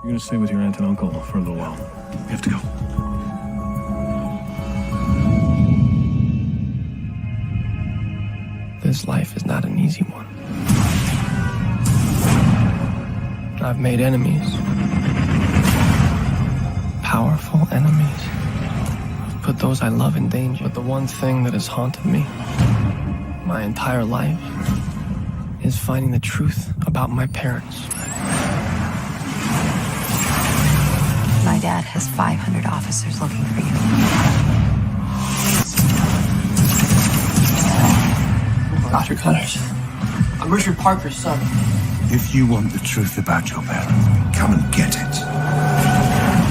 You're gonna stay with your aunt and uncle for a little while. You have to go. This life is not an easy one. I've made enemies. Powerful enemies. I've put those I love in danger. But the one thing that has haunted me my entire life is finding the truth about my parents. My dad has 500 officers looking for you. Dr. Cutters, I'm Richard Parker's son. If you want the truth about your parents, come and get it.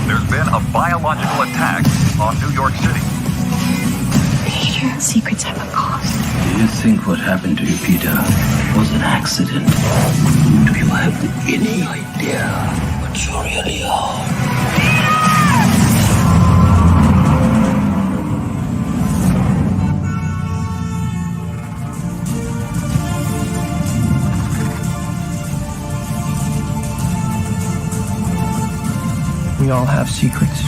There's been a biological attack on New York City. Peter, secrets have a cost. Do you think what happened to you, Peter, was an accident? Do you have any idea what you really are? We all have secrets.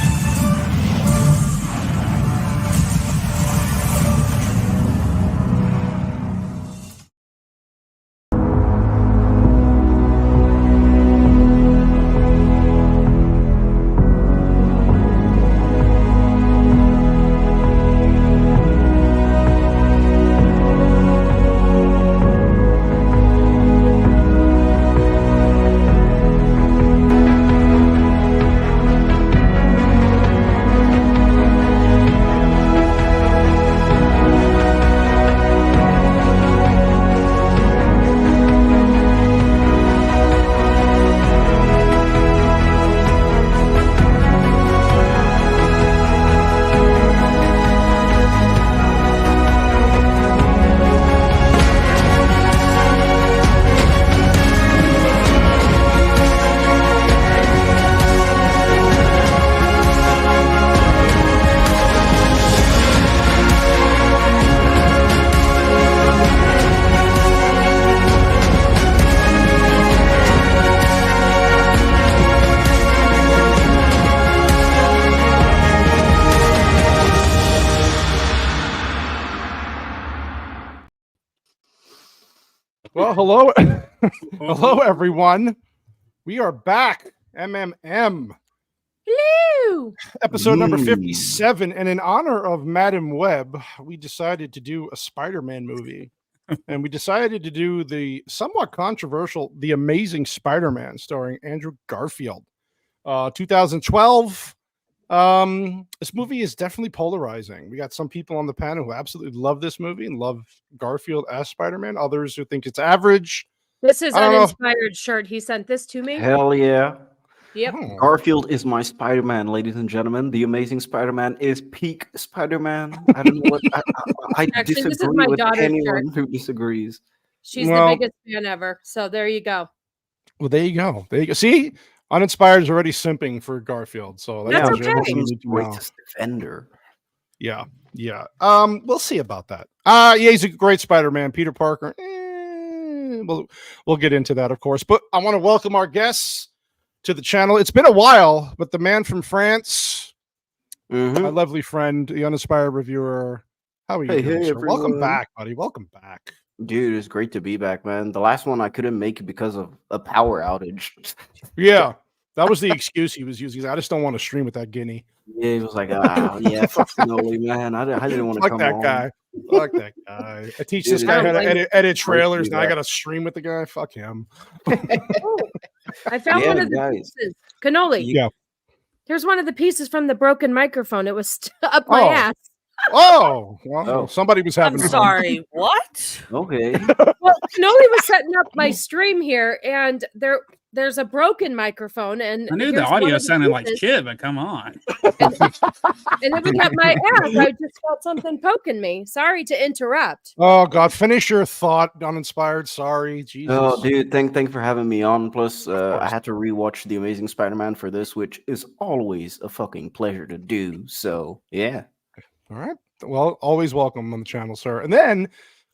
Well, hello, hello, everyone. We are back. MMM. Hello. Episode number 57. And in honor of Madam Web, we decided to do a Spider-Man movie. And we decided to do the somewhat controversial The Amazing Spider-Man starring Andrew Garfield. 2012. This movie is definitely polarizing. We got some people on the panel who absolutely love this movie and love Garfield as Spider-Man. Others who think it's average. This is uninspired shirt. He sent this to me. Hell yeah. Yep. Garfield is my Spider-Man, ladies and gentlemen. The Amazing Spider-Man is peak Spider-Man. I don't know what I Actually, disagree this is my with daughter's anyone shirt. who disagrees. She's the biggest fan ever. So there you go. Well, there you go. There you go. See, Uninspired is already simping for Garfield. So that's okay. Greatest defender. Yeah. We'll see about that. Yeah, he's a great Spider-Man. Peter Parker. We'll get into that, of course. But I want to welcome our guests to the channel. It's been a while, but the man from France, my lovely friend, the Uninspired reviewer. How are you doing, sir? Welcome back, buddy. Welcome back. Dude, it's great to be back, man. The last one I couldn't make because of a power outage. Yeah, that was the excuse he was using. I just don't want to stream with that guinea. Yeah, he was like, fuck Noli, man. I didn't want to come that on. guy. Fuck that guy. I teach this guy how to edit trailers. Now I got to stream with the guy. Fuck him. I found one of the pieces. Cannoli. Yeah. Here's one of the pieces from the broken microphone. It was up my ass. Oh, well, somebody was having I'm fun. sorry. What? Okay. Well, Cannoli was setting up my stream here, and there's a broken microphone, and I knew the here's one audio of the sounded like pieces, shit, but come on. and it was at my ass. I just felt something poking me. Sorry to interrupt. Oh God, finish your thought, uninspired. Sorry, Jesus. Oh, dude, thank for having me on. Plus, I had to rewatch The Amazing Spider-Man for this, which is always a fucking pleasure to do. So, yeah. All right. Well, always welcome on the channel, sir. And then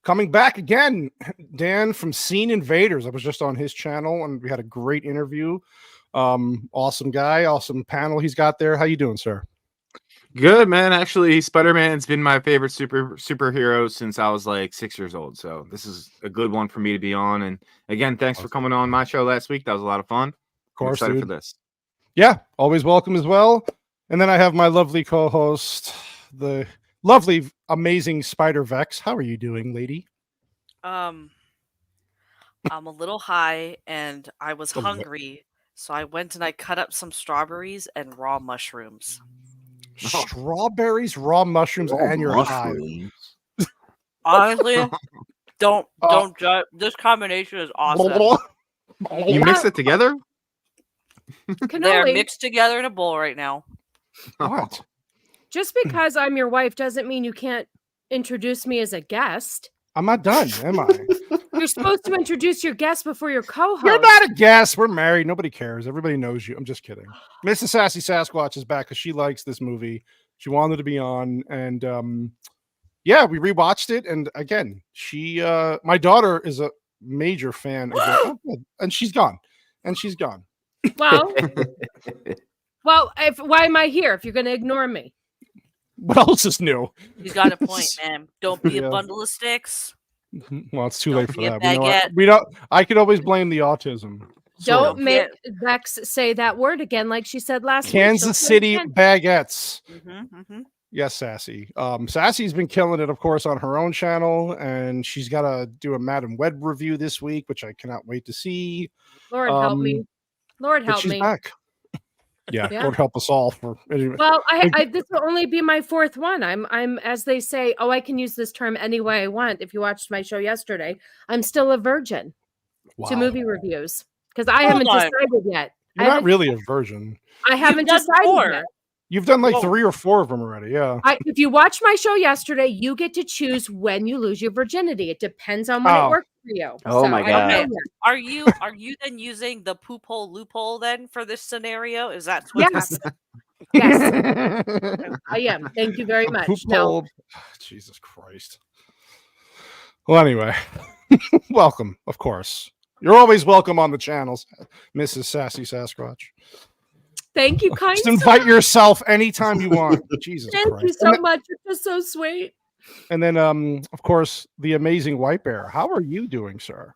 coming back again, Dan from Scene Invaders. I was just on his channel, and we had a great interview. Awesome guy, awesome panel he's got there. How you doing, sir? Good, man. Actually, Spider-Man's been my favorite superhero since I was like 6 years old. So this is a good one for me to be on. And again, thanks for coming on my show last week. That was a lot of fun. Of course, I'm excited dude. for this. Yeah, always welcome as well. And then I have my lovely co-host, the lovely, amazing Spider Vex. How are you doing, lady? I'm a little high and I was hungry, so I went and I cut up some strawberries and raw mushrooms. Strawberries, raw mushrooms, and your high. Honestly, don't judge. This combination is awesome. You mix it together? They're mixed together in a bowl right now. What? Just because I'm your wife doesn't mean you can't introduce me as a guest. I'm not done, am I? You're supposed to introduce your guest before your co-host. You're not a guest. We're married. Nobody cares. Everybody knows you. I'm just kidding. Mrs. Sassy Sasquatch is back because she likes this movie. She wanted to be on, and yeah, we rewatched it. And again, she, my daughter, is a major fan of it, and she's gone. Well, why am I here if you're going to ignore me? What else is new? He's got a point, man. Don't be a bundle of sticks. Well, it's too late for that. Baguette. We don't. I could always blame the autism. Don't make Vex say that word again, like she said last week. Kansas City baguettes. Mm-hmm. Yes, Sassy. Sassy's been killing it, of course, on her own channel, and she's got to do a Madam Web review this week, which I cannot wait to see. Lord help me. Lord help she's me. Back. Yeah, Lord help us all. Well, I this will only be my fourth one. I'm as they say. Oh, I can use this term any way I want. If you watched my show yesterday, I'm still a virgin to movie reviews because I haven't decided yet. You're not really a virgin. I haven't decided yet. You've done like 3 or 4 of them already. Yeah. If you watch my show yesterday, you get to choose when you lose your virginity. It depends on when it works for you. Oh my God. Okay. Are you then using the poop hole loophole then for this scenario? Is that what yes? Yes, I am. Thank you very much. No. Jesus Christ. Well, anyway, welcome. Of course, you're always welcome on the channels, Mrs. Sassy Sasquatch. Thank you, kind. Just invite yourself anytime you want. Jesus Thank Christ. you so much. You're just so sweet. And then, of course, the amazing White Bear. How are you doing, sir?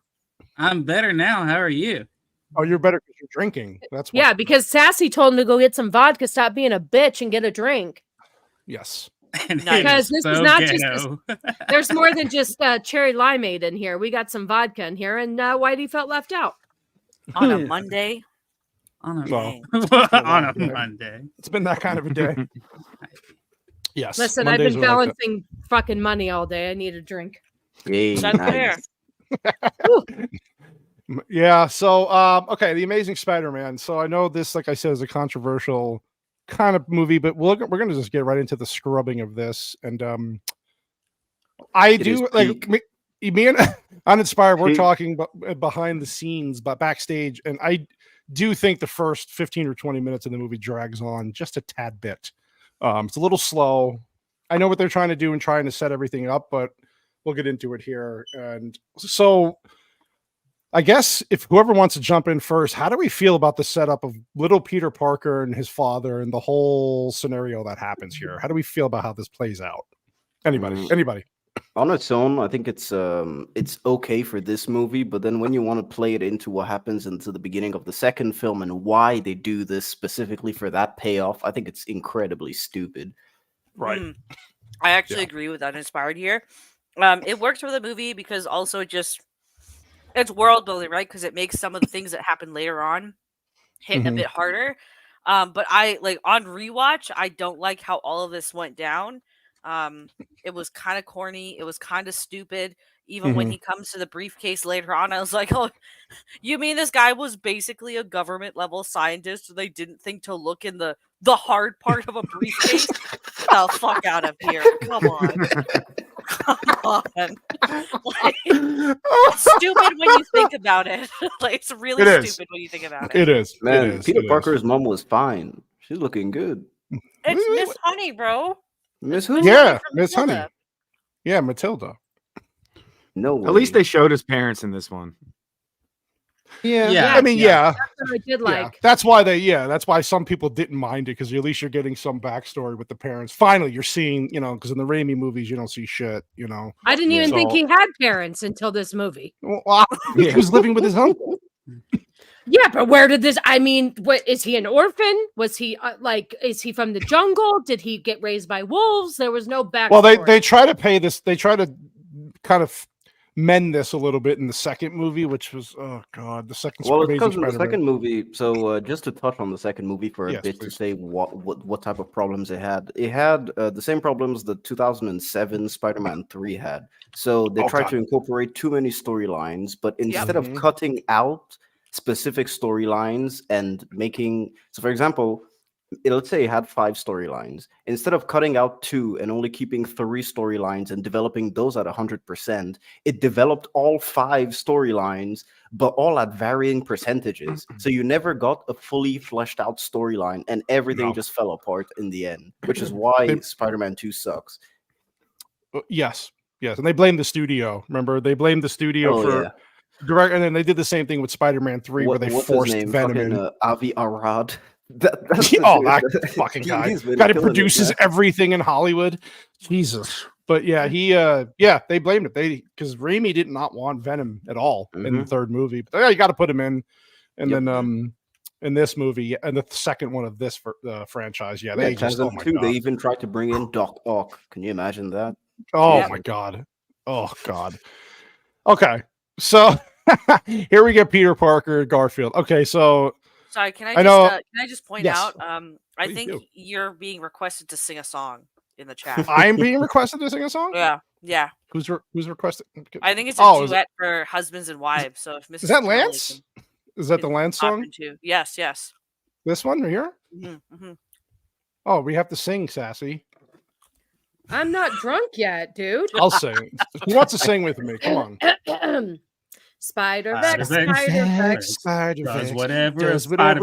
I'm better now. How are you? Oh, you're better because you're drinking. That's yeah, because Sassy told him to go get some vodka, stop being a bitch, and get a drink. Yes. Because this is not just there's more than just cherry limeade in here. We got some vodka in here, and Whitey felt left out. On a Monday? On a Monday. It's been that kind of a day. Yes. Listen, Mondays I've been balancing fucking money all day. I need a drink. Hey, nice. Yeah. So, okay, The Amazing Spider-Man. So I know this, like I said, is a controversial kind of movie, but we're going to just get right into the scrubbing of this. And I do like me and Uninspired. We're talking behind the scenes, but backstage, and I do think the first 15 or 20 minutes of the movie drags on just a tad bit. It's a little slow. I know what they're trying to do and trying to set everything up, but we'll get into it here. And so I guess if whoever wants to jump in first, how do we feel about the setup of little Peter Parker and his father and the whole scenario that happens here? How do we feel about how this plays out? Anybody? On its own, I think it's okay for this movie, but then when you want to play it into what happens into the beginning of the second film and why they do this specifically for that payoff, I think it's incredibly stupid. Right. I actually agree with Uninspired here. It works for the movie because also just it's world building, right? Because it makes some of the things that happen later on hit a bit harder. But I like on rewatch, I don't like how all of this went down. It was kind of corny. It was kind of stupid. Even when he comes to the briefcase later on, I was like, "Oh, you mean this guy was basically a government level scientist? So they didn't think to look in the hard part of a briefcase? The fuck out of here! Come on, come on! Like, it's stupid when you think about it. Like, it's really stupid when you think about it. It is. Man, Peter Parker's mom was fine. She's looking good. It's Miss Honey, bro. Miss who? Yeah, Miss Honey. Yeah, Matilda. No way. At least they showed his parents in this one. Yeah. I mean, yeah. That's what I did like. That's why that's why some people didn't mind it, because at least you're getting some backstory with the parents. Finally, you're seeing, because in the Raimi movies, you don't see shit, I didn't even think he had parents until this movie. Well, he was living with his uncle. Yeah, but where did this? I mean, what is he an orphan? Was he is he from the jungle? Did he get raised by wolves? There was no backstory. Well, they try to pay this. They try to kind of mend this a little bit in the second movie, which was the second. Well, it's because in the second movie. So just to touch on the second movie for a bit, to say what type of problems it had. It had the same problems the 2007 Spider-Man 3 had. So they tried to incorporate too many storylines, but instead of cutting out specific storylines and making, so for example, let's say it had 5 storylines. Instead of cutting out 2 and only keeping 3 storylines and developing those at 100%, it developed all 5 storylines, but all at varying percentages. So you never got a fully fleshed out storyline, and everything just fell apart in the end, which is why Spider-Man 2 sucks. Yes, and they blamed the studio. Remember, they blamed the studio for direct, and then they did the same thing with Spider-Man 3, where they forced Venom in. Avi Arad. That fucking guy that produces everything in Hollywood. Jesus. But yeah, they blamed it. Because Raimi did not want Venom at all in the third movie. But you got to put him in. And then in this movie and the second one of this franchise, they just they even tried to bring in Doc Ock. Can you imagine that? Oh my god. Oh god. Okay. So here we get Peter Parker, Garfield. Okay, so sorry, can I just point out? I think you're being requested to sing a song in the chat. I'm being requested to sing a song? Yeah. Who's requested? I think it's a duet for husbands and wives. So if Mrs. Is that Lance? Is that the Lance song? Yes. This one right here? Mm-hmm. Oh, we have to sing, Sassy. I'm not drunk yet, dude. I'll sing. Who wants to sing with me? Come on. Spider-Vex. Does whatever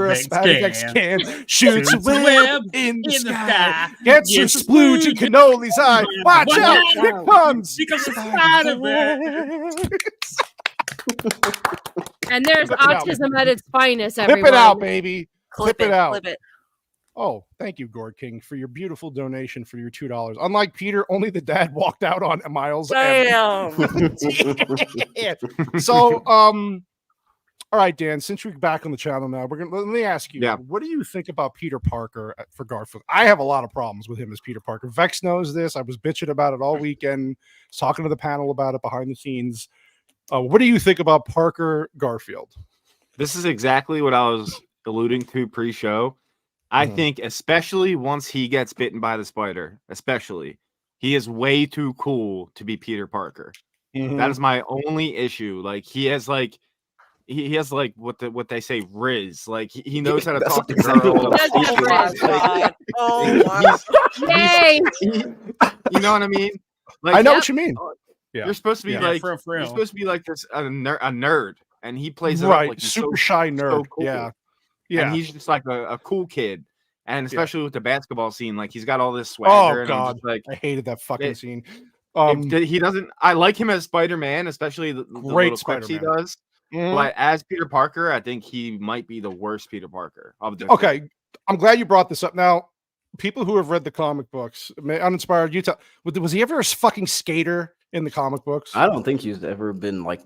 a Spider-Vex can. Shoots a web in the sky. Gets your splooge in Cannoli's eye. Watch out, here comes. Because it's Spider-Vex. And there's autism at its finest, everyone. Clip it out, baby. Clip it out. Oh, thank you, Gord King, for your beautiful donation for your $2. Unlike Peter, only the dad walked out on Miles. Damn. So, all right, Dan. Since you're back on the channel now, let me ask you, what do you think about Peter Parker for Garfield? I have a lot of problems with him as Peter Parker. Vex knows this. I was bitching about it all weekend. Talking to the panel about it behind the scenes. What do you think about Parker Garfield? This is exactly what I was alluding to pre-show. I think especially once he gets bitten by the spider, he is way too cool to be Peter Parker. That is my only issue. Like he has what they say Riz. Like he knows how to talk to girls. You know what I mean? Like I know what you mean. You're supposed to be you're supposed to be like this a nerd, and he plays it right, up like he's super shy nerd. So cool. Yeah, and he's just like a cool kid, and especially with the basketball scene, like he's got all this swagger. Oh god, like I hated that fucking scene. He doesn't. I like him as Spider-Man, especially the little quips he does. But as Peter Parker, I think he might be the worst Peter Parker of the. Okay, I'm glad you brought this up. Now, people who have read the comic books, uninspired, was he ever a fucking skater in the comic books? I don't think he's ever been like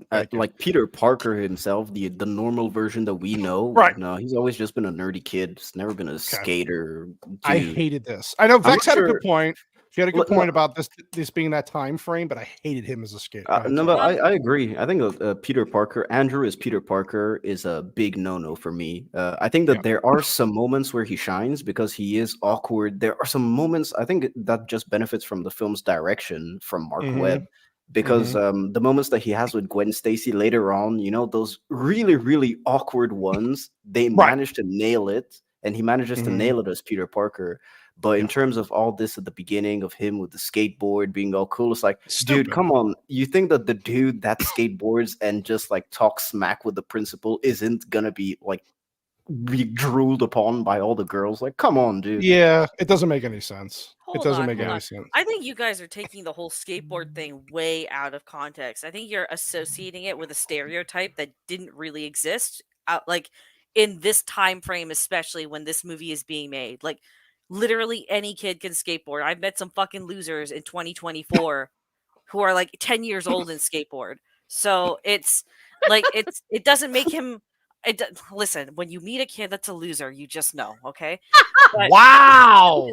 Peter Parker himself, the normal version that we know. Right. No, he's always just been a nerdy kid. He's never been a skater. Dude. I hated this. I know Vex had a good point. She had a good point about this being that time frame, but I hated him as a skate. No, but I agree. I think Peter Parker, Andrew as Peter Parker, is a big no-no for me. I think that there are some moments where he shines because he is awkward. There are some moments I think that just benefits from the film's direction from Mark Webb. Because the moments that he has with Gwen Stacy later on, you know, those really, really awkward ones, they manage to nail it, and he manages to nail it as Peter Parker. But in terms of all this at the beginning of him with the skateboard being all cool, it's like, dude, come on. You think that the dude that skateboards and just like talks smack with the principal isn't gonna be like be drooled upon by all the girls? Like, come on, dude. Yeah, it doesn't make any sense. Hold on. I think you guys are taking the whole skateboard thing way out of context. I think you're associating it with a stereotype that didn't really exist, like in this time frame, especially when this movie is being made. Like, literally any kid can skateboard. I've met some fucking losers in 2024 who are like 10 years old and skateboard. So it's like it doesn't make him. Listen, when you meet a kid that's a loser, you just know, okay? But, wow.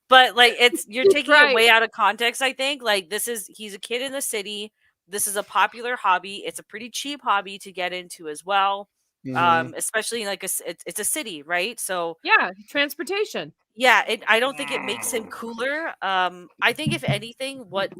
But like you're taking it way out of context, I think. Like he's a kid in the city. This is a popular hobby. It's a pretty cheap hobby to get into as well. Especially like it's a city, right? So yeah, transportation. Yeah, I don't think it makes him cooler. I think if anything, what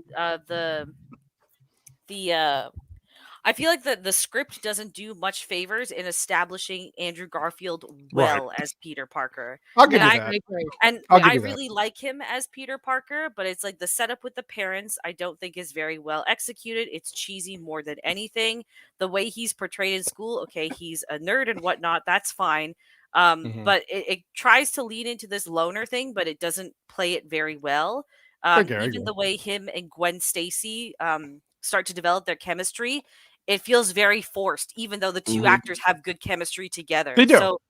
I feel like the script doesn't do much favors in establishing Andrew Garfield well as Peter Parker. I'll give you that. And I really like him as Peter Parker, but it's like the setup with the parents I don't think is very well executed. It's cheesy more than anything. The way he's portrayed in school, okay, he's a nerd and whatnot, that's fine. But it tries to lean into this loner thing, but it doesn't play it very well. Even the way him and Gwen Stacy start to develop their chemistry, it feels very forced, even though the two actors have good chemistry together. They do. So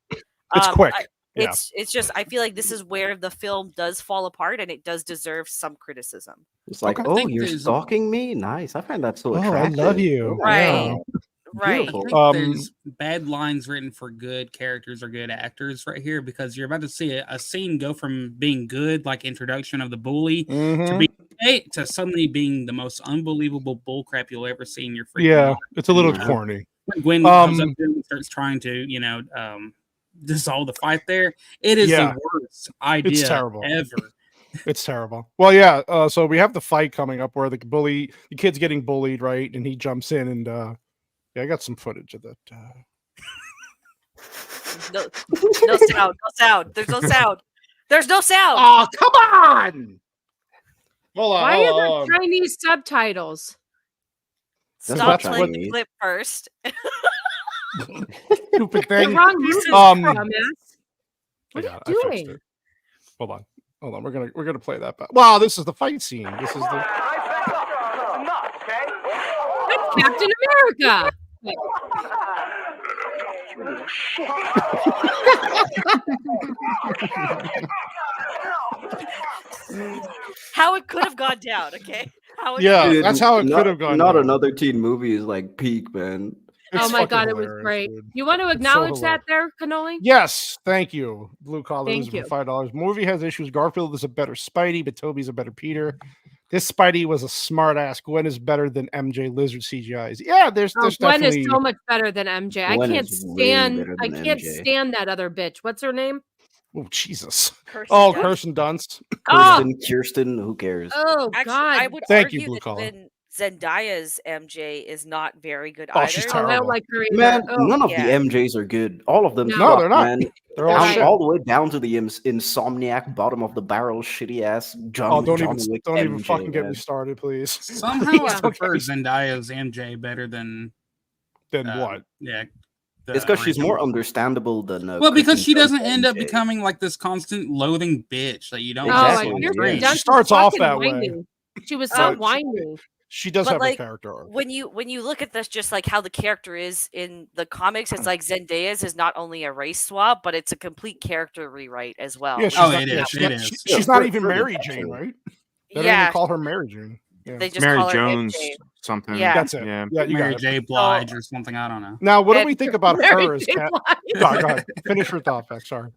it's quick. It's just I feel like this is where the film does fall apart, and it does deserve some criticism. It's like, oh, you're stalking me? Nice. I find that so attractive. I love you. Right. Yeah. Right. I think there's bad lines written for good characters or good actors right here, because you're about to see a scene go from being good, like introduction of the bully, to being to suddenly being the most unbelievable bullcrap you'll ever see in your freaking life. It's a little corny. When Gwen comes up there and starts trying to, dissolve the fight there, it is the worst idea ever. It's terrible. Well, yeah. So we have the fight coming up where the kid's getting bullied, right? And he jumps in and I got some footage of that. No sound. No sound. There's no sound. There's no sound. Oh, come on. Hold on. Why are there Chinese subtitles? Stop playing the clip first. Stupid thing. The wrong movie, what are you doing? Hold on. We're gonna play that back. Wow, this is the fight scene. This is the That's Captain America. How it could have gone down, okay? Dude, that's how it could have gone. Not another teen movie is like peak, man. Oh my god, it was great. Dude. You want to acknowledge that there, Cannoli? Yes, thank you. Blue collar Thank you. for $5. Movie has issues. Garfield is a better Spidey, but Toby's a better Peter. This Spidey was a smart ass. Gwen is better than MJ Lizard CGIs. Yeah, there's Gwen definitely is so much better than MJ. I can't stand that other bitch. What's her name? Oh Jesus! Kirsten Kirsten Dunst. Kirsten, who cares? Oh Actually, God! I would Thank argue you, Blue that Collar. even Zendaya's MJ is not very good Oh, either. she's I terrible. don't like her either. Man, Oh, none of yeah. the MJs are good. All of them No, suck, they're not. man. They're all shit. All the way down to the insomniac, bottom of the barrel, shitty ass John. Don't John even Wick even MJ, fucking get man. me started, please. Somehow I prefer Zendaya's MJ better than What? Yeah. It's because she's more understandable than. Well, because Kristen she doesn't Dunst end up MJ. becoming like this constant loathing bitch that you don't. Exactly. see on Yeah. screen. She starts off that way. whiny. She was so whiny. She does But, have like, a character arc. When you look at this, just like how the character is in the comics, it's like Zendaya's is not only a race swap, but it's a complete character rewrite as well. Yeah, she's not even Mary Jane, right? They don't even call her Mary Jane. Yeah. They just Mary call her Jones MJ. something. Yeah. That's it. Yeah. Yeah, you Mary got it. J. Blige or something. I don't know. Now, what do we think about Mary her as J. Cat? Blige. Go ahead. Finish your thought, Beck. Sorry.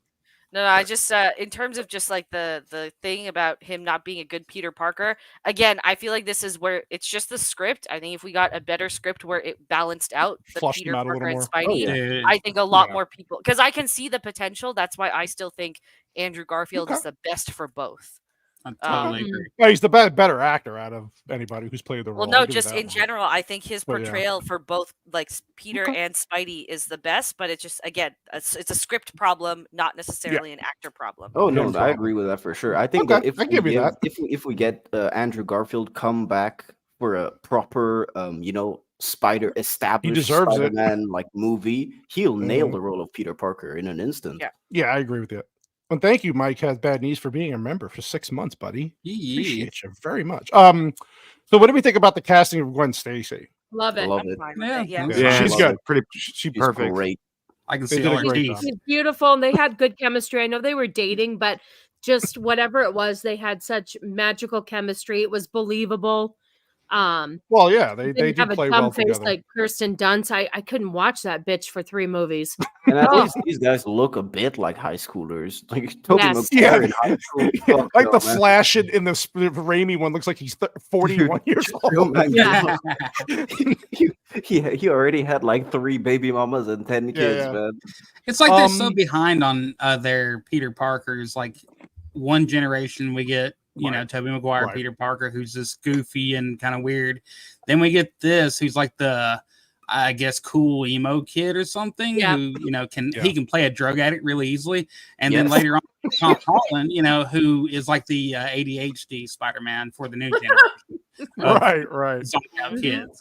No, I just in terms of just like the thing about him not being a good Peter Parker. Again, I feel like this is where it's just the script. I think if we got a better script where it balanced out the Flushed Peter them out a Parker little and more. Spidey, Dude. I think a lot Yeah. more people, because I can see the potential. That's why I still think Andrew Garfield is Okay. the best for both. I totally Um, agree. Yeah, he's the better actor out of anybody who's played the role. Well, no, I'll give you just that in one. general, I think his But yeah. portrayal for both like Peter Okay. and Spidey is the best. But it's just again, it's a script problem, not necessarily an actor problem. Oh no, No I problem. agree with that for sure. I think Okay, that if I we give you give, that. if we get Andrew Garfield come back for a proper established deserves it. Spider-Man like movie, he'll nail Mhm. the role of Peter Parker in an instant. Yeah. Yeah, I agree with you. And thank you, Mike Has Bad Knees, for being a member for 6 months, buddy. Yee. Appreciate you very much. So what do we think about the casting of Gwen Stacy? Love I it. love I'm it. fine with Yeah, it. Yeah. that's Yeah, fine. she's love good. it. Pretty, She's she's She's perfect. great. I can They see did all a her great teeth. job. She's beautiful, and they had good chemistry. I know they were dating, but just whatever it was, they had such magical chemistry. It was believable. Well, yeah, they Didn't do have a play dumb well face together. like Kirsten Dunst. I couldn't watch that bitch for 3 movies. And at Oh. least these guys look a bit like high schoolers. Like Tobey Yes. Maguire in high school. Fuck Like no, the man. Flash in the Raimi one looks like he's 41 years Real old. man, Yeah. he already had like 3 baby mamas and 10 kids, yeah. man. It's like they're so Um, behind on their Peter Parkers. Like one generation, we get Tobey Maguire, Right. Peter Parker, who's just goofy and kind of weird. Then we get this, who's like the, I guess, cool emo kid or something. Yeah. Who he Yeah. can play a drug addict really easily. And then Yes. later on, Tom Holland, who is like the ADHD Spider-Man for the new generation. of Right. zombie kids.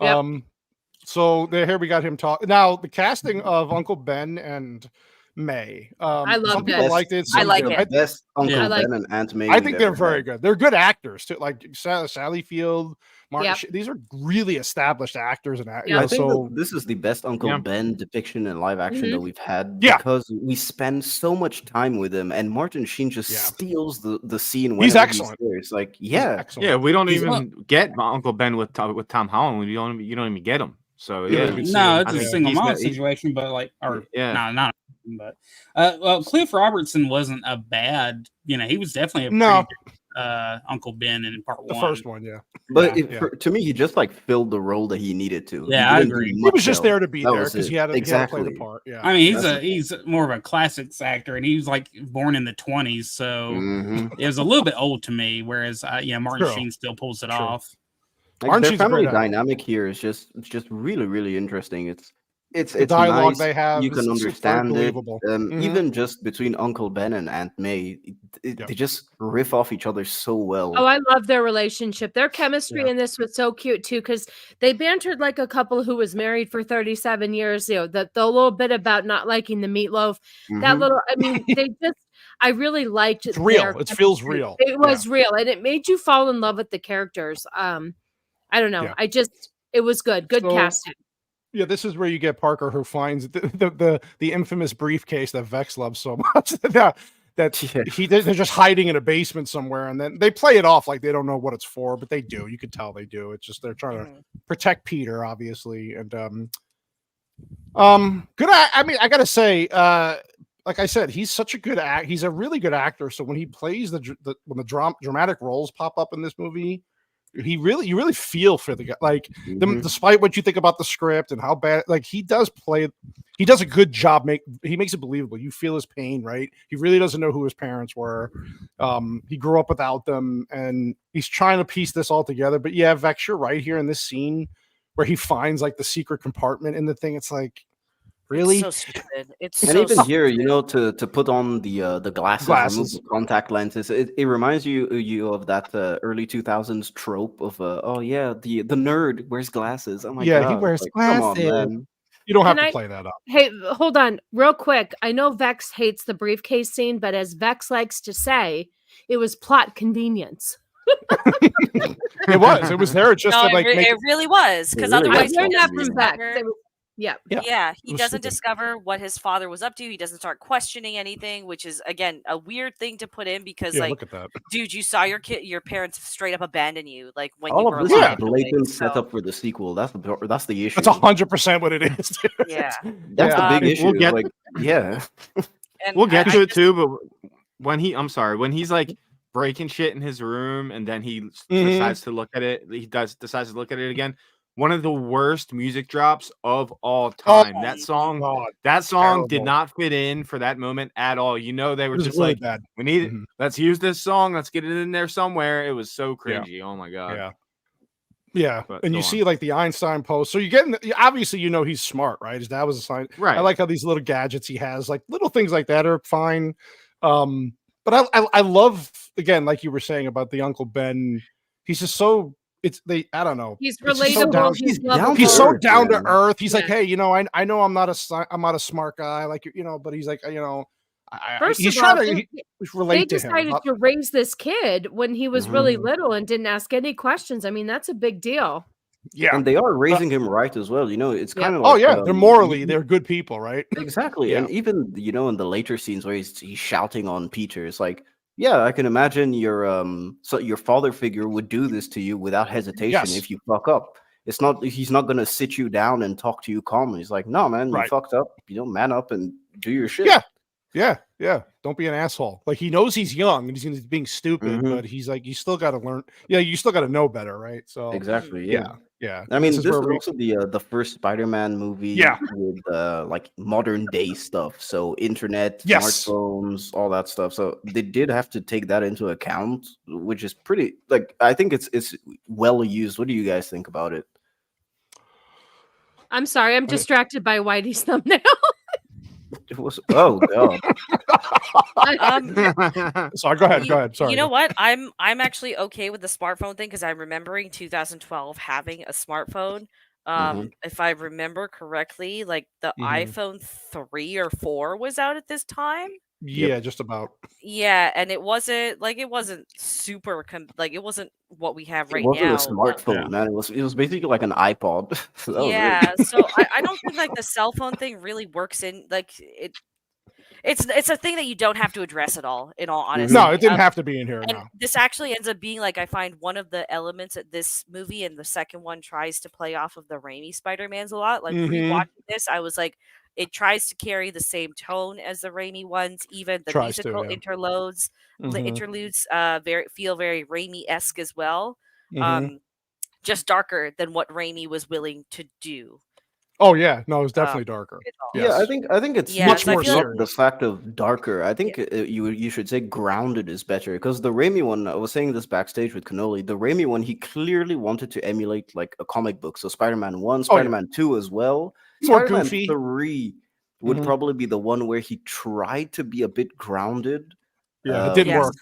Yep. So here we got him talk. Now the casting of Uncle Ben and May. I some loved people it. liked it. I some like didn't. it. Best Uncle Yeah. I like Ben and Aunt May. I think we've they're ever very had. good. They're good actors too. Like Sally Field, Martin. Yep. These are really established actors and Yeah. I think so this is the best Uncle Yeah. Ben depiction in live action that we've had Yeah. because we spend so much time with him, and Martin Sheen just Yeah. steals the scene. He's Whenever excellent. there. It's like, He's yeah, excellent. Yeah, we don't He's- even get my Uncle Ben with Tom Holland. You don't even get him. So Yeah, yeah, we see No, him. it's I a think single he's mom got- he- situation, but like, or Yeah. no, not. But well, Cliff Robertson wasn't a bad. He was definitely a No. pretty good, Uncle Ben in part The 1. first one, yeah. but Yeah. to me, he just like filled the role that he needed to. Yeah, He I didn't do agree. He much was just else. there to be That there was because it. he had to play Exactly. the part. Yeah. I mean, That's he's more of a classics actor, and he was like born in the 20s, so Mhm. it was a little bit old to me. Whereas, Martin True. Sheen still pulls it True. off. Like, Martin their Sheen's a family great actor. dynamic here is just really really interesting. It's The dialogue nice. they have, You is- can it's very understand it. believable. Mhm. Even just between Uncle Ben and Aunt May, Yeah. they just riff off each other so well. Oh, I love their relationship. Their chemistry Yeah. in this was so cute too, because they bantered like a couple who was married for 37 years. The little bit about not liking the meatloaf. That Mhm. little, I mean, I really liked It's real. their It feels chemistry. real. It was real, and it made you fall in love with the characters. I don't know. Yeah. It was good. Good So- casting. Yeah, this is where you get Parker, who finds the infamous briefcase that Vex loves so much that Yeah. they're just hiding in a basement somewhere, and then they play it off like they don't know what it's for, but they do. You can tell they do. It's just they're trying to protect Peter, obviously, and good. I mean, I gotta say, like I said, he's such a good act. He's a really good actor. So when he plays when the dramatic roles pop up in this movie, you really feel for the guy. Like, Mhm. despite what you think about the script and how bad, like he does a good job. He makes it believable. You feel his pain, right? He really doesn't know who his parents were. He grew up without them, and he's trying to piece this all together. But yeah, Vex, you're right here in this scene where he finds like the secret compartment in the thing. It's like, really? It's so stupid. It's And so even stupid. here, to put on the glasses, remove Glasses. the contact lenses, it reminds you of that early 2000s trope of oh yeah, the nerd wears glasses. Oh my Yeah, god, he wears like, come on, glasses. man. You don't have Can to I- play that up. Hey, hold on, real quick. I know Vex hates the briefcase scene, but as Vex likes to say, it was plot convenience. It was there just No, to like make it really was, because It really I otherwise was learned he that doesn't from Vex. discover- Yeah. Yeah, he was doesn't stupid. discover what his father was up to. He doesn't start questioning anything, which is again a weird thing to put in because, yeah, like, look at that. dude, you saw your parents straight up abandon you, like when All you of were this alive. is blatant so, setup for the sequel. That's the issue. That's 100% what it is. Dude. Yeah. That's the big issue. We'll get- like, yeah. And we'll get I to it just- too, but when he's like breaking shit in his room and then he decides to look at it, decides to look at it again. One of the worst music drops of all time. That song Terrible. did not fit in for that moment at all. You know, they were It was just really like, bad. we need it. Let's use this song. Let's get it in there somewhere. It was so cringy. Oh my god. Yeah, But and go you on. see like the Einstein post. So you're getting obviously he's smart, right? His dad was a scientist. Right. I like how these little gadgets he has, like little things like that are fine. But I love, again, like you were saying about the Uncle Ben. He's just so I don't know. He's It's just so relatable. He's lovable. He's so earth, down to man. earth. He's like, Yeah. hey, I know I'm not a smart guy, like but he's like, First he's of all, trying to relate they to him. decided to raise this kid when he was really Mhm. little and didn't ask any questions. I mean, that's a big deal. Yeah, And they are raising him right as well. You know, it's kind of oh like yeah, they're morally they're good people, right? exactly. Yeah. And even in the later scenes where he's shouting on Peter, it's like, yeah, I can imagine your father figure would do this to you without hesitation Yes. if you fuck up. He's not gonna sit you down and talk to you calmly. He's like, no, man, you Right. fucked up. Man up and do your shit. Yeah. Don't be an asshole. Like he knows he's young and he's being stupid, Mhm. but he's like, you still got to learn. Yeah, you still got to know better, right? So Exactly. yeah. I mean, This this is is where we- also the first Spider-Man movie Yeah. with like modern day stuff. So internet, Yes. smartphones, all that stuff. So they did have to take that into account, which is pretty like I think it's well used. What do you guys think about it? I'm sorry, I'm distracted by Whitey's thumbnail. It was oh god. Sorry, go ahead. Sorry. You know what? I'm actually okay with the smartphone thing because I'm remembering 2012 having a smartphone. If I remember correctly, like the iPhone 3 or 4 was out at this time. Yeah, just about. Yeah, and it wasn't super it wasn't what we have right It wasn't now. a smartphone, man. It was basically like an iPod. So that was it. So I don't think like the cell phone thing really works in like it. It's a thing that you don't have to address at all. In all honesty, No, it didn't have to be in here. And No. this actually ends up being like I find one of the elements that this movie and the second one tries to play off of the Raimi Spider-Mans a lot. Like rewatching this, I was like, it tries to carry the same tone as the Raimi ones. Even the Tries to, musical yeah. interludes, the interludes, feel very Raimi-esque as well. Just darker than what Raimi was willing to do. Oh yeah, no, it was definitely darker. Yeah, I think it's Yeah, much so I more feel not like- the fact of darker. I think you should say grounded is better because the Raimi one. I was saying this backstage with Cannoli. The Raimi one, he clearly wanted to emulate like a comic book. So Spider-Man 1, Spider-Man 2 as well. More Spider-Man goofy. 3 would probably be the one where he tried to be a bit grounded. Yeah, it didn't Yes. work.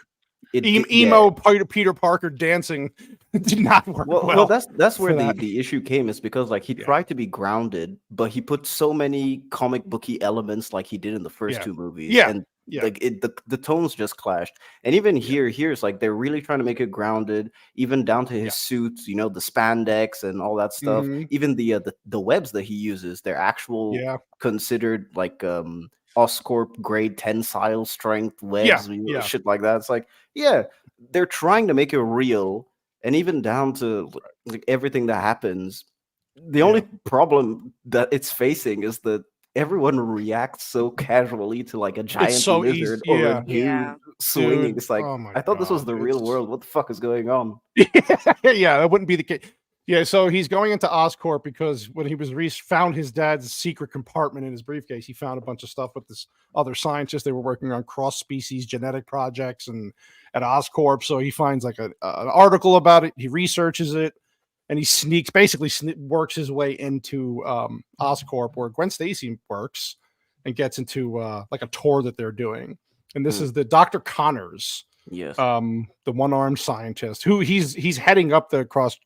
It Emo Peter Parker dancing did not work well, that's where for that. the issue came is because like he tried to be grounded, but he put so many comic booky elements like he did in the first two movies. Yeah. And Yeah. like the tones just clashed. And even here's like they're really trying to make it grounded, even down to his suits, the spandex and all that stuff. Even the webs that he uses, they're actual considered like Oscorp grade tensile strength webs, shit like that. It's like, they're trying to make it real, and even down to like everything that happens. The only problem that it's facing is that everyone reacts so casually to like a giant so lizard easy, or a dude swinging. Dude, It's like, oh my I thought this was God, the real it's- world. What the fuck is going on? Yeah, that wouldn't be the case. Yeah, so he's going into Oscorp because when he was found his dad's secret compartment in his briefcase, he found a bunch of stuff with this other scientist. They were working on cross-species genetic projects and at Oscorp. So he finds like an article about it. He researches it, and he works his way into Oscorp, where Gwen Stacy works, and gets into like a tour that they're doing. And this is the Dr. Connors. Yes. The one-armed scientist who he's heading up the cross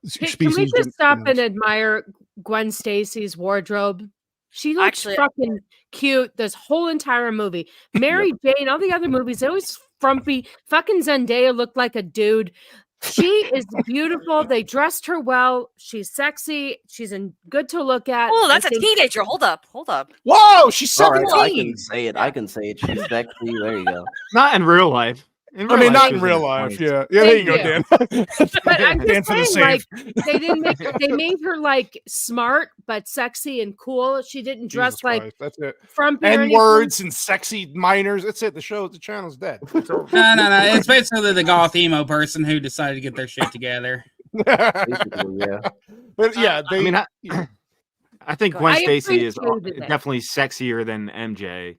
species. Can we just stop and admire Gwen Stacy's wardrobe? She looks Actually- fucking cute this whole entire movie. Mary Jane, all the other movies, they always frumpy. Fucking Zendaya looked like a dude. She is beautiful. They dressed her well. She's sexy. She's good to look at. Oh, that's I a think- teenager. Hold up. Whoa, she's All right, 17. I can say it. I can say it. She's sexy. There you go. Not in real life. I mean, not in real life. Yeah, yeah. There you go, Dan. But I'm Dan just for the saying, like, save. they made her like smart but sexy and cool. She didn't dress Jesus like Christ, that's it. frumpy or N anything. words and sexy minors. That's it. The channel's dead. It's over. No. It's basically the goth emo person who decided to get their shit together. Basically, yeah. But yeah, I mean, I think Gwen I Stacy is appreciated it. definitely sexier than MJ.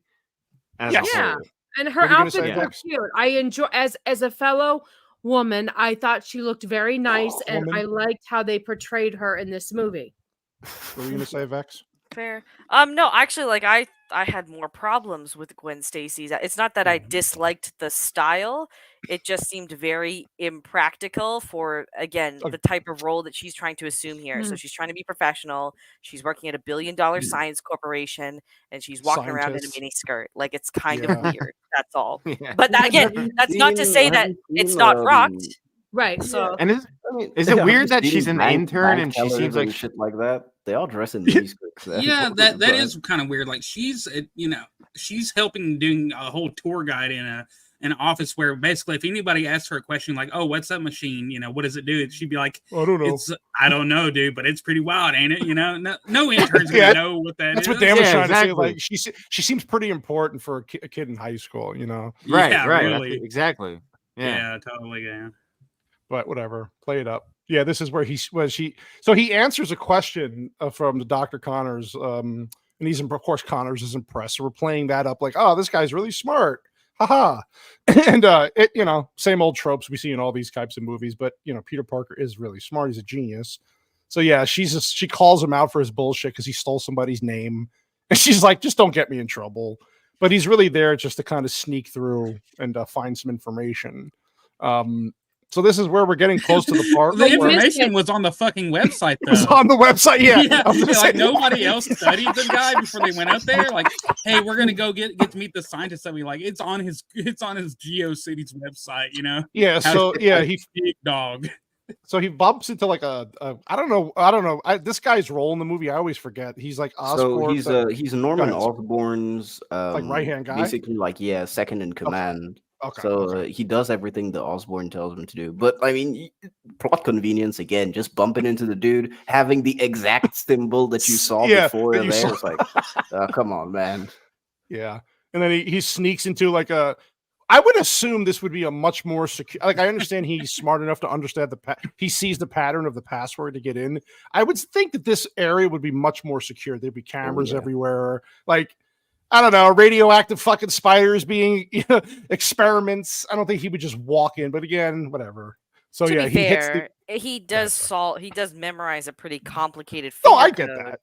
As Yes. a Yeah, whole. and her What are you gonna outfits say, are Dex? cute. I enjoy as a fellow woman. I thought she looked very nice, and Woman. I liked how they portrayed her in this movie. What were you gonna say, Vex? Fair. No, actually, like I had more problems with Gwen Stacy's. It's not that I disliked the style; it just seemed very impractical for again the type of role that she's trying to assume here. So she's trying to be professional. She's working at $1 billion science corporation, and she's walking around in a Scientist. mini skirt. Like it's kind Yeah. of weird. That's all. Yeah. But again, that's not to say that it's not rocked. Right. So And is it Have weird you that seen she's an intern and she tellers seems like and shit like that? They all dress in miniskirts. Yeah, that is kind of weird. Like she's helping doing a whole tour guide in an office where basically if anybody asks her a question like, "Oh, what's that machine? What does it do?" She'd be like, I don't know. I don't know, dude, but it's pretty wild, ain't it? No intern's gonna know what that That's is. what Dan was trying exactly. to say. Like she seems pretty important for a kid in high school. right, Yeah, right, really. exactly. Yeah. Totally. Yeah. But whatever, play it up. Yeah, this is where he answers a question from the Dr. Connors, and of course Connors is impressed. So we're playing that up like, oh, this guy's really smart, haha. And it same old tropes we see in all these types of movies. But Peter Parker is really smart. He's a genius. So yeah, she calls him out for his bullshit because he stole somebody's name, and she's like, just don't get me in trouble. But he's really there just to kind of sneak through and find some information. So this is where we're getting close to the part. The information was on the fucking website, though. It was on the website, yeah. Like nobody else studied the guy before they went out there. Like, hey, we're gonna go get to meet the scientist. That we like. It's on his GeoCities website. Yeah. So yeah, he big dog. So he bumps into like a I don't know. This guy's role in the movie, I always forget. He's like Osborn. So he's Norman Osborn's like right-hand guy, basically like second in command. Okay. So he does everything that Osborn tells him to do. But I mean, plot convenience again, just bumping into the dude, having the exact symbol that you saw before there. It's like, come on, man. Yeah. And then he sneaks into like I would assume this would be a much more secure. Like I understand he's smart enough to understand he sees the pattern of the password to get in. I would think that this area would be much more secure. There'd be cameras everywhere. Like, I don't know, radioactive fucking spiders being experiments. I don't think he would just walk in, but again, whatever. So to yeah, be fair, he does memorize a pretty complicated. Oh, I get that.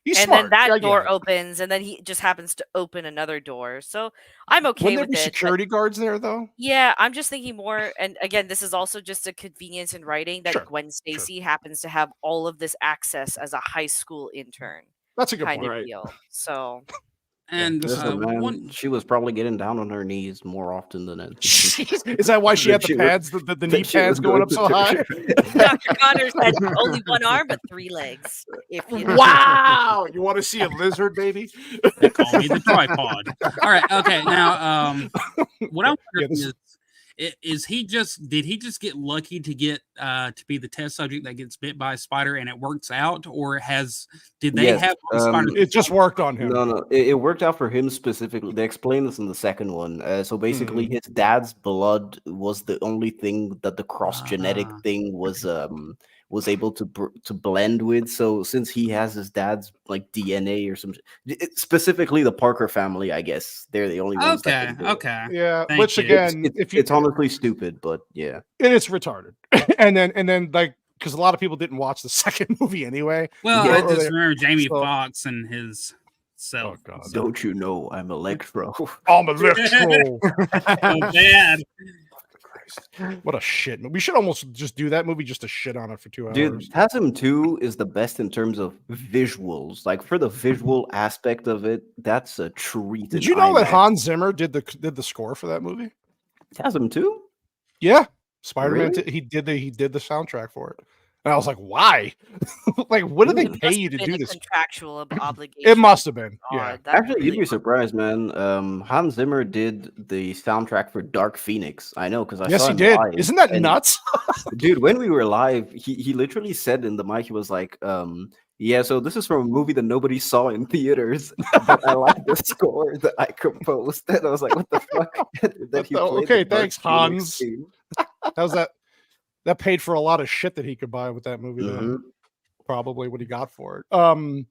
He's and smart. then that door opens, and then he just happens to open another door. So I'm okay Wouldn't with there be security guards there though? Yeah, I'm just thinking more. And again, this is also just a convenience in writing that Gwen Stacy happens to have all of this access as a high school intern. That's a good kind point. of deal. So. And she was probably getting down on her knees more often than it. Is that why she had the pads, the knee pads going up so high? Dr. Connors had only one arm but 3 legs. Wow! You want to see a lizard, baby? They call me the tripod. All right. Okay. Now, what I'm wondering is did he just get lucky to get to be the test subject that gets bit by a spider and it works out, or did they have spiders? It just worked on him. No, it worked out for him specifically. They explain this in the second one. So basically, his dad's blood was the only thing that the cross genetic thing was able to blend with. So since he has his dad's like DNA or some, specifically the Parker family, I guess they're the only ones. Okay. Yeah, which again, it's honestly stupid, but yeah, and it's retarded. and then like because a lot of people didn't watch the second movie anyway. Well, I just remember Jamie Foxx and his self. Oh, God. Don't you know I'm Electro? I'm Electro. Oh, bad. What a shit. We should almost just do that movie just to shit on it for 2 hours. Dude, TASM 2 is the best in terms of visuals. Like for the visual aspect of it, that's a treat. Did you know that Hans Zimmer did the score for that movie? TASM 2? Yeah. Spider-Man. Really? He did the soundtrack for it. And I was like, why? Like, what do they It pay must you have to been do a this? contractual obligation. It must have been. Yeah. God, that's Actually, you'd really be surprised, man. Hans Zimmer did the soundtrack for Dark Phoenix. I know because I Yes, saw he him did. live. Isn't that And nuts? dude, when we were live, he literally said in the mic, he was like, yeah, so this is from a movie that nobody saw in theaters, but I like the score that I composed. And I was like, what the fuck? That he played Okay, the Dark thanks, Phoenix Hans. theme. How's that? That paid for a lot of shit that he could buy with that movie. Mhm. Probably what he got for it.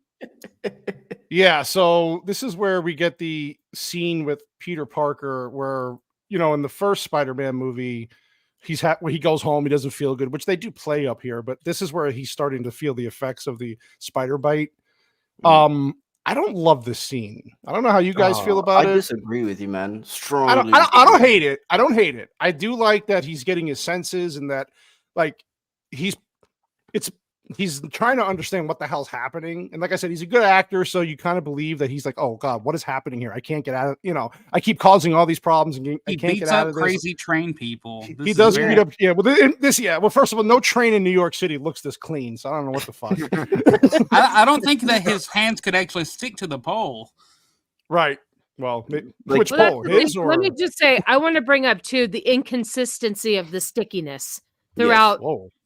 Yeah, so this is where we get the scene with Peter Parker where, in the first Spider-Man movie, when he goes home, he doesn't feel good, which they do play up here, but this is where he's starting to feel the effects of the spider bite. I don't love this scene. I don't know how you guys feel about I it. disagree with you, man. I Strongly. don't hate it. I don't hate it. I do like that he's getting his senses and that, like, he's trying to understand what the hell's happening. And like I said, he's a good actor, so you kind of believe that he's like, oh God, what is happening here? I can't get out of, I keep causing all these problems and I He can't beats get out up of this. crazy train people. He does beat up. Yeah. Well, first of all, no train in New York City looks this clean. So I don't know what the fuck. I don't think that his hands could actually stick to the pole. Right. Well, Well, which pole? His or let me just say, I want to bring up too the inconsistency of the stickiness throughout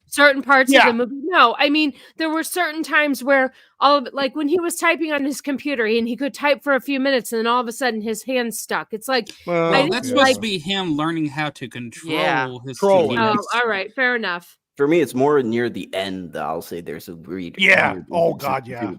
certain parts of the movie. No, I mean, there were certain times where all of it, like when he was typing on his computer and he could type for a few minutes and then all of a sudden his hands stuck. It's like, well, that's supposed to be him learning how to control his stickiness. Oh, all right, fair enough. For me, it's more near the end that I'll say there's a weird. Oh God, yeah.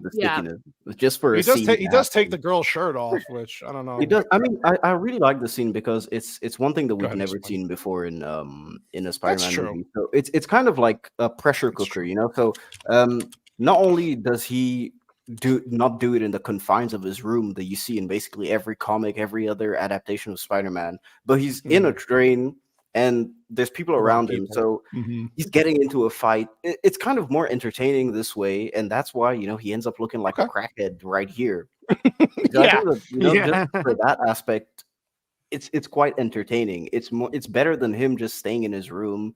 Just for he a scene. He does take the girl's shirt off, which I don't know. He does. I mean, I really like the scene because it's one thing that we've never seen before in a Spider-Man movie. So it's kind of like a pressure cooker, So not only does he not do it in the confines of his room that you see in basically every comic, every other adaptation of Spider-Man, but he's in a train and there's people around him, so he's getting into a fight. It's kind of more entertaining this way, and that's why he ends up looking like a crackhead right here. Just for that aspect, it's quite entertaining. It's better than him just staying in his room,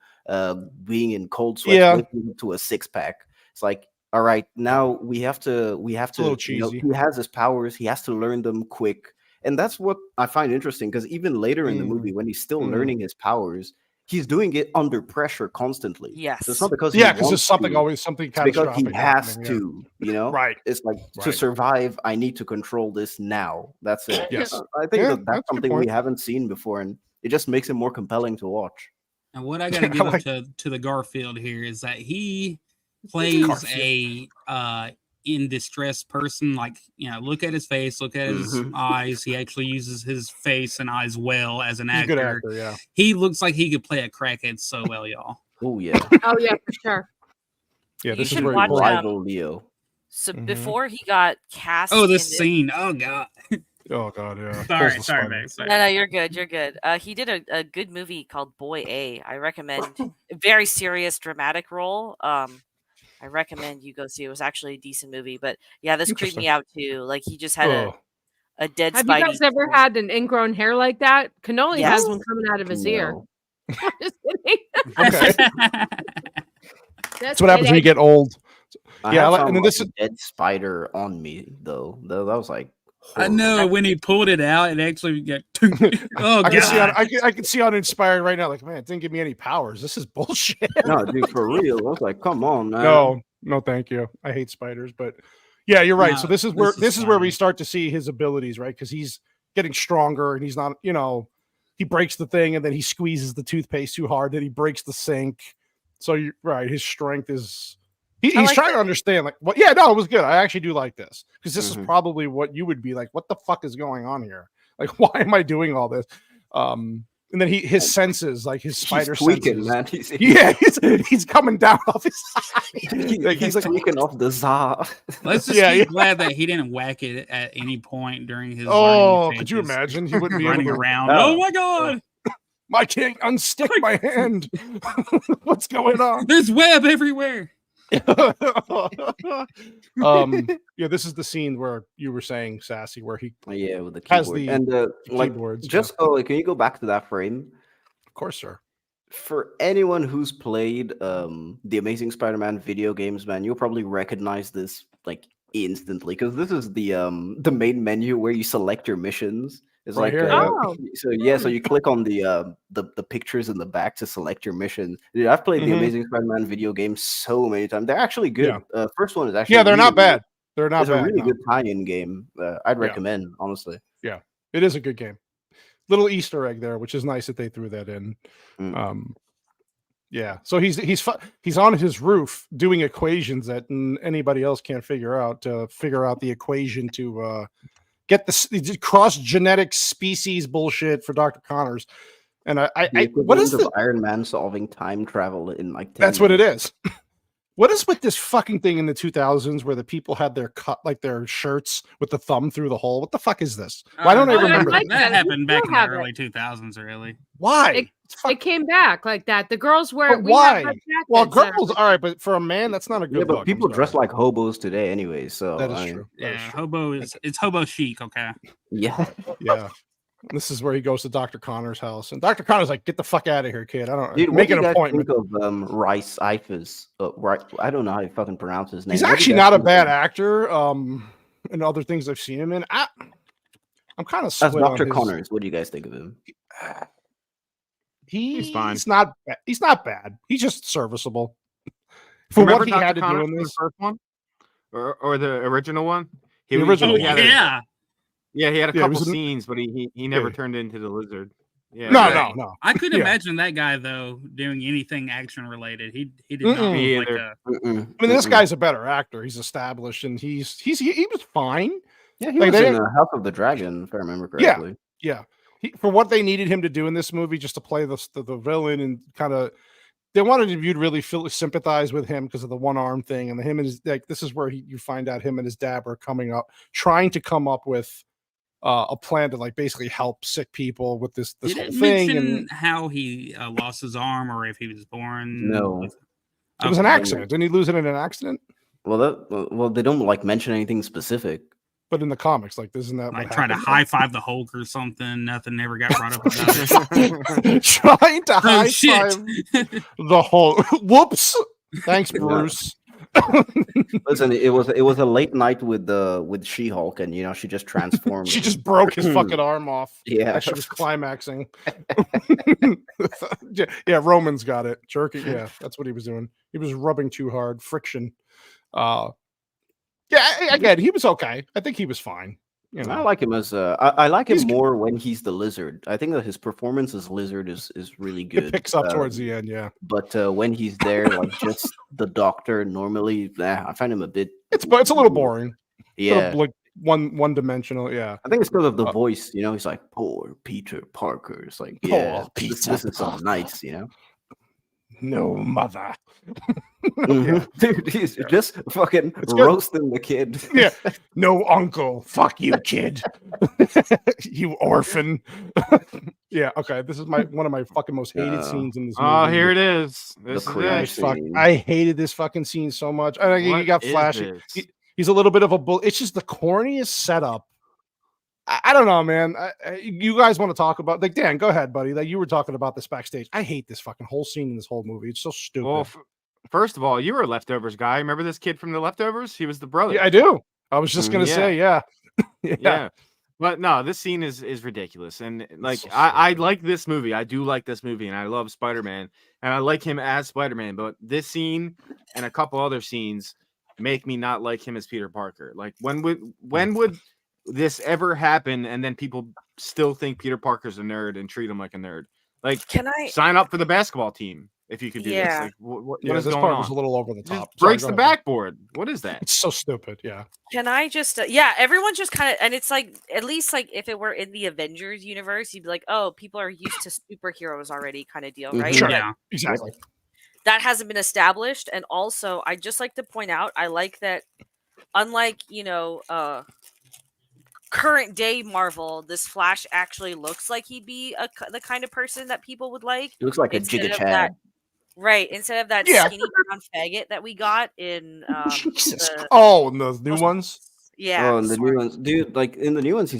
being in cold sweat to a six-pack. It's like, all right, now we have to. It's a little cheesy. He has his powers. He has to learn them quick. And that's what I find interesting, because even later in the movie, when he's still learning his powers, he's doing it under pressure constantly. Yes. So it's not because because there's something because he has to, Right. It's like to survive, I need to control this now. That's it. Yes. I think that's something we haven't seen before, and it just makes it more compelling to watch. And what I got to give up to the Garfield here is that he plays a in distress person. Like, look at his face, look at his eyes. He actually uses his face and eyes well as an actor. He's a good actor, yeah. He looks like he could play a crackhead so well, y'all. Oh yeah. Oh yeah, for sure. Yeah, You this is should where watch rival Leo. So before he got cast. Oh, this scene. Oh god. Oh god, yeah. Sorry, Max. No, you're good. You're good. He did a good movie called Boy A. I recommend. A very serious, dramatic role. I recommend you go see. It was actually a decent movie, but yeah, this creeped me out too. Like he just had a dead. Have Spidey. you guys ever had an ingrown hair like that? Cannoli has one coming out of his ear. Just kidding. Okay. That's what happens when you get old. And then this is dead spider on me though. That was like. I know when he pulled it out, it actually got. Oh god! I can see on Inspired right now. Like, man, it didn't give me any powers. This is bullshit. No, dude, for real. I was like, come on, man. No, thank you. I hate spiders, but yeah, you're right. So this is where we start to see his abilities, right? Because he's getting stronger, and he's not. He breaks the thing, and then he squeezes the toothpaste too hard, then he breaks the sink. So you're right. His strength is. He's trying to understand, it was good. I actually do like this because this is probably what you would be like. What the fuck is going on here? Like, why am I doing all this? And then his senses, like his spider tweaking, senses, man. He's coming down off his side. He's like tweaking off the za. Let's just be glad that he didn't whack it at any point during his. Could you imagine? He wouldn't be running around. Oh my god! I can't unstick my hand. What's going on? There's web everywhere. This is the scene where you were saying, Sassy, where he with the keyboard has the and keyboards. Can you go back to that frame? Of course, sir. For anyone who's played the Amazing Spider-Man video games, man, you'll probably recognize this like instantly because this is the main menu where you select your missions. It's Right like here, yeah. so you click on the pictures in the back to select your mission. Dude, I've played the Amazing Spider-Man video game so many times. They're actually good. First one is actually Yeah, they're not really bad. They're not It's bad. a really no. good tie-in game. I'd recommend, honestly. Yeah, it is a good game. Little Easter egg there, which is nice that they threw that in. Yeah, so he's on his roof doing equations that anybody else can't figure out to figure out the equation to get the cross genetic species bullshit for Dr. Connors. And what is the Iron Man solving time travel in like 10 that's what it minutes. is. What is with this fucking thing in the 2000s where the people had their cut like their shirts with the thumb through the hole? What the fuck is this? Why don't I remember that? that? That happened back in the have it. early 2000s, really. Why? It came back like that. The girls wear. But We have why? our Well, jackets and girls, all right, but for a man, that's not a good Yeah, but look. people dress like hobos today anyway, so That is I mean, true. Yeah, it's hobo chic, okay. Yeah. Yeah. This is where he goes to Dr. Connor's house, and Dr. Connor's like, "Get the fuck out of here, kid! I don't Dude, what make do an you guys appointment." think of Rice Ifas? Right, I don't know how you fucking pronounce his name. He's What do you actually guys not a think of bad him? actor. And other things I've seen him in, I'm kind of As split on Dr. his- Connors, what do you guys think of him? He's fine. not. He's not bad. He's just serviceable for Remember what he Dr. had to Connors do in from the this. first one, or the original one? The original he had one. Yeah. Yeah, he had a Yeah, he couple was in- scenes, but he never Yeah. turned into the lizard. Yeah, No. I could Yeah. imagine that guy though doing anything action related. He did Mm-mm. not Me look like either. a I mean, this guy's a better actor. He's established, and he was fine. Yeah, he Like, was they in didn't- House of the Dragon, if I remember Yeah. correctly. Yeah, for what they needed him to do in this movie, just to play the villain and kind of, they wanted you to really sympathize with him because of the one arm thing, and him and his like. This is where you find out him and his dad are trying to come up with a plan to like basically help sick people with this Did whole it thing. mention And how he lost his arm or if he was born? No. it was an Okay. accident. Didn't he lose it in an accident? Well, they don't like mention anything specific. But in the comics, like, isn't that Like what try to happened? high five the Hulk or something. Nothing ever got brought up about it. Trying to Oh, high shit. five the whole. Whoops! Thanks, Bruce. Listen, it was a late night with She-Hulk, and she just transformed. She just broke his fucking arm off. Yeah. As she was climaxing. Yeah, Roman's got it. Jerking. Yeah, that's what he was doing. He was rubbing too hard. Friction. Yeah, again, he was okay. I think he was fine. I like him as I like him more when he's the Lizard. I think that his performance as Lizard is really good. It picks up towards the end, yeah. But when he's there, like just the Doctor, normally, I find him a bit. It's a little boring. Yeah, like one dimensional. Yeah, I think it's because of the voice. He's like poor Peter Parker. It's like this is so nice. No mother. Yeah. Dude, he's just fucking It's good. roasting the kid. Yeah, no uncle. Fuck you, kid. You orphan. Yeah. Okay. This is one of my fucking most hated scenes in this movie. Oh, here it is. The This is cringe it. scene. I hated this fucking scene so much. I think he What got is flashy. this? He's a little bit of a bull. It's just the corniest setup. I don't know, man. You guys want to talk about, like, Dan, go ahead, buddy. Like, you were talking about this backstage. I hate this fucking whole scene in this whole movie. It's so stupid. Well, first of all, you were a Leftovers guy. Remember this kid from the Leftovers? He was the brother. Yeah, I do. I was just gonna Yeah. say, yeah. Yeah. But no, this scene is ridiculous. And like so I like this movie. I do like this movie, and I love Spider-Man, and I like him as Spider-Man. But this scene and a couple other scenes make me not like him as Peter Parker. Like when would this ever happen? And then people still think Peter Parker's a nerd and treat him like a nerd. Like, Can I sign up for the basketball team if you could do Yeah. this? Like, what Yeah, is this going part on? was a little over the Just top. Sorry, breaks go the ahead. backboard. What is that? It's so stupid. Yeah. Can I just yeah, everyone just kind of, and it's like, at least like if it were in the Avengers universe, you'd be like, oh, people are used to superheroes already, kind of deal, right? Sure. But Yeah. Exactly. that hasn't been established. And also, I just like to point out, I like that, unlike current day Marvel, this Flash actually looks like he'd be the kind of person that people would like. He looks like a Instead Giga of Chad. that- Right, instead of that Yeah. skinny brown faggot that we got in Jesus. the- Oh, and the new ones. yeah, Oh, and the sorry. new ones, dude. Like in the new ones,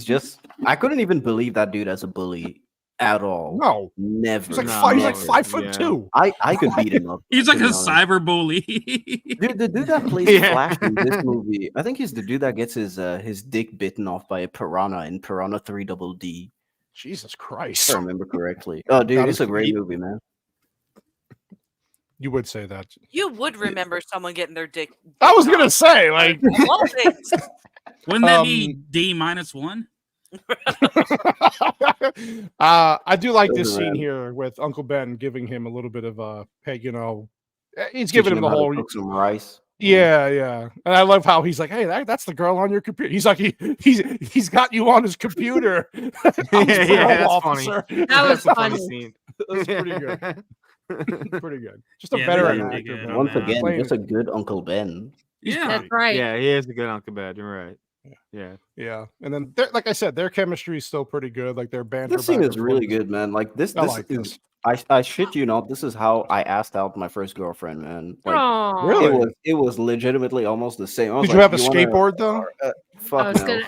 I couldn't even believe that dude as a bully at all. No, Never. he's like No, five. He's like never. 5'2". I could beat him up. He's to like be a honest. cyber bully. Dude, the dude that plays Yeah. Flash in this movie, I think he's the dude that gets his dick bitten off by a piranha in Piranha 3 Double D. Jesus If Christ. I remember correctly. Oh, dude, That it's is a great neat. movie, man. You would say that. You would remember someone getting their dick. I was bitten gonna off. say, like, Of all things. Wouldn't that be D-1? I do like Those this are scene rad. here with Uncle Ben giving him a little bit of hey, he's Teaching giving him the how to whole cook some rice. yeah. And I love how he's like, hey, that's the girl on your computer. He's like, he's got you on his computer. I'm his parole that's funny. officer. That was That's a funny funny. scene. That's pretty good. Pretty good. Just a Yeah, veteran they did actor, good man. on Once that. again, Playing just it. a good Uncle Ben. Yeah. That's right. Yeah, he is a good Uncle Bad. You're right. Yeah. Yeah. And then like I said, their chemistry is still pretty good. Like their banter. This scene back is and really forth. good, man. Like this I like is this. I shit you not, this is how I asked out my first girlfriend, man. Like Aw. Really? it was legitimately almost the same. I was Did you like, have a wanna- skateboard though? I Fuck was no. gonna.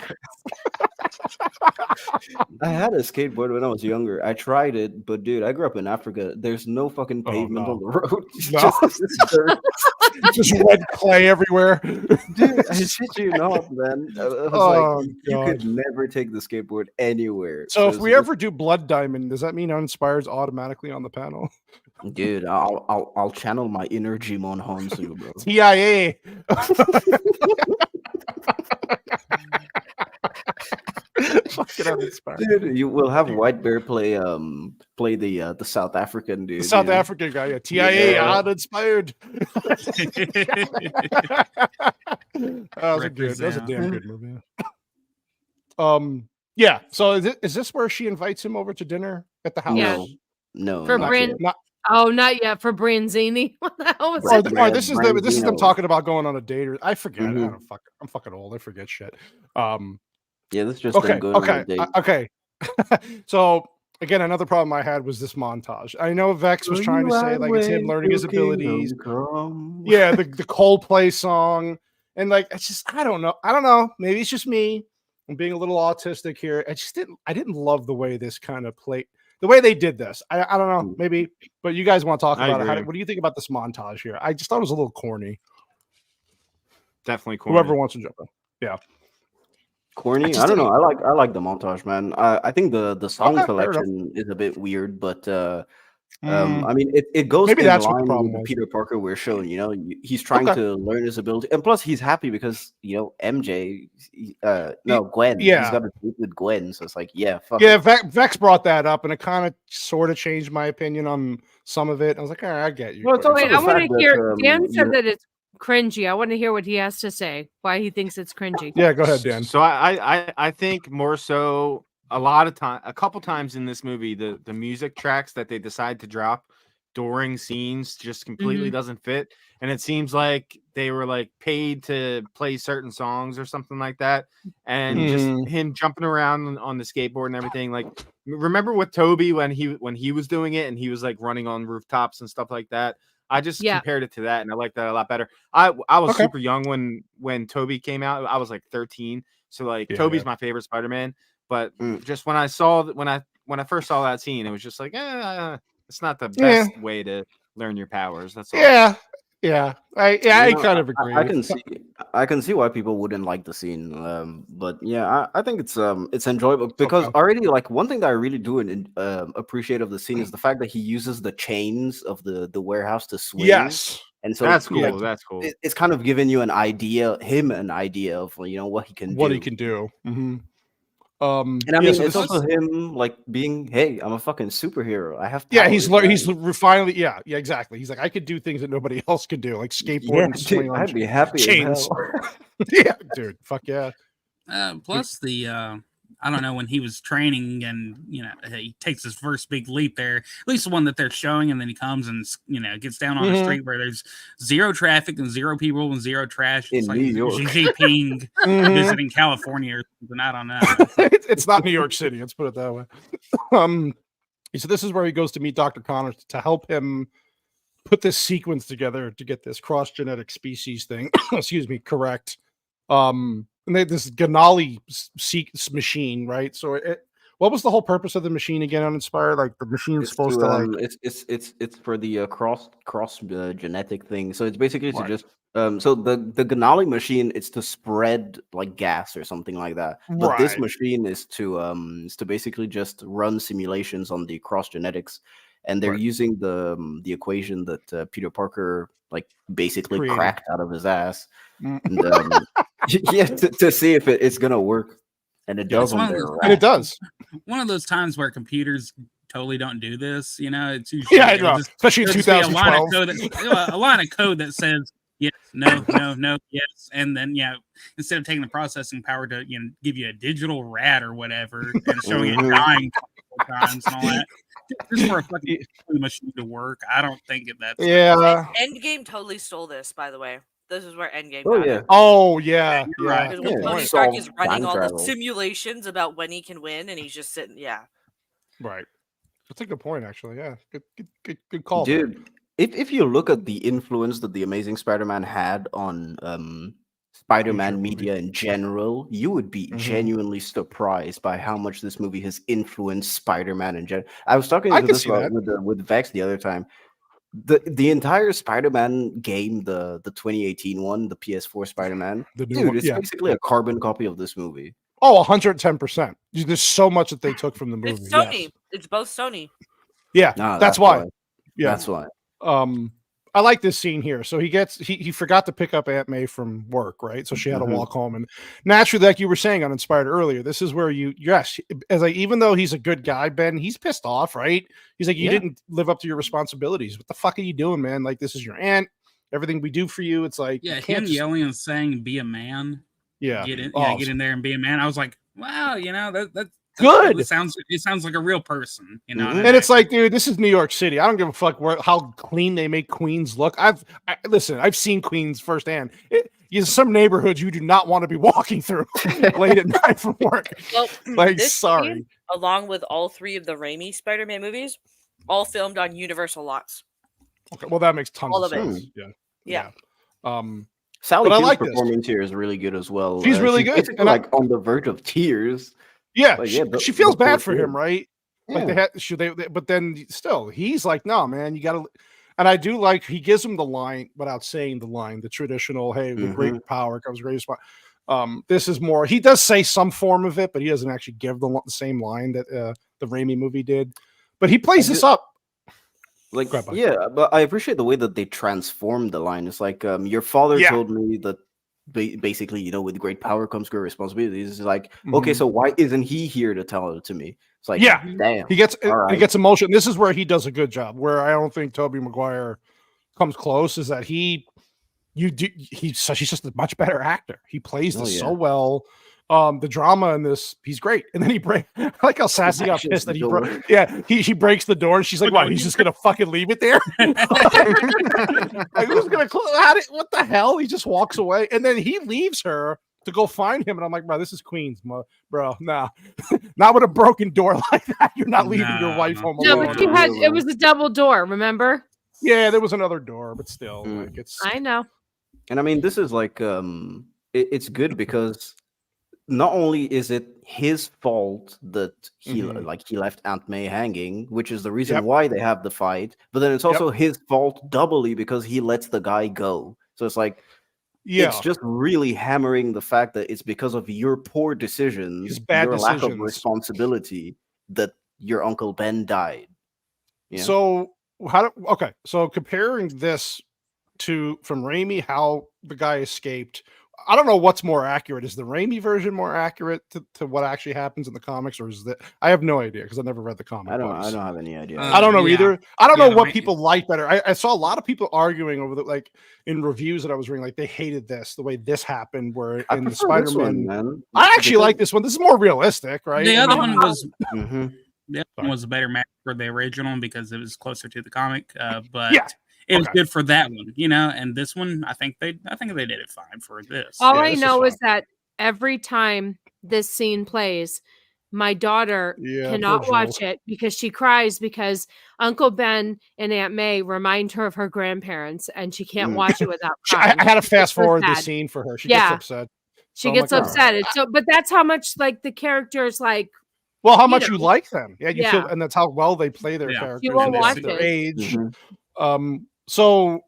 I had a skateboard when I was younger. I tried it, but dude, I grew up in Africa. There's no fucking Oh, pavement no. on the road. It's No. just dirt. Just red clay everywhere. Dude, I shit you not, man. I was Oh, like, you God. could never take the skateboard anywhere. So if it's we just- ever do Blood Diamond, does that mean Uninspired's automatically on the panel? dude, I'll channel my inner Jimon Honsu, bro. TIA. Fucking Uninspired. Dude, you will have White Bear play the South African dude. The South you know? African guy, yeah. TIA, Yeah. Uninspired. That was a damn good movie. Yeah. So is this where she invites him over to dinner at the house? Yeah. No, For not Bran- yet. Not, Oh, not yet for Branzini. What the hell was Right. that? this is them Brandino. talking about going on a date. Or I forget. Mhm. I'm fucking old. I forget shit. Yeah, this is just Okay. them going on a date. Okay. So again, another problem I had was this montage. I know Vex was trying to say like it's him learning his abilities. Yeah, the Coldplay song, and like it's just I don't know. Maybe it's just me. I'm being a little autistic here. I didn't love the way this kind of played. The way they did this, I don't know, maybe, but you guys want to talk I about it. agree. What do you think about this montage here? I just thought it was a little corny. Definitely corny. Whoever wants to jump in. Yeah. Corny. just I don't know. didn't- I like the montage, man. I think the song Okay, fair enough. selection is a bit weird, but I mean it goes Maybe in that's what the line problem with the was. Peter Parker we're showing. You know, he's trying Okay. to learn his ability, and plus he's happy because MJ, Gwen. Yeah. He's got a date with Gwen, so it's like, yeah, fuck. Yeah, it. Vex brought that up, and it kind of sort of changed my opinion on some of it. I was like, all right, I get you. Well, it's but- also Wait, the I want fact to that, hear. Dan you said know- that it's cringy. I want to hear what he has to say. Why he thinks it's cringy. Yeah, go ahead, Dan. So I think more so a couple times in this movie, the music tracks that they decide to drop during scenes just completely doesn't fit. And it seems like they were like paid to play certain songs or something like that. And just him jumping around on the skateboard and everything. Like, remember with Toby when he was doing it and he was like running on rooftops and stuff like that. I just compared it to that, and I like that a lot better. I was super young when Toby came out. I was like 13, so like Toby's my favorite Spider-Man. But just when I first saw that scene, it was just like, it's not the best way to learn your powers. That's all. I kind of agree. I can see why people wouldn't like the scene, but yeah, I think it's enjoyable because already like one thing that I really do appreciate of the scene is the fact that he uses the chains of the warehouse to swing. Yes, and so that's cool. That's cool. It's kind of giving you an idea of what he can do. Mm-hmm. And I mean, it's also him like being, hey, I'm a fucking superhero. I have. Yeah, powers, he's finally. Yeah, exactly. He's like, I could do things that nobody else could do, like skateboard and swing on I'd be happy chains. as hell. Yeah, dude. Fuck yeah. Plus I don't know, when he was training and he takes his first big leap there, at least the one that they're showing, and then he comes and gets down on the street where there's zero traffic and zero people and zero trash. It's like New York. Xi Jinping visiting California or something. I don't know. It's not New York City. Let's put it that way. So this is where he goes to meet Dr. Connor to help him put this sequence together to get this cross genetic species thing. excuse me, correct. And they this Ganali machine, right? So What was the whole purpose of the machine again on Inspired? Like the machine's It's supposed to to like it's for the cross genetic thing. So it's basically to Right. just so the Ganali machine it's to spread like gas or something like that. But this Right. machine is to basically just run simulations on the cross genetics, and they're Right. using the equation that Peter Parker like basically Created. cracked out of his ass, Mm. and yeah, to see if it's gonna work, and it Yeah, does it's one on of their those- and it does. One of those times where computers totally don't do this. You know, it's usually Yeah, I it'll know. Especially in it'll just be a line of 2012. a line of code that says yes, no, no, no, yes, and then instead of taking the processing power to give you a digital rat or whatever and showing it dying multiple times and all that, just for a fucking machine to work, I don't think that's Yeah. Endgame totally stole this, by the way. This is where Endgame Oh got yeah. it. Oh yeah. you're right. Because Good when Tony point. Stark is Solve running time all the travel. simulations about when he can win, and he's just sitting. Yeah, Right. That's a good point, actually. Yeah. Good call. there. Dude, if you look at the influence that the Amazing Spider-Man had on Spider-Man Future media in general, you would be Mhm. genuinely surprised by how much this movie has influenced Spider-Man in general. I was talking I to can this see about, that. with Vex the other time. The entire Spider-Man game, the 2018 one, the PS4 Spider-Man, The new dude, one, it's yeah. basically a carbon copy of this movie. Oh, 110%. There's so much that they took from the movie. it's Sony. Yes. It's both Sony. Yeah. Nah, that's why. Yeah. That's why. I like this scene here. So he forgot to pick up Aunt May from work, right? So she had to walk home, and naturally, like you were saying on Inspired earlier, this is where even though he's a good guy, Ben, he's pissed off, right? He's like, you didn't live up to your responsibilities. What the fuck are you doing, man? Like, this is your aunt. Everything we do for you, it's like him yelling and saying "Be a man." Yeah. Get in, Oh, get in there and be a man. I was like, wow, that's good. It sounds like a real person, And it's like, dude, this is New York City. I don't give a fuck how clean they make Queens look. Listen, I've seen Queens firsthand. Some neighborhoods you do not want to be walking through late at night from work. Well, like, this sorry. scene, along with all three of the Raimi Spider-Man movies, all filmed on Universal lots. Okay, well, that makes tons all of of it. sense. Yeah. Sally but I Field's like this. performance here is really good as well. She's really good, basically, and like on the verge of tears. Yeah, Like, she feels the bad poor for kid. him, right? Like Yeah. but then still, he's like, no, man, you gotta. And I do like he gives him the line without saying the line, the traditional, "Hey, with great power comes great responsibility." This is more. He does say some form of it, but he doesn't actually give the same line that the Raimi movie did. But he plays this up. Like, Go ahead, bud. yeah, but I appreciate the way that they transformed the line. It's like, your father told me that basically, with great power comes great responsibilities. It's like, okay, so why isn't he here to tell it to me? It's like, damn. He gets all right. he gets emotion. This is where he does a good job. Where I don't think Tobey Maguire comes close is that he's just a much better actor. He plays this so well. The drama in this, he's great. And then I like how Sassy got pissed that he breaks the door and she's like, "What? He's just gonna fucking leave it there? Like, who's gonna what the hell?" He just walks away and then he leaves her to go find him. And I'm like, bro, this is Queens, bro. Nah, not with a broken door like that. You're not leaving your wife home No, alone. but it was a double door, remember? Yeah, there was another door, but still, like it's. I know. And I mean, this is like, it's good because not only is it his fault that he left Aunt May hanging, which is the reason why they have the fight, but then it's also his fault doubly because he lets the guy go. So it's like, it's just really hammering the fact that it's because of your poor decisions, your lack of responsibility, that your Uncle Ben died. Yeah. So so comparing this from Raimi, how the guy escaped. I don't know what's more accurate. Is the Raimi version more accurate to what actually happens in the comics, or is that? I have no idea because I never read the comic. I don't have any idea. I don't know either. I don't know what people like better. I saw a lot of people arguing over in reviews that I was reading, like they hated the way this happened. Where in the Spider-Man, I actually like this one. This is more realistic, right? The other one was the other one was a better match for the original because it was closer to the comic. But it was good for that one, and this one, I think they did it fine for this. All I know is that every time this scene plays, my daughter cannot watch it because she cries because Uncle Ben and Aunt May remind her of her grandparents, and she can't watch it without crying. I had to fast forward the scene for her. She gets upset. She gets upset. But that's how much like the characters like Well, how much Peter. you like them. Yeah, you feel, Yeah. and that's how well they play their Yeah. characters You won't and watch their it. age. So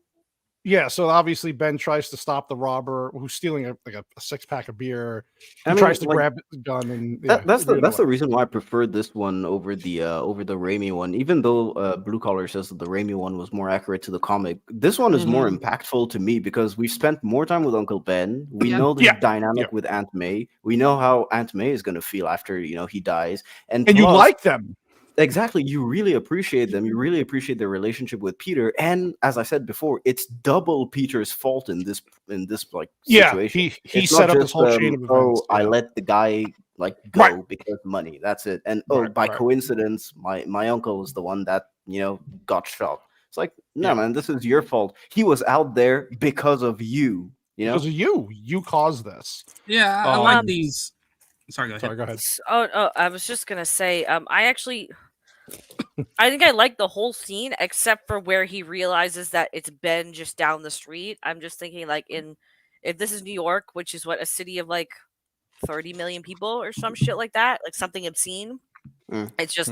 yeah, so obviously Ben tries to stop the robber who's stealing a 6-pack of beer. He tries to grab the gun, and that's the reason why I preferred this one over the Raimi one. Even though Blue Collar says that the Raimi one was more accurate to the comic, this one is more impactful to me because we've spent more time with Uncle Ben. We know the dynamic with Aunt May. We know how Aunt May is going to feel after he dies, and plus, you like them. Exactly. You really appreciate them. You really appreciate their relationship with Peter. And as I said before, it's double Peter's fault in this like situation. He set up this whole chain of events. I let the guy go because of money. That's it. And by coincidence, my uncle was the one that got shot. It's like, no, man, this is your fault. He was out there because of you. Because of you. You caused this. Yeah, I like these. Sorry, go ahead. Oh, I was just gonna say, I think I like the whole scene except for where he realizes that it's Ben just down the street. I'm just thinking if this is New York, which is a city of 30 million people or some shit like that, like something obscene. It's just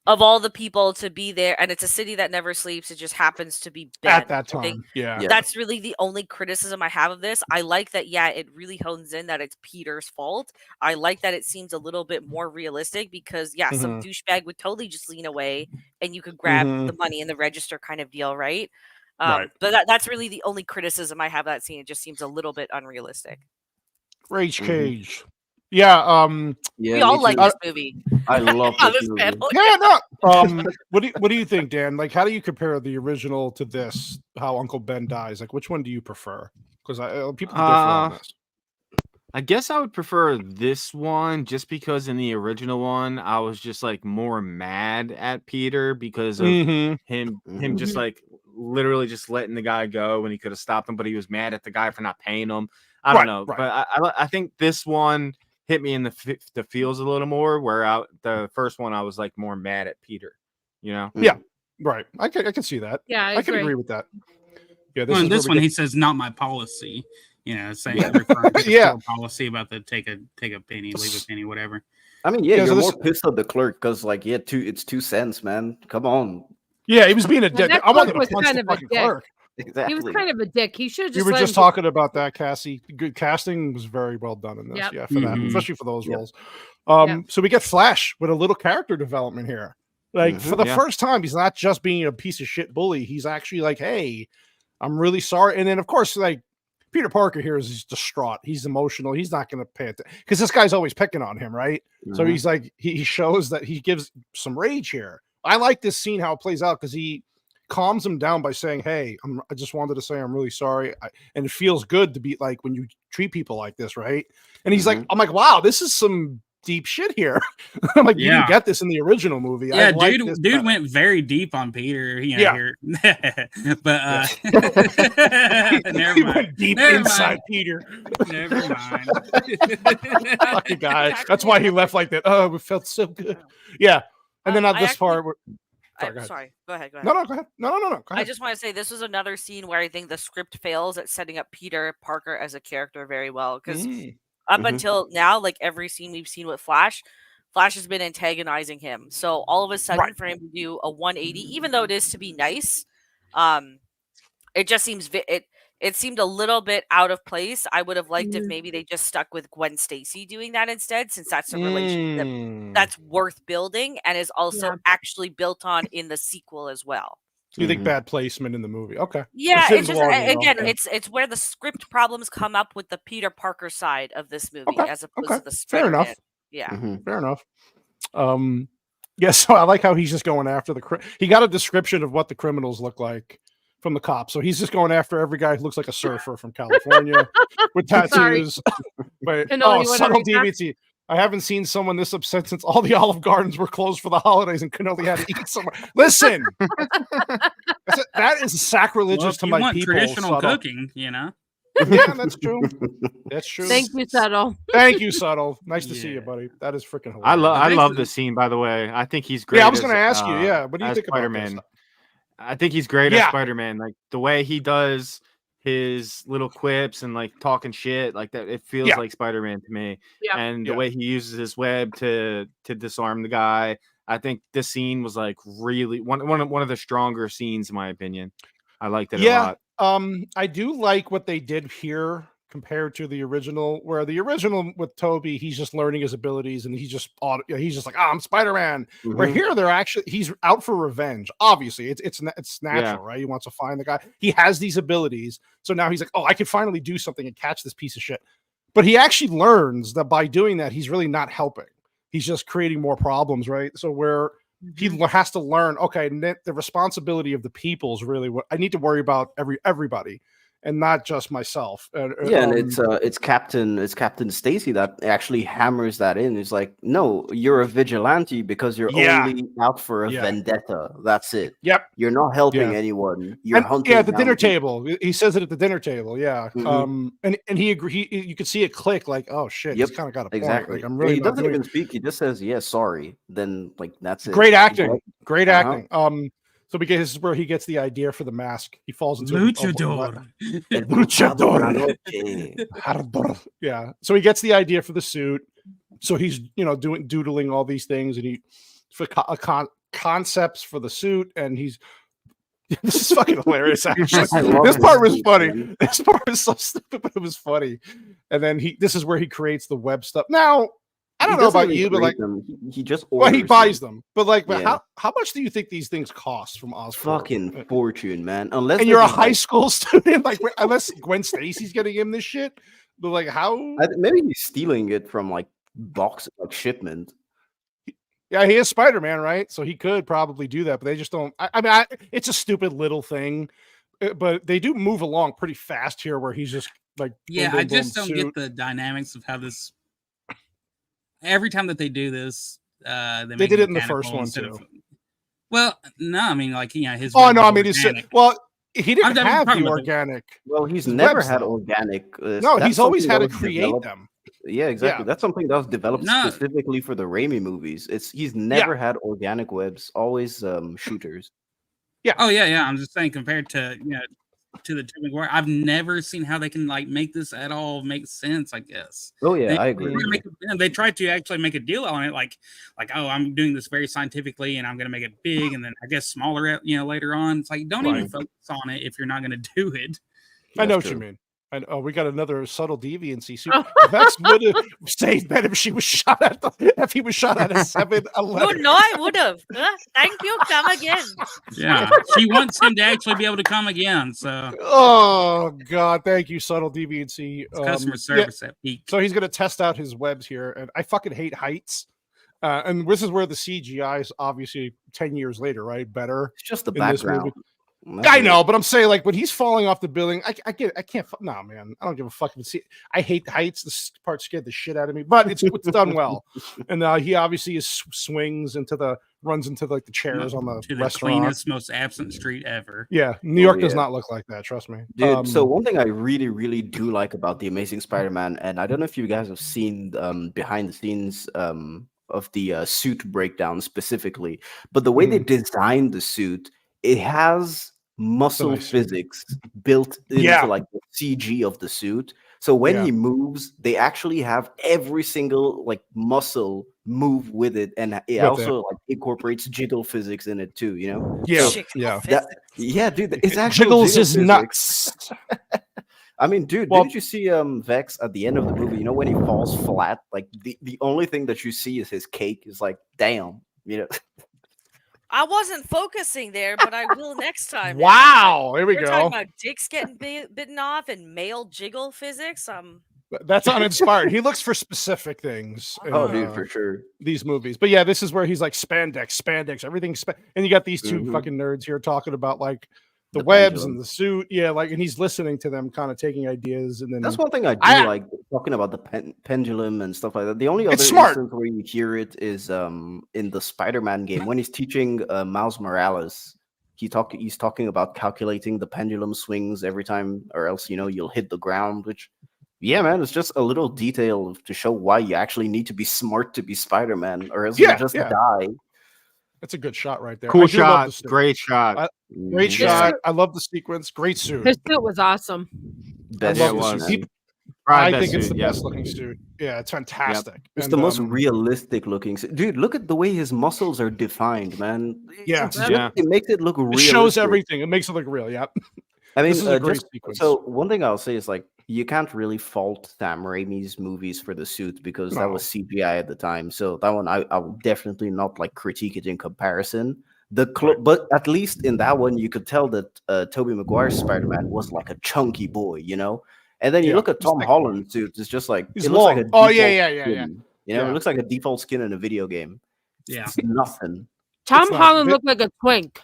of all the people to be there, and it's a city that never sleeps. It just happens to be Ben. At that time. That's really the only criticism I have of this. I like that, it really hones in that it's Peter's fault. I like that it seems a little bit more realistic because, some douchebag would totally just lean away and you could grab the money in the register kind of deal, right? But that's really the only criticism I have of that scene. It just seems a little bit unrealistic. Rage Cage. Yeah, we all like this movie. I love this movie. What do you think, Dan? Like, how do you compare the original to this? How Uncle Ben dies? Like, which one do you prefer? Because people differ on this. I guess I would prefer this one just because in the original one I was just more mad at Peter because of him just literally just letting the guy go when he could have stopped him, but he was mad at the guy for not paying him. I don't know, but I think this one hit me in the feels a little more, where the first one I was more mad at Peter, Yeah, right. I can see that. Yeah, I can agree with that. Yeah, this one he says, "Not my policy." Saying referring to the policy about the take a penny, leave a penny, whatever. I mean, you're more pissed at the clerk because it's 2 cents, man. Come on. Yeah, he was being a dick. I wanted to punch kind the of a fucking dick. clerk. Exactly. He was kind of a dick. He should. We were just talking about that, Cassie. Good casting was very well done in this. Yep. Yeah, for that, especially for those roles. So we get Flash with a little character development here. For the first time, he's not just being a piece of shit bully. He's actually like, "Hey, I'm really sorry." And then, of course, Peter Parker here is distraught. He's emotional. He's not going to pay attention because this guy's always picking on him, right? So he's he shows that he gives some rage here. I like this scene how it plays out because he calms him down by saying, "Hey, I just wanted to say I'm really sorry," and it feels good to be when you treat people like this, right? And he's like, "I'm like, wow, this is some deep shit here." I'm like, you didn't get this in the original movie. Yeah, dude went very deep on Peter. Here. But never mind. Went deep inside Peter. Never mind. Lucky guy. That's why he left like that. Oh, it felt so good. Yeah, and then at this part. Sorry. Go ahead. No, go ahead. No. Go ahead. I just want to say this was another scene where I think the script fails at setting up Peter Parker as a character very well. Because up until now, every scene we've seen with Flash has been antagonizing him. So all of a sudden, for him to do a 180, even though it is to be nice, it just seems it seemed a little bit out of place. I would have liked if maybe they just stuck with Gwen Stacy doing that instead, since that's a relationship that's worth building and is also actually built on in the sequel as well. So you think bad placement in the movie? Okay. Yeah, it's just it's where the script problems come up with the Peter Parker side of this movie as opposed to the Spider-Man. Fair enough. Yeah. Fair enough. So I like how he's just going after he got a description of what the criminals look like from the cops. So he's just going after every guy who looks like a surfer from California with tattoos. But subtle deviancy. I haven't seen someone this upset since all the Olive Gardens were closed for the holidays and Canoli had to eat somewhere. Listen, that is sacrilegious to my people. Traditional cooking, Yeah, that's true. That's true. Thank you, Subtle. Thank you, Subtle. Nice to see you, buddy. That is freaking hilarious. I love this scene, by the way. I think he's great. Yeah, I was going to ask you. Yeah, what do you think Spider-Man? about this? I think he's great as Spider-Man. The way he does his little quips and like talking shit like that. It feels like Spider-Man to me. Yeah. And the way he uses his web to disarm the guy. I think this scene was like really one of the stronger scenes in my opinion. I liked it a lot. I do like what they did here compared to the original, where the original with Toby, he's just learning his abilities and he's just like, I'm Spider-Man. Where here he's out for revenge. Obviously, it's natural, right? He wants to find the guy. He has these abilities, so now he's like, oh, I can finally do something and catch this piece of shit. But he actually learns that by doing that, he's really not helping. He's just creating more problems, right? So where he has to learn, okay, the responsibility of the people is really what I need to worry about. Everybody, and not just myself. And it's Captain Stacy that actually hammers that in. It's like, no, you're a vigilante because you're only out for a vendetta. That's it. Yep. You're not helping anyone. You're hunting. Yeah, at the dinner table. He says it at the dinner table. Yeah. And he agree. You could see it click. Like, oh shit, he's kind of got a point. Exactly. Like, I'm really. He doesn't even speak. He just says, "Yeah, sorry." Then like that's it. Great acting. Great acting. So this is where he gets the idea for the mask. He falls into Luchador. Luchador. Yeah. So he gets the idea for the suit. So he's doodling all these things, and he for concepts for the suit, and he's. This is fucking hilarious. Actually, this part was funny. This part was so stupid, but it was funny. And then this is where he creates the web stuff. Now. I don't know about you, but like he just he buys them. But like, how much do you think these things cost from Oscorp? Fucking fortune, man. Unless you're a high school student, like unless Gwen Stacy's getting him this shit. But like, how? Maybe he's stealing it from like box like shipment. Yeah, he is Spider-Man, right? So he could probably do that, but they just don't. I mean, it's a stupid little thing, but they do move along pretty fast here, where he's just like, boom, boom, I just don't get the dynamics of how this. Every time that they do this, they did it in the first one too. Well, no, I mean, like his. Oh no, I mean, he didn't have the organic. Well, he's never had organic. No, he's always had to create them. Yeah, exactly. That's something that was developed specifically for the Raimi movies. He's never had organic webs. Always shooters. Yeah. Oh yeah. I'm just saying, compared to to the Tobey Maguire, I've never seen how they can like make this at all make sense. I guess. Oh yeah, I agree. They tried to actually make a deal on it, like oh, I'm doing this very scientifically, and I'm going to make it big, and then I guess smaller, later on. It's like don't even focus on it if you're not going to do it. I know what you mean. And we got another subtle deviancy. Vex would have saved Ben if she was shot at if he was shot at a 7-11. No, I would have. Thank you. Come again. Yeah, she wants him to actually be able to come again. So. Oh God, thank you, subtle deviancy. Customer service at peak. So he's gonna test out his webs here, and I fucking hate heights. And this is where the CGI is obviously 10 years later, right? Better. It's just the background. I know, but I'm saying like when he's falling off the building, I can't. No, man, I don't give a fuck. I hate heights. This part scared the shit out of me, but it's done well. And he obviously runs into like the chairs on the restaurant. Cleanest, most absent street ever. Yeah, New York does not look like that. Trust me, dude. So one thing I really, really do like about the Amazing Spider-Man, and I don't know if you guys have seen behind the scenes of the suit breakdown specifically, but the way they designed the suit, it has muscle physics built into like the CG of the suit. So when he moves, they actually have every single like muscle move with it, and it also like incorporates jiggle physics in it too. Yeah, dude, it's actually jiggles is nuts. I mean, dude, didn't you see Vex at the end of the movie? When he falls flat, like the only thing that you see is his cake. Is like, damn, I wasn't focusing there, but I will next time. Wow, here we go. Talking about dicks getting bitten off and male jiggle physics. That's uninspired. He looks for specific things. Dude, for sure. These movies, but yeah, this is where he's like spandex, everything's and you got these two fucking nerds here talking about like the webs pendulum. And the suit, and he's listening to them, kind of taking ideas, and then that's one thing I do like talking about the pendulum and stuff like that. The only other instance where you hear it is in the Spider-Man game when he's teaching Miles Morales. He's talking about calculating the pendulum swings every time, or else you'll hit the ground. Which, yeah, man, it's just a little detail to show why you actually need to be smart to be Spider-Man, or else you'll just die. That's a good shot right there. Cool I do love shot. the suit. Great shot. Great His shot. suit- I love the sequence. Great suit. His suit was awesome. Best love it the was. suit. Probably I best think it's suit, the yep. best looking suit. Yeah, it's fantastic. It's And, the most realistic looking suit. Dude, look at the way his muscles are defined, man. Yeah. It makes it look It realistic. shows everything. It makes it look real. Yeah. I mean, This is a great just sequence. so one thing I'll say is like you can't really fault Sam Raimi's movies for the suit because that No. was CGI at the time. So that one I will definitely not like critique it in comparison. But at least in that one you could tell that Tobey Maguire's Spider-Man was like a chunky boy, you know. And then you look at Tom Holland's suit; it's just like He's it looks like a long. Oh, yeah, default yeah. skin, You know, Yeah. it looks like a default skin in a video game. Yeah, It's nothing. Tom not Holland bit- looked like a twink.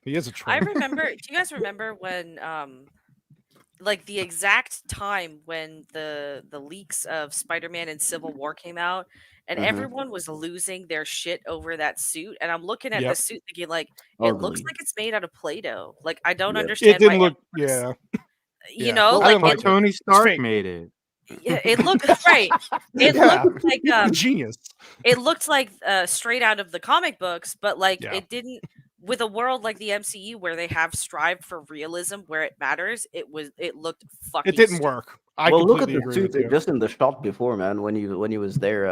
He is a I twink. remember. Do you guys remember when, like the exact time when the leaks of Spider-Man and Civil War came out, and Mhm. everyone was losing their shit over that suit, and I'm looking at Yep. the suit thinking like, it looks Ugly. like it's made out of Play-Doh. Like I don't Yep. understand. It didn't why look. everyone's- Yeah. You Yeah. know, I like didn't like it, it. Tony Stark fake. made it. yeah, it looked right. It Yeah. looked like Genius. it looked like straight out of the comic books, but like Yeah. it didn't. With a world like the MCU where they have strived for realism where it matters, it looked fucking. It didn't stupid. work. I Well, look at completely the agree suit with you. just in the shot before, man. When he was there,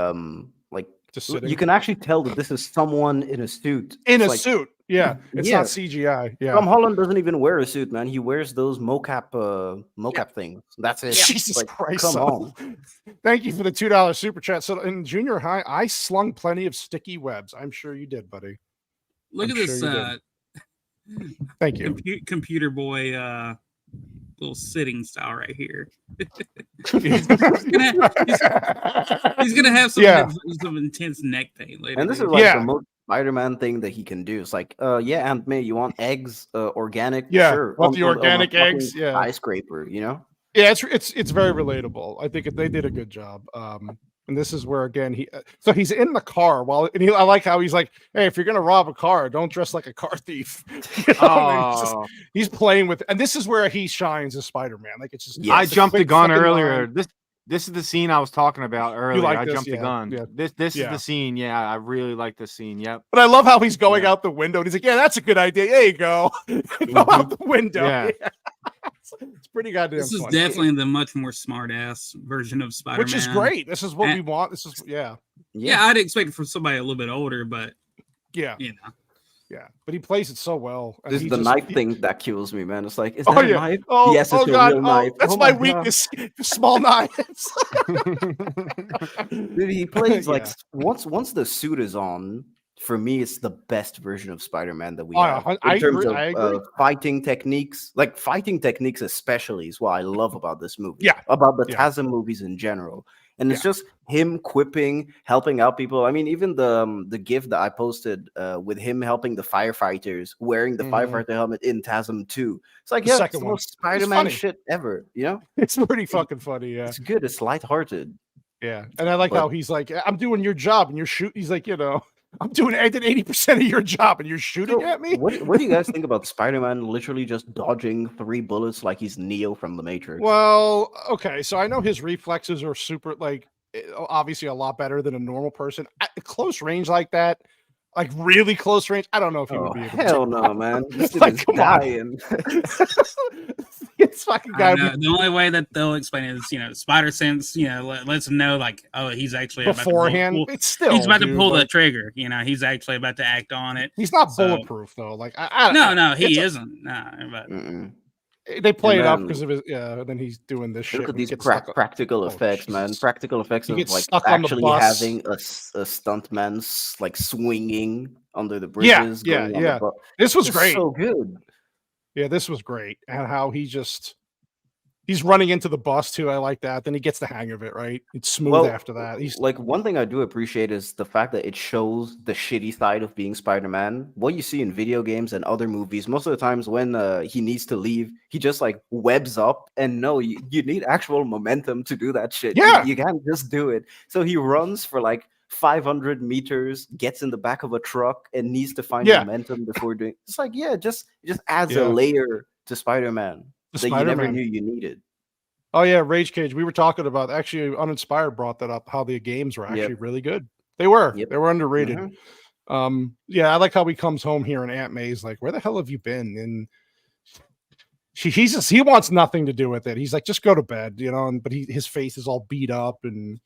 like Just you sitting can actually tell that this is someone in a suit. in It's a like, suit. Yeah. It's Yeah. not CGI. Yeah. Tom Holland doesn't even wear a suit, man. He wears those mocap things. That's it. Jesus Like, Christ. come so- on. Thank you for the $2 super chat. So in junior high, I slung plenty of sticky webs. I'm sure you did, buddy. look I'm at this sure you Thank you. computer boy little sitting style right here. He's He's gonna have some intense neck pain later. And this is dude. like the most Spider-Man thing that he can do. It's like, yeah, Aunt May, you want eggs, organic? Yeah, Sure. want the on a organic fucking eggs? Yeah. skyscraper, you know? Yeah, it's very relatable. I think they did a good job. And this is where again so he's in the car I like how he's like, hey, if you're gonna rob a car, don't dress like a car thief. You know? And he's playing with, and this is where he shines as Spider-Man. Like it's just I it's a jumped the quick gun fucking earlier. line. This is the scene I was talking about earlier. like I this? jumped the Yeah, gun. yeah. This Yeah. is the scene. Yeah, I really like this scene. Yep. But I love how he's going out the window and he's like, yeah, that's a good idea. There you go. Go out the window. Yeah. It's pretty goddamn This is funny. definitely the much more smart ass version of Spider-Man. Which is great. This is what And- we want. This is Yeah, I'd expect it from somebody a little bit older, but yeah. you know. Yeah, but he plays it so well. and This is he the just- knife he- thing that kills me, man. It's like, is Oh that a yeah. knife? Oh, Yes, it's oh a god. real Oh, knife. that's Oh my God. weakness. Small knives. Dude, he plays like Yeah. once the suit is on. For me, it's the best version of Spider-Man that we Oh, have. I In terms agree, of I agree. fighting techniques, like fighting techniques especially, is what I love about this movie. Yeah. About the Yeah. TASM movies in general. And it's just him quipping, helping out people. I mean, even the GIF that I posted with him helping the firefighters, wearing the firefighter helmet in TASM 2. It's like, The yeah, it's second the one. most It's Spider-Man funny. shit ever, you know? It's pretty fucking funny. Yeah. It's good. It's lighthearted. Yeah. And I like But- how he's like, I'm doing your job and you're shooting. He's like, I did 80% of your job and you're shooting at me. What do you guys think about Spider-Man literally just dodging 3 bullets like he's Neo from The Matrix? Well, okay. So I know his reflexes are super, obviously a lot better than a normal person. At close range like that, like really close range, I don't know if he would be able to. Hell no, man. This dude Like, is come on. dying. It's fucking I guy. know, the only way that they'll explain it is, Spider Sense, lets him know, like, oh, he's actually Beforehand, about to it's still, he's about to dude, pull the like- trigger. He's actually about to act on it. He's not So- bulletproof though. Like I No, it's he a- isn't. No, but They play And it up then- because of his. Yeah, and then he's doing this shit. Look at when he these gets stuck on- practical effects, man. Practical effects He of gets like stuck on the actually bus. having a stuntman like swinging under the Yeah, bridges. yeah, going on yeah. the bu- This was It's great. So good. Yeah, this was great. And how he's running into the bus too. I like that. Then he gets the hang of it, right? It's smooth after that. He's Like one thing I do appreciate is the fact that it shows the shitty side of being Spider-Man. What you see in video games and other movies, most of the times when he needs to leave, he just like webs up. And no, you need actual momentum to do that shit. Yeah. You can't just do it. So he runs for like 500 meters, gets in the back of a truck, and needs to find momentum before doing. It's like, yeah, it just adds Yeah. a layer to Spider-Man The that you never Spider-Man. knew you needed. Oh yeah, Rage Cage. We were talking about actually Uninspired brought that up. How the games were actually really good. They were. They were underrated. Yeah, I like how he comes home here and Aunt May's like, where the hell have you been? And he wants nothing to do with it. He's like, just go to bed, you know. But his face is all beat up, and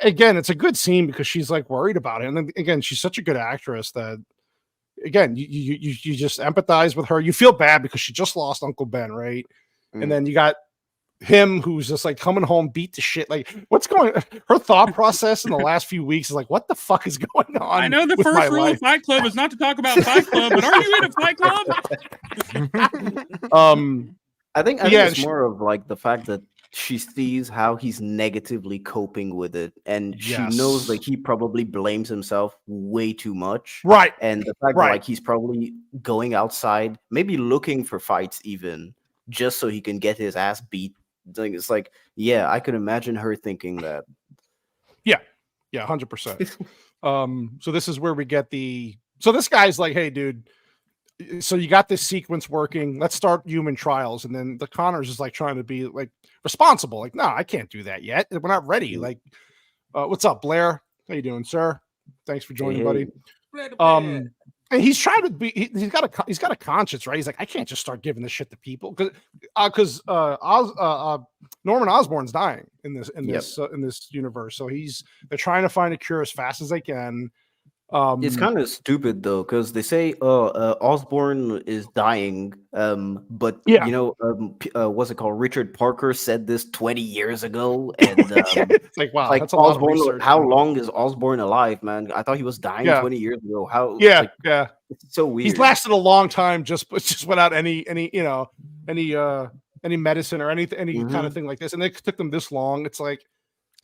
again, it's a good scene because she's like worried about it. And then again, she's such a good actress that again, you just empathize with her. You feel bad because she just lost Uncle Ben, right? And then you got him who's just like coming home beat to shit. Like, what's going? Her thought process in the last few weeks is like, what the fuck is going on? I know the first rule of Fight Club is not to talk about Fight Club, but are you in a Fight Club? I think it's more of like the fact that she sees how he's negatively coping with it, and she knows like he probably blames himself way too much, right? And the fact that like he's probably going outside, maybe looking for fights even just so he can get his ass beat. It's like, yeah, I could imagine her thinking that. Yeah, 100%. So this is where we get so this guy's like, hey, dude, so you got this sequence working. Let's start human trials. And then the Connors is like trying to be like responsible. Like, no, I can't do that yet. We're not ready. Like, what's up, Blair? How you doing, sir? Thanks for joining, buddy. And he's trying to be. He's got a conscience, right? He's like, I can't just start giving this shit to people because Norman Osborn's dying in this universe. So they're trying to find a cure as fast as they can. It's kind of stupid though, because they say Osborn is dying, but you know, what's it called? Richard Parker said this 20 years ago, and it's like, wow, like that's a lot of Osborn. research, How man. long is Osborn alive, man? I thought he was dying 20 years ago. How? Yeah, like, it's so weird. He's lasted a long time just without any medicine or any kind of thing like this, and it took them this long. It's like.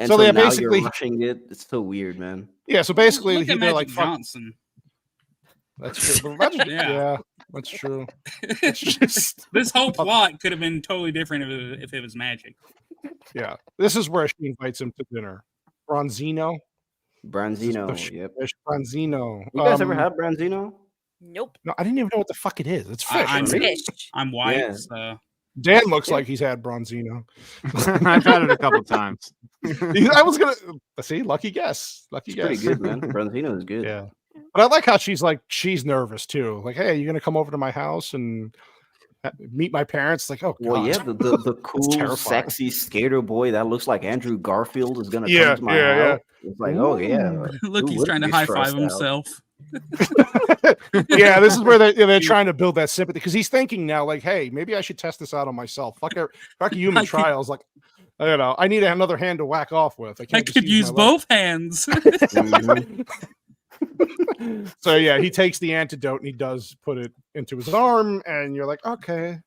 And so they basically you're rushing it. It's so weird, man. Yeah, so basically they're like Johnson. That's true. Yeah, that's true. It's just this whole plot could have been totally different if it was magic. Yeah, this is where she invites him to dinner. Bronzino. Yep. Bronzino. You guys ever had Bronzino? Nope. No, I didn't even know what the fuck it is. It's fish. I'm white. Yeah. So. Dan looks like he's had Bronzino. I've had it a couple times. I was gonna see. Lucky guess. Pretty good, man. Bronzino is good. Yeah, but I like how she's nervous too. Like, hey, are you gonna come over to my house and meet my parents? Like, oh, God. Well, yeah, the cool, sexy skater boy that looks like Andrew Garfield is gonna come to my house. It's like, oh yeah. Look, he's trying to high five himself. Yeah, this is where they're trying to build that sympathy because he's thinking now, like, hey, maybe I should test this out on myself. Fuck human trials. Like, you know, I need another hand to whack off with. I could use both hands. So yeah, he takes the antidote and he does put it into his arm, and you're like, okay.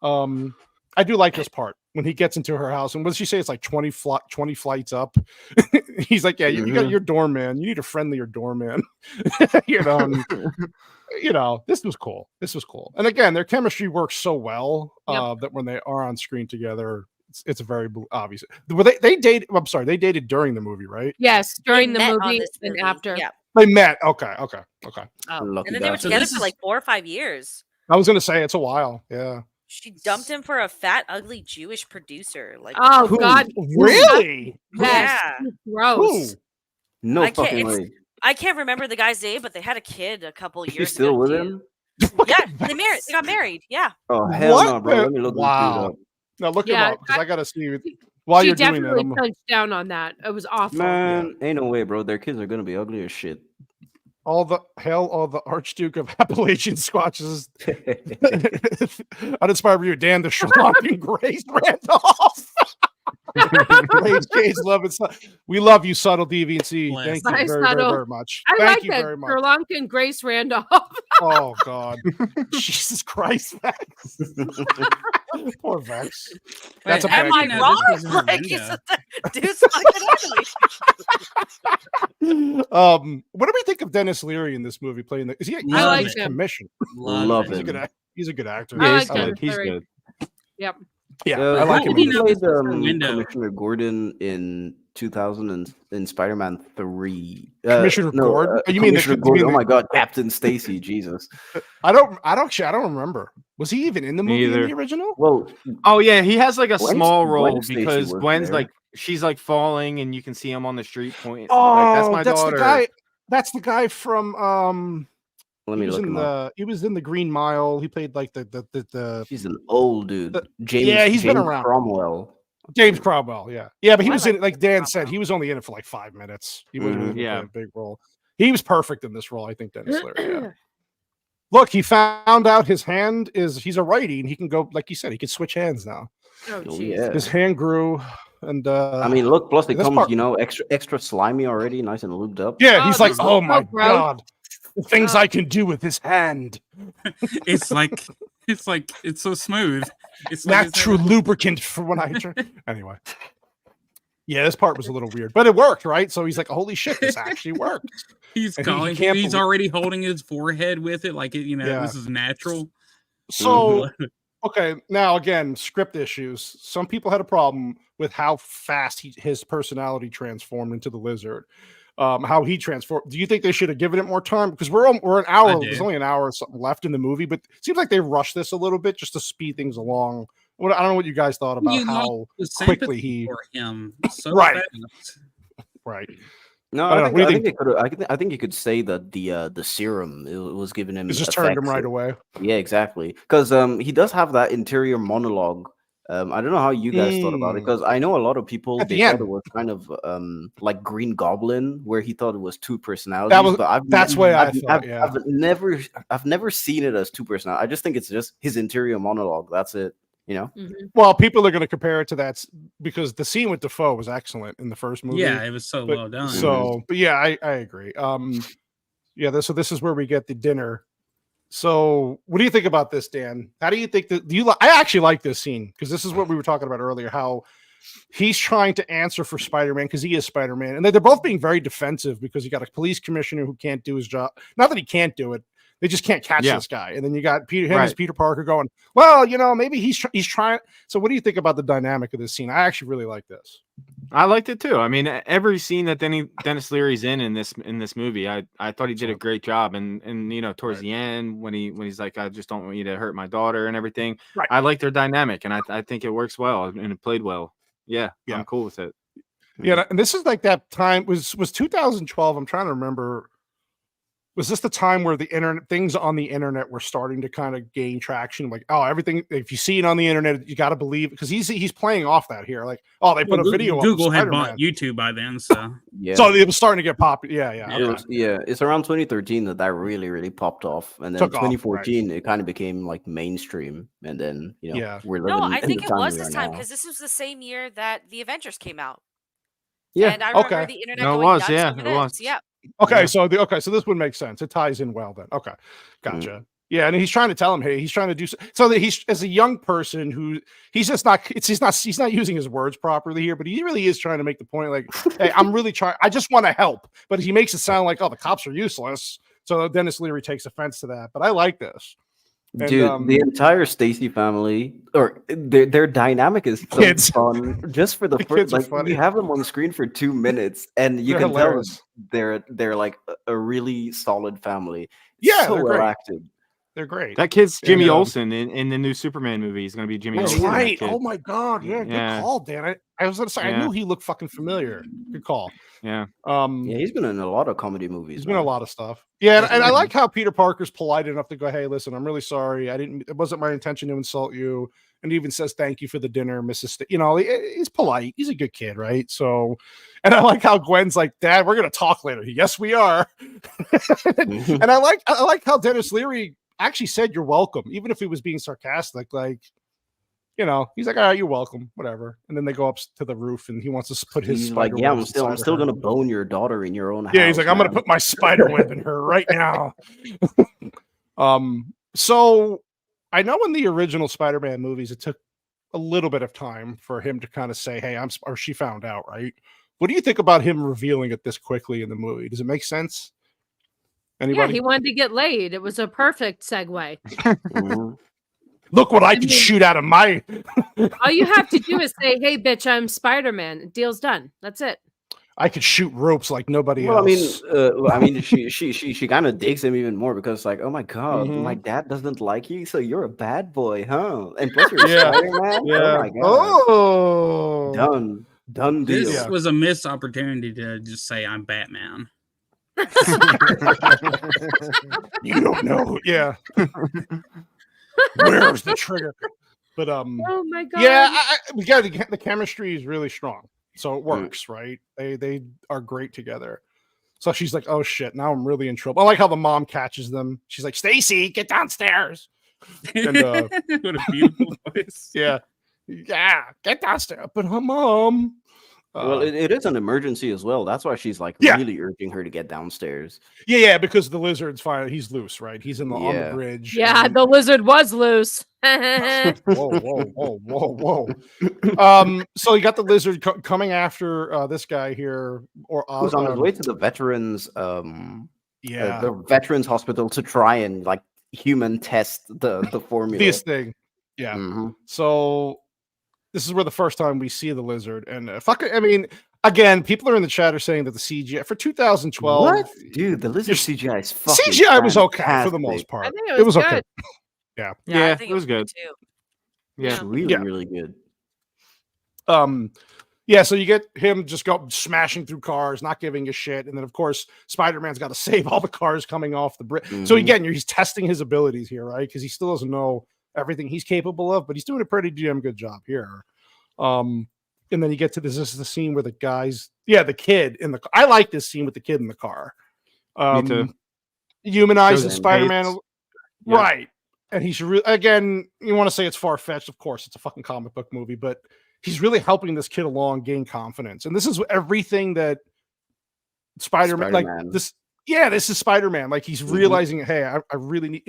I do like this part when he gets into her house, and what does she say? It's like 20 flights up. He's like, yeah, you got your doorman. You need a friendlier doorman. you know, this was cool. And again, their chemistry works so well that when they are on screen together, it's very obvious. They dated. I'm sorry, they dated during the movie, right? Yes, during the movie and after. Yeah. They met. Okay. Oh. And then they were together for like 4 or 5 years. I was gonna say it's a while. Yeah. She dumped him for a fat, ugly Jewish producer. Like, oh God, really? Yeah, gross. Who? No fucking way. I can't remember the guy's name, but they had a kid a couple years ago. She's still with him? Yeah, they got married. Yeah. Oh hell no, bro! Let me look this dude up. Now look him up because I gotta see while you're doing that. She definitely punched down on that. It was awful. Man, ain't no way, bro. Their kids are gonna be ugly as shit. All the Archduke of Appalachian squatches. Uninspired review, Dan the Shrunken Grace Randolph. We love you, Subtle Deviancy. Thank you very much. I Thank like you that very much. Shrunken Grace Randolph. Oh God, Jesus Christ, Vex. Poor Vex. That's am I wrong? Like, dude's fucking ugly. What do we think of Dennis Leary in this movie playing the? Is he? I like him. Commission. Love him. He's a good actor. I like Dennis He's Leary. good. Yep. Yeah, I like him. He played Commissioner Gordon in 2000 in Spider-Man 3. Commissioner Gordon? You mean Commissioner Gordon? Oh my God, Captain Stacy, Jesus! I don't remember. Was he even in the movie in the original? Well, oh yeah, he has like a small role Stacy because was Gwen's there. like she's like falling and you can see him on the street pointing. Oh, like, that's my daughter. the guy. That's the guy from Let me look him up. he was in the Green Mile. He played like the He's an old dude. yeah, he's been James around. Cromwell. James Cromwell, yeah. Yeah, but he I was like in, like Dan Cromwell. said, he was only in it for like 5 minutes. He wasn't really Yeah. playing a big role. He was perfect in this role, I think, Dennis Leary. Yeah. Look, he found out his hand he's a righty, and he can go, like you said, he can switch hands now. Oh, Oh, jeez. yeah. His hand grew, and I mean, look. Plus, it this comes, part- extra slimy already, nice and lubed up. yeah, Oh, he's like, this oh is my so gross. god, the things Oh. I can do with his hand. It's like it's so smooth. It's like Natural lubricant for when I turn. Anyway. Yeah, this part was a little weird, but it worked, right? So he's like, "Holy shit, this actually worked." He's And calling. can't He's believe- already holding his forehead with it, like Yeah. this is natural. So, okay, now again, script issues. Some people had a problem with how fast his personality transformed into the lizard. How he transformed. Do you think they should have given it more time? Because we're an hour. There's only an hour or something left in the movie, but it seems like they rushed this a little bit just to speed things along. I don't know what you guys thought about how quickly he for him so right, fast. right. No, I don't know. I think it could. I think you could say that the serum it was giving him. It just turned him effects. right away. Yeah, exactly. Because he does have that interior monologue. I don't know how you guys thought about it, because I know a lot of people At the thought end. it was kind of like Green Goblin, where he thought it was two personalities. That's why I thought. Yeah, I've never seen it as two personalities. I just think it's just his interior monologue. That's it. You know. Mm-hmm. Well, people are going to compare it to that because the scene with Defoe was excellent in the first movie. Yeah, it was so well done. So, but yeah, I agree. Yeah, so this is where we get the dinner. So, what do you think about this, Dan? How do you think that? I actually like this scene because this is what we were talking about earlier. How he's trying to answer for Spider-Man because he is Spider-Man, and they're both being very defensive because you got a police commissioner who can't do his job. Not that he can't do it. They just can't catch this guy. And then you got as Peter Parker going, well, maybe he's trying. So what do you think about the dynamic of this scene? I actually really like this. I liked it too. I mean, every scene that Dennis Leary's in this movie, I thought he did a great job. And towards the end when he's like, I just don't want you to hurt my daughter and everything. Right. I like their dynamic, and I think it works well and it played well. Yeah, I'm cool with it. Yeah, and this is like that time was 2012. I'm trying to remember. Was this the time where the internet things on the internet were starting to kind of gain traction? Like, oh, everything if you see it on the internet, you got to believe because he's playing off that here. Like, oh, they put a video. Google up had bought YouTube by then, so yeah. So it was starting to get popular. Yeah. It's around 2013 that really really popped off, and then Took off, 2014 it kind of became like mainstream, and then we're living. No, I in think the it time was we this are time now. because this was the same year that the Avengers came out. Yeah. And I remember the internet going nuts over this. Yeah. Okay, so this would make sense. It ties in well then. Okay, gotcha. Yeah, and he's trying to tell him, hey, he's trying to do so that he's as a young person who he's not using his words properly here, but he really is trying to make the point like, hey, I'm really trying. I just want to help, but he makes it sound like, oh, the cops are useless. So Dennis Leary takes offense to that, but I like this. And, dude, the entire Stacy family, or their dynamic is so fun. Just for the first, like we have them on the screen for 2 minutes, and you can tell they're like a really solid family. Yeah, so they're well great. acted. They're great. That kid's Jimmy Olsen in the new Superman movie. He's going to be Jimmy That's Olsen. right. Oh my god. Yeah, good call, Dan. I was gonna say I Yeah. knew he looked fucking familiar. Good call. Yeah. Yeah, he's been in a lot of comedy movies. He's been in a lot of stuff. Yeah, and I like how Peter Parker's polite enough to go, "Hey, listen, I'm really sorry. It wasn't my intention to insult you." And he even says, "Thank you for the dinner, Mrs. He's polite. He's a good kid, right?" So, and I like how Gwen's like, "Dad, we're gonna talk later." Yes, we are. And I like how Dennis Leary actually said, "You're welcome," even if he was being sarcastic. Like, he's like, "All right, you're welcome, whatever." And then they go up to the roof, and he wants to put his. He's like, spider "Yeah, webs I'm still inside her. gonna bone your daughter in your own house." Yeah, he's like, "I'm gonna put my spider web in her right now." So I know in the original Spider-Man movies, it took a little bit of time for him to kind of say, "Hey, or she found out," right? What do you think about him revealing it this quickly in the movie? Does it make sense? Anybody? Yeah, he wanted to get laid. It was a perfect segue. Look what I can shoot out of my. All you have to do is say, "Hey, bitch, I'm Spider-Man." Deal's done. That's it. I could shoot ropes like nobody Well, else. I mean, she kind of digs him even more because, like, oh my god, my dad doesn't like you, so you're a bad boy, huh? And plus, you're a Spider-Man. Yeah. Oh my god. Oh, done deal. This was a missed opportunity to just say I'm Batman. You don't know. Yeah. Where's the trigger? But Oh my god. yeah, we got the chemistry is really strong, so it works, right? They are great together. So she's like, "Oh shit, now I'm really in trouble." I like how the mom catches them. She's like, "Stacy, get downstairs." And what a beautiful voice. yeah, get downstairs. But her mom. Well, it is an emergency as well. That's why she's like Yeah. really urging her to get downstairs. Yeah, because the lizard's fine. He's loose, right? He's on the Yeah. bridge. Yeah, and- the lizard was loose. whoa. So you got the lizard coming after this guy here, or Who's on his way to the veterans the veterans hospital to try and like human test the formula. this thing. Yeah. Mhm. So this is where the first time we see the lizard, and I mean, again, people are in the chat are saying that the CGI for 2012, What? Dude, the lizard CGI is fucking CGI was okay for the fantastic. most part. I think it was okay. good. Yeah. Yeah, I Yeah, think it was good. too. Yeah. It's really, Yeah. really good. Yeah, so you get him just go smashing through cars, not giving a shit, and then of course Spider-Man's got to save all the cars coming off the bridge. So again, he's testing his abilities here, right? Because he still doesn't know everything he's capable of, but he's doing a pretty damn good job here. And then you get to this is the scene where the kid in the I like this scene with the kid in the car. Me too. Humanizes Shows Spider-Man, hates. Yeah. right? And he's again, you want to say it's far-fetched, of course, it's a fucking comic book movie, but he's really helping this kid along gain confidence. And this is everything that Spider-Man. Like this. Yeah, this is Spider-Man. Like he's realizing, hey, I really need,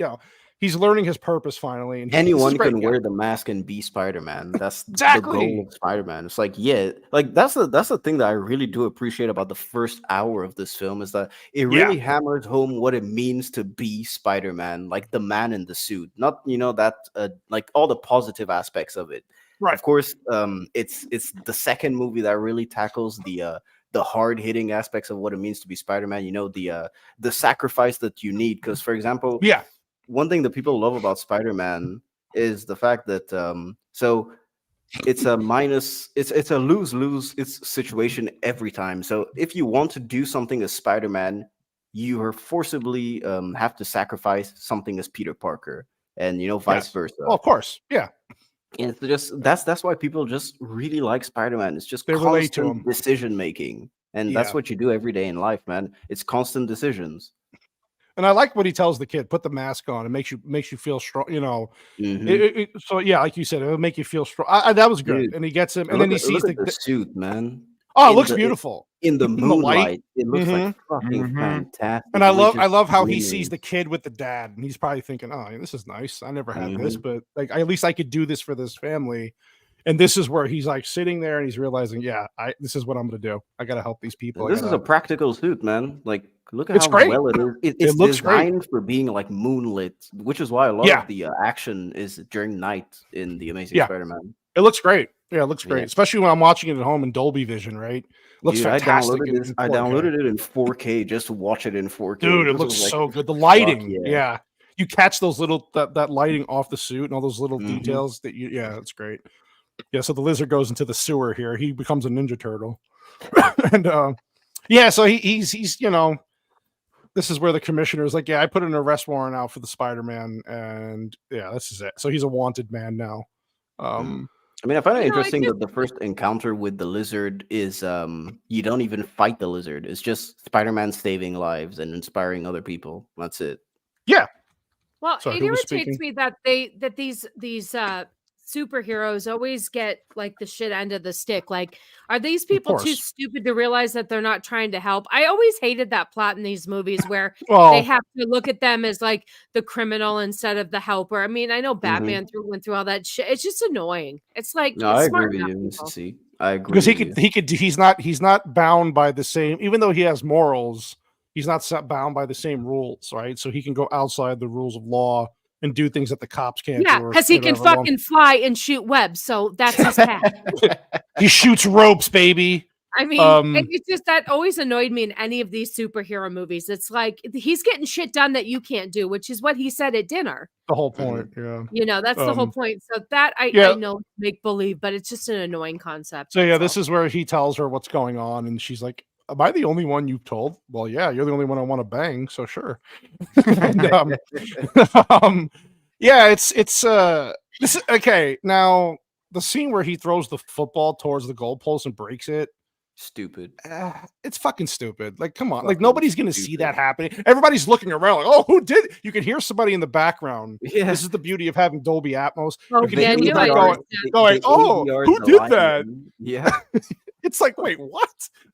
he's learning his purpose finally. And anyone can wear the mask and be Spider-Man. That's exactly the goal of Spider-Man. It's like, yeah, like that's the thing that I really do appreciate about the first hour of this film is that it really hammers home what it means to be Spider-Man, like the man in the suit, not that like all the positive aspects of it. Right. Of course, it's the second movie that really tackles the hard-hitting aspects of what it means to be Spider-Man. The sacrifice that you need. Because, for example, one thing that people love about Spider-Man is the fact that so it's a lose-lose situation every time. So if you want to do something as Spider-Man, you are forcibly have to sacrifice something as Peter Parker, and vice versa. Well, of course, yeah. And it's just that's why people just really like Spider-Man. It's just They relate to him. constant decision making, and that's what you do every day in life, man. It's constant decisions. And I like what he tells the kid: put the mask on. It makes you feel strong. So yeah, like you said, it'll make you feel strong. That was good. Dude, and he gets him, and then he sees the suit, man. Oh, it looks beautiful in the moonlight. It looks Mhm. like fucking fantastic. And I love how he gleaming. sees the kid with the dad, and he's probably thinking, "Oh, this is nice. I never had this, but like at least I could do this for this family." And this is where he's like sitting there, and he's realizing, this is what I'm going to do. I got to help these people. This is a practical suit, man. Like, look at It's how great. well it is. It's It looks great. designed for being like moonlit, which is why a lot of the action is during night in the Amazing Spider-Man. It looks great. Yeah, it looks great, Yeah. especially when I'm watching it at home in Dolby Vision. Right, looks Dude, fantastic. I downloaded it in 4K just to watch it in 4K. Dude, it because looks was so like, good. The lighting, fuck yeah. You catch those little that lighting off the suit and all those little Mhm. details that it's great. Yeah, so the lizard goes into the sewer here. He becomes a Ninja Turtle, and so he's this is where the commissioner is like, I put an arrest warrant out for the Spider-Man, and this is it. So he's a wanted man now. I mean, I find it interesting that the first encounter with the lizard is you don't even fight the lizard. It's just Spider-Man saving lives and inspiring other people. That's it. Yeah. Well, Sorry, it who was irritates speaking? me that these superheroes always get like the shit end of the stick. Like, are these people too course. stupid to realize that they're not trying to help? I always hated that plot in these movies where Well- they have to look at them as like the criminal instead of the helper. I mean, I know Batman went through all that shit. It's just annoying. It's like, No, I smart agree with enough, you, people. Mrs. C. I agree Because with you. he's not bound by the same, even though he has morals, he's not bound by the same rules, right? So he can go outside the rules of law and do things that the cops can't Yeah, do. or because he can whatever. fucking fly and shoot webs. So that's his path. He shoots ropes, baby. I mean, it's just that always annoyed me in any of these superhero movies. It's like he's getting shit done that you can't do, which is what he said at dinner. The whole point, yeah. That's the whole point. So that I know make believe, but it's just an annoying concept. So yeah, this is where he tells her what's going on, and she's like, am I the only one you've told? Well, yeah, you're the only one I want to bang, so sure. And, yeah, it's this is okay. Now the scene where he throws the football towards the goalpost and breaks it. Stupid. It's fucking stupid. Like, come on. Like, nobody's going to see that happening. Everybody's looking around like, oh, who did it? You can hear somebody in the background. Yeah. This is the beauty of having Dolby Atmos. Oh, You can yeah, hear you them know, going, oh, who did that? Yeah. It's like, wait, what?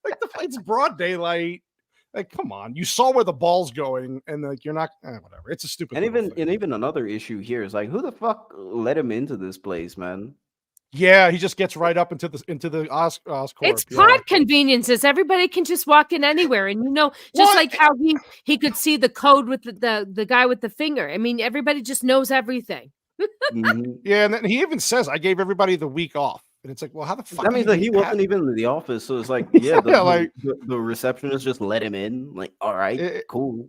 Like, it's broad daylight. Like, come on. You saw where the ball's going, and like, you're not, whatever. It's a stupid And even another issue here is like, who the fuck let him into this place, man? Yeah, he just gets right up into the Oscorp. It's plot conveniences. Everybody can just walk in anywhere, and just like how he could see the code with the guy with the finger. I mean, everybody just knows everything. Yeah, and then he even says, "I gave everybody the week off," and it's like, well, how the fuck? That means that he wasn't even in the office, so it's like, yeah, the receptionist just let him in. Like, all right, cool.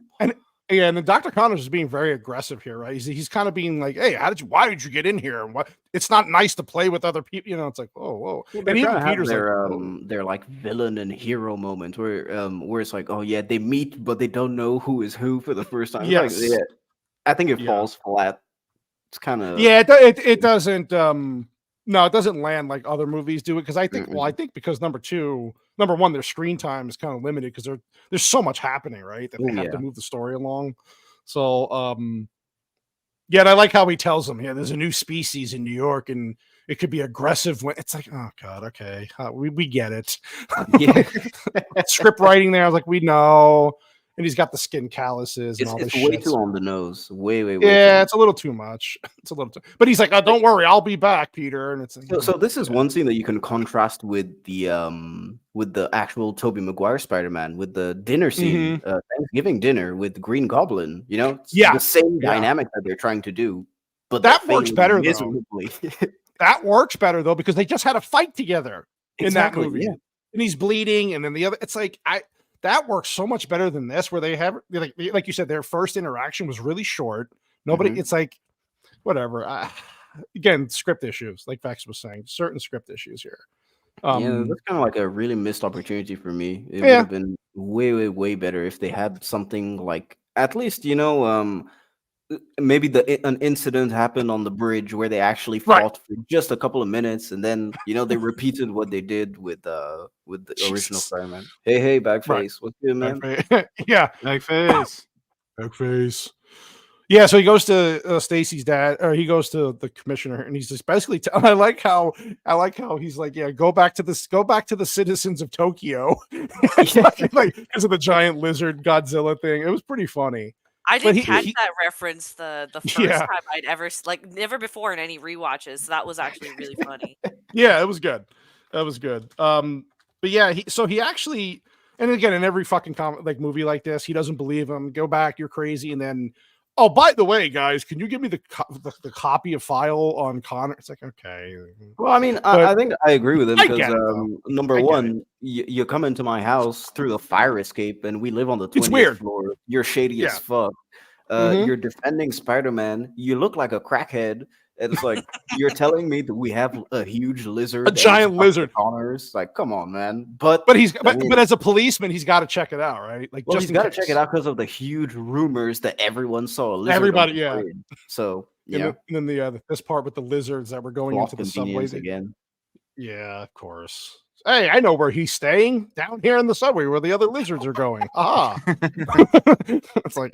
And then Dr. Connors is being very aggressive here, right? He's kind of being like, "Hey, why did you get in here? And what? It's not nice to play with other people." You know, it's like, whoa. Well, and even Peter's their like villain and hero moment where it's like, oh yeah, they meet but they don't know who is who for the first time. Yes. Like, yeah, I think it falls flat. It's kind of it doesn't. No, it doesn't land like other movies do it because I think. Well, I think because number one, their screen time is kind of limited because there's so much happening, right? That they have to move the story along. So, yeah, and I like how he tells them, yeah, there's a new species in New York, and it could be aggressive. When it's like, oh god, okay, we get it. Yeah. Script writing there, I was like, we know. And he's got the skin calluses and all this shit. It's way too on the nose. Way. Yeah, it's a little too much. It's a little too. But he's like, oh, don't worry, I'll be back, Peter. And it's like, so this is one scene that you can contrast with the actual Tobey Maguire Spider-Man with the dinner scene, Thanksgiving dinner with Green Goblin. You know, it's the same dynamic that they're trying to do. But that works better though. That works better though because they just had a fight together in that movie, and he's bleeding, and then the other. It's like that works so much better than this, where they have like you said, their first interaction was really short. Nobody, it's like whatever. Again, script issues, like Vax was saying, certain script issues here. Yeah, that's kind of like a really missed opportunity for me. It would have been way better if they had something like at least maybe an incident happened on the bridge where they actually fought for just a couple of minutes, and then they repeated what they did with the original Spider-Man. Hey, Bagface, what's good, man? Yeah, Bagface. Yeah, so he goes to Stacy's dad, or he goes to the commissioner, and he's just basically. I like how he's like, yeah, go back to the citizens of Tokyo, like because of the giant lizard Godzilla thing. It was pretty funny. I didn't catch that reference the first time I'd ever never before in any rewatches. So that was actually really funny. Yeah, it was good. That was good. But yeah, he actually, and again, in every fucking movie like this, he doesn't believe him. Go back, you're crazy, and then. Oh, by the way, guys, can you give me the copy of file on Connor? It's like, okay. Well, I mean, I think I agree with him because number one, you come into my house through the fire escape, and we live on the 20th floor. You're shady as fuck. You're defending Spider-Man. You look like a crackhead. It's like you're telling me that we have a huge lizard, a giant lizard. Connors, like, come on, man. But as a policeman, he's got to check it out, right? Like, he's got to check it out because of the huge rumors that everyone saw a lizard. Everybody, yeah. So yeah, and then this part with the lizards that were going into the subway again. Yeah, of course. Hey, I know where he's staying down here in the subway where the other lizards are going. It's like,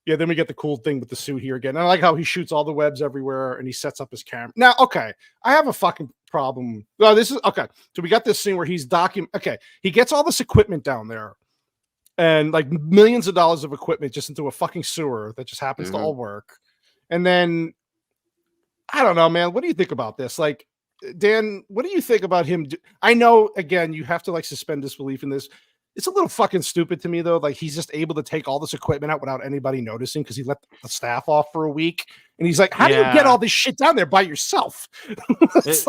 yeah, then we get the cool thing with the suit here again. And I like how he shoots all the webs everywhere and he sets up his camera. Now, okay, I have a fucking problem. No, this is okay. So we got this scene where he's he gets all this equipment down there and like millions of dollars of equipment just into a fucking sewer that just happens to all work. And then I don't know, man. What do you think about this? Like, Dan, what do you think about him? I know, again, you have to like suspend disbelief in this. It's a little fucking stupid to me, though. Like, he's just able to take all this equipment out without anybody noticing because he let the staff off for a week. And he's like, how do you get all this shit down there by yourself? It's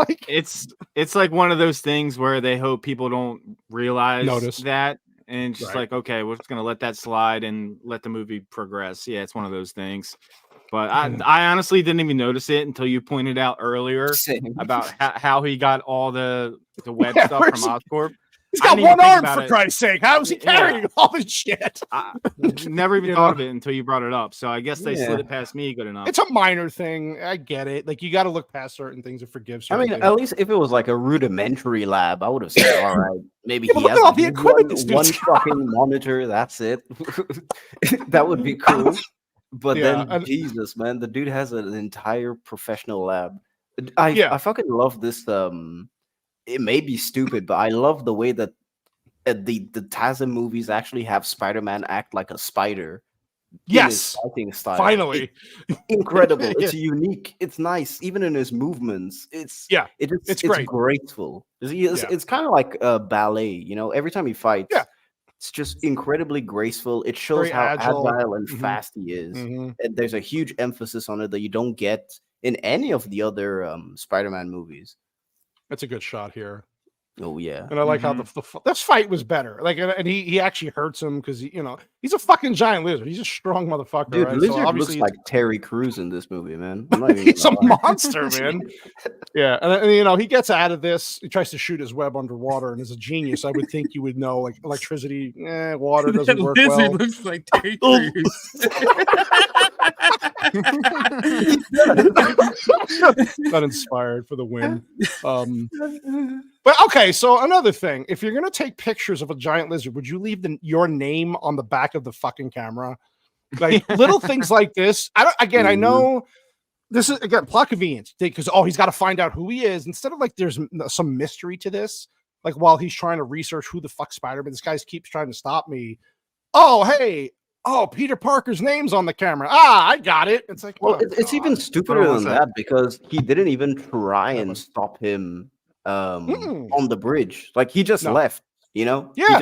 like one of those things where they hope people don't notice that. And just like, okay, we're just going to let that slide and let the movie progress. Yeah, it's one of those things. But I honestly didn't even notice it until you pointed out earlier about how he got all the web stuff from Oscorp. He's got one arm, for Christ's sake. How is he carrying all this shit? I never even thought of it until you brought it up. So I guess they slid it past me good enough. It's a minor thing. I get it. Like, you got to look past certain things and forgive certain things. At least if it was like a rudimentary lab, I would have said, all right, maybe he has all the equipment one fucking monitor. That's it. That would be cool. But then, Jesus, man, the dude has an entire professional lab. I fucking love this. It may be stupid, but I love the way that the TASM movies actually have Spider-Man act like a spider. Yes, fighting style. Finally, incredible. It's unique. It's nice, even in his movements. It's great. Graceful. It's kind of like a ballet. You know, every time he fights, it's just incredibly graceful. It shows how agile and fast he is. And there's a huge emphasis on it that you don't get in any of the other Spider-Man movies. That's a good shot here. Oh yeah, and I like how this fight was better. Like, and he actually hurts him because he's a fucking giant lizard. He's a strong motherfucker. Dude, right? Lizard looks like Terry Crews in this movie, man. He's a monster, man. Yeah, and he gets out of this. He tries to shoot his web underwater, and is a genius. I would think you would know, like electricity, water doesn't work well. Lizard looks like Terry Crews. Not inspired for the win. But okay, so another thing, if you're gonna take pictures of a giant lizard, would you leave your name on the back of the fucking camera? Like, little things like this. I know this is again plot convenience because he's got to find out who he is instead of like there's some mystery to this. Like, while he's trying to research who the fuck Spider-Man, this guy keeps trying to stop me. Oh, hey. Oh, Peter Parker's name's on the camera. I got it. It's like, well, it's even stupider than that because he didn't even try and stop him on the bridge. Like, he just left, you know? Yeah.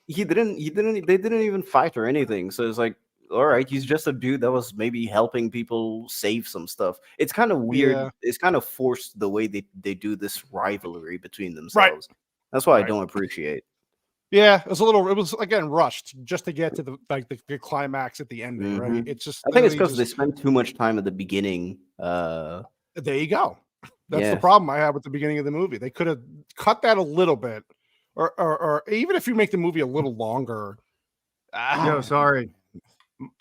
They didn't even fight or anything. So it's like, all right, he's just a dude that was maybe helping people save some stuff. It's kind of weird. Yeah. It's kind of forced the way they do this rivalry between themselves. Right. That's why I don't appreciate. Yeah, it was again rushed just to get to the climax at the ending, right? It's just I think it's because they spent too much time at the beginning. There you go. That's the problem I had with the beginning of the movie. They could have cut that a little bit, or even if you make the movie a little longer. No, sorry,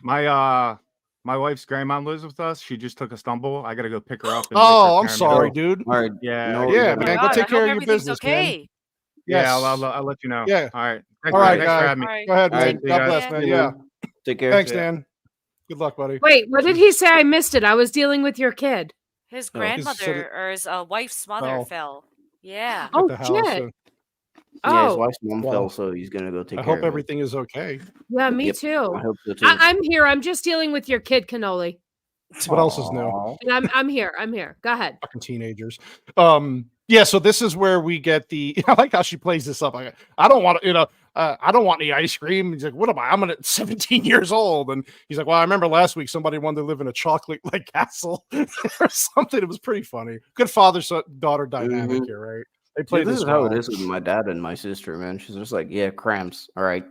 my wife's grandma lives with us. She just took a stumble. I gotta go pick her up. I'm sorry, dude. All right, man, go take care of your business, man. Yes. Yeah, I'll let you know. Yeah. All right. Thanks for having me. Go ahead, man. God bless, man. Yeah. Take care. Thanks, Dan. Good luck, buddy. Wait, what did he say? I missed it. I was dealing with your kid. His grandmother or his wife's mother fell. Yeah. Oh, shit. Yeah, his wife's mom fell, so he's going to go take care of it. I hope everything is okay. Yeah, me too. I hope so too. I'm here. I'm just dealing with your kid, Cannoli. What else is new? I'm here. Go ahead. Fucking teenagers. Yeah, so this is where we get I like how she plays this up. Like, I don't want I don't want any ice cream. He's like, what am I? I'm 17 years old. And he's like, well, I remember last week somebody wanted to live in a chocolate like castle or something. It was pretty funny. Good father-daughter dynamic here, right? They play this is how it is with my dad and my sister, man. She's just like, yeah, cramps. All right.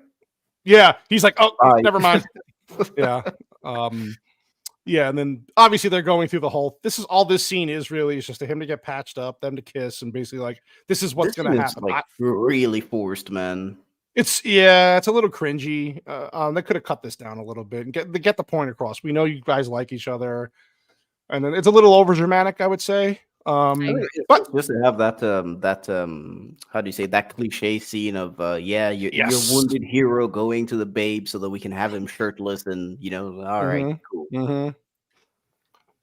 Yeah. He's like, oh, never mind. Yeah. Yeah, and then obviously they're going through the whole. This is all this scene is really. It's just to him to get patched up, them to kiss, and basically like this is what's going to happen. Like really forced, man. It's a little cringy. They could have cut this down a little bit and get the point across. We know you guys like each other, and then it's a little over dramatic, I would say. But just to have that how do you say that cliche scene of your wounded hero going to the babe so that we can have him shirtless and all right, cool.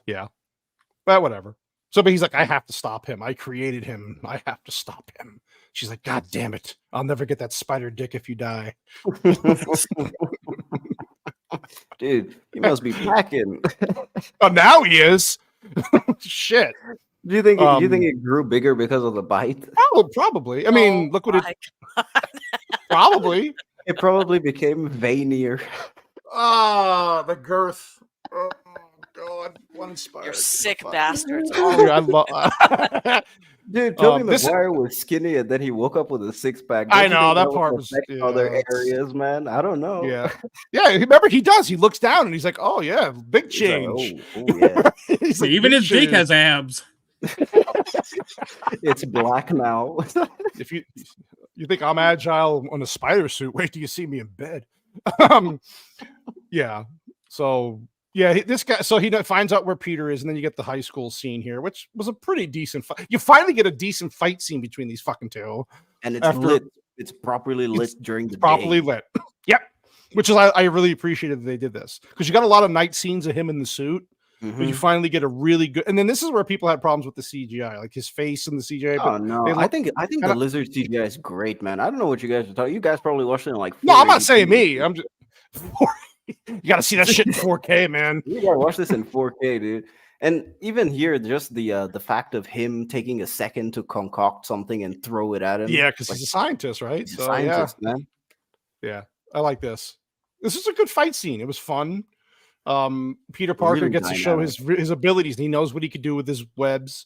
Yeah, but whatever. But he's like, I have to stop him. I created him. I have to stop him. She's like, God damn it! I'll never get that spider dick if you die. Dude, he must be packing. Oh, now he is. Shit. Do you think it grew bigger because of the bite? Oh, probably. I mean, look what it. Probably. It probably became veinier. Ah, the girth. Oh one inspired. You're sick bastards. Oh, yeah, I love. Dude, Tobey this is- Maguire was skinny and then he woke up with a six pack. I know that part was other areas, man. I don't know. Yeah, yeah. Remember, he does. He looks down and he's like, "Oh yeah, big change." Like, oh yeah. He's like, Even "Big his dick change." has abs. It's black now. If you think I'm agile on a spider suit, wait till you see me in bed. Yeah. So yeah, this guy. So he finds out where Peter is, and then you get the high school scene here, which was a pretty decent fight. You finally get a decent fight scene between these fucking two, and it's lit. It's properly lit during the properly day. lit. Yep. Which is I really appreciated that they did this because you got a lot of night scenes of him in the suit. But you finally get a really good, and then this is where people had problems with the CGI, like his face in the CGI. Oh no, I think the lizard CGI is great, man. I don't know what you guys are talking. You guys probably watched it in like. No, I'm not saying me. I'm just. You got to see that shit in 4K, man. You gotta watch this in 4K, dude. And even here, just the fact of him taking a second to concoct something and throw it at him. Yeah, because he's a scientist, right? He's a scientist, man. Yeah, I like this. This is a good fight scene. It was fun. Peter Parker Really gets to show his abilities. He knows what he could do with his webs.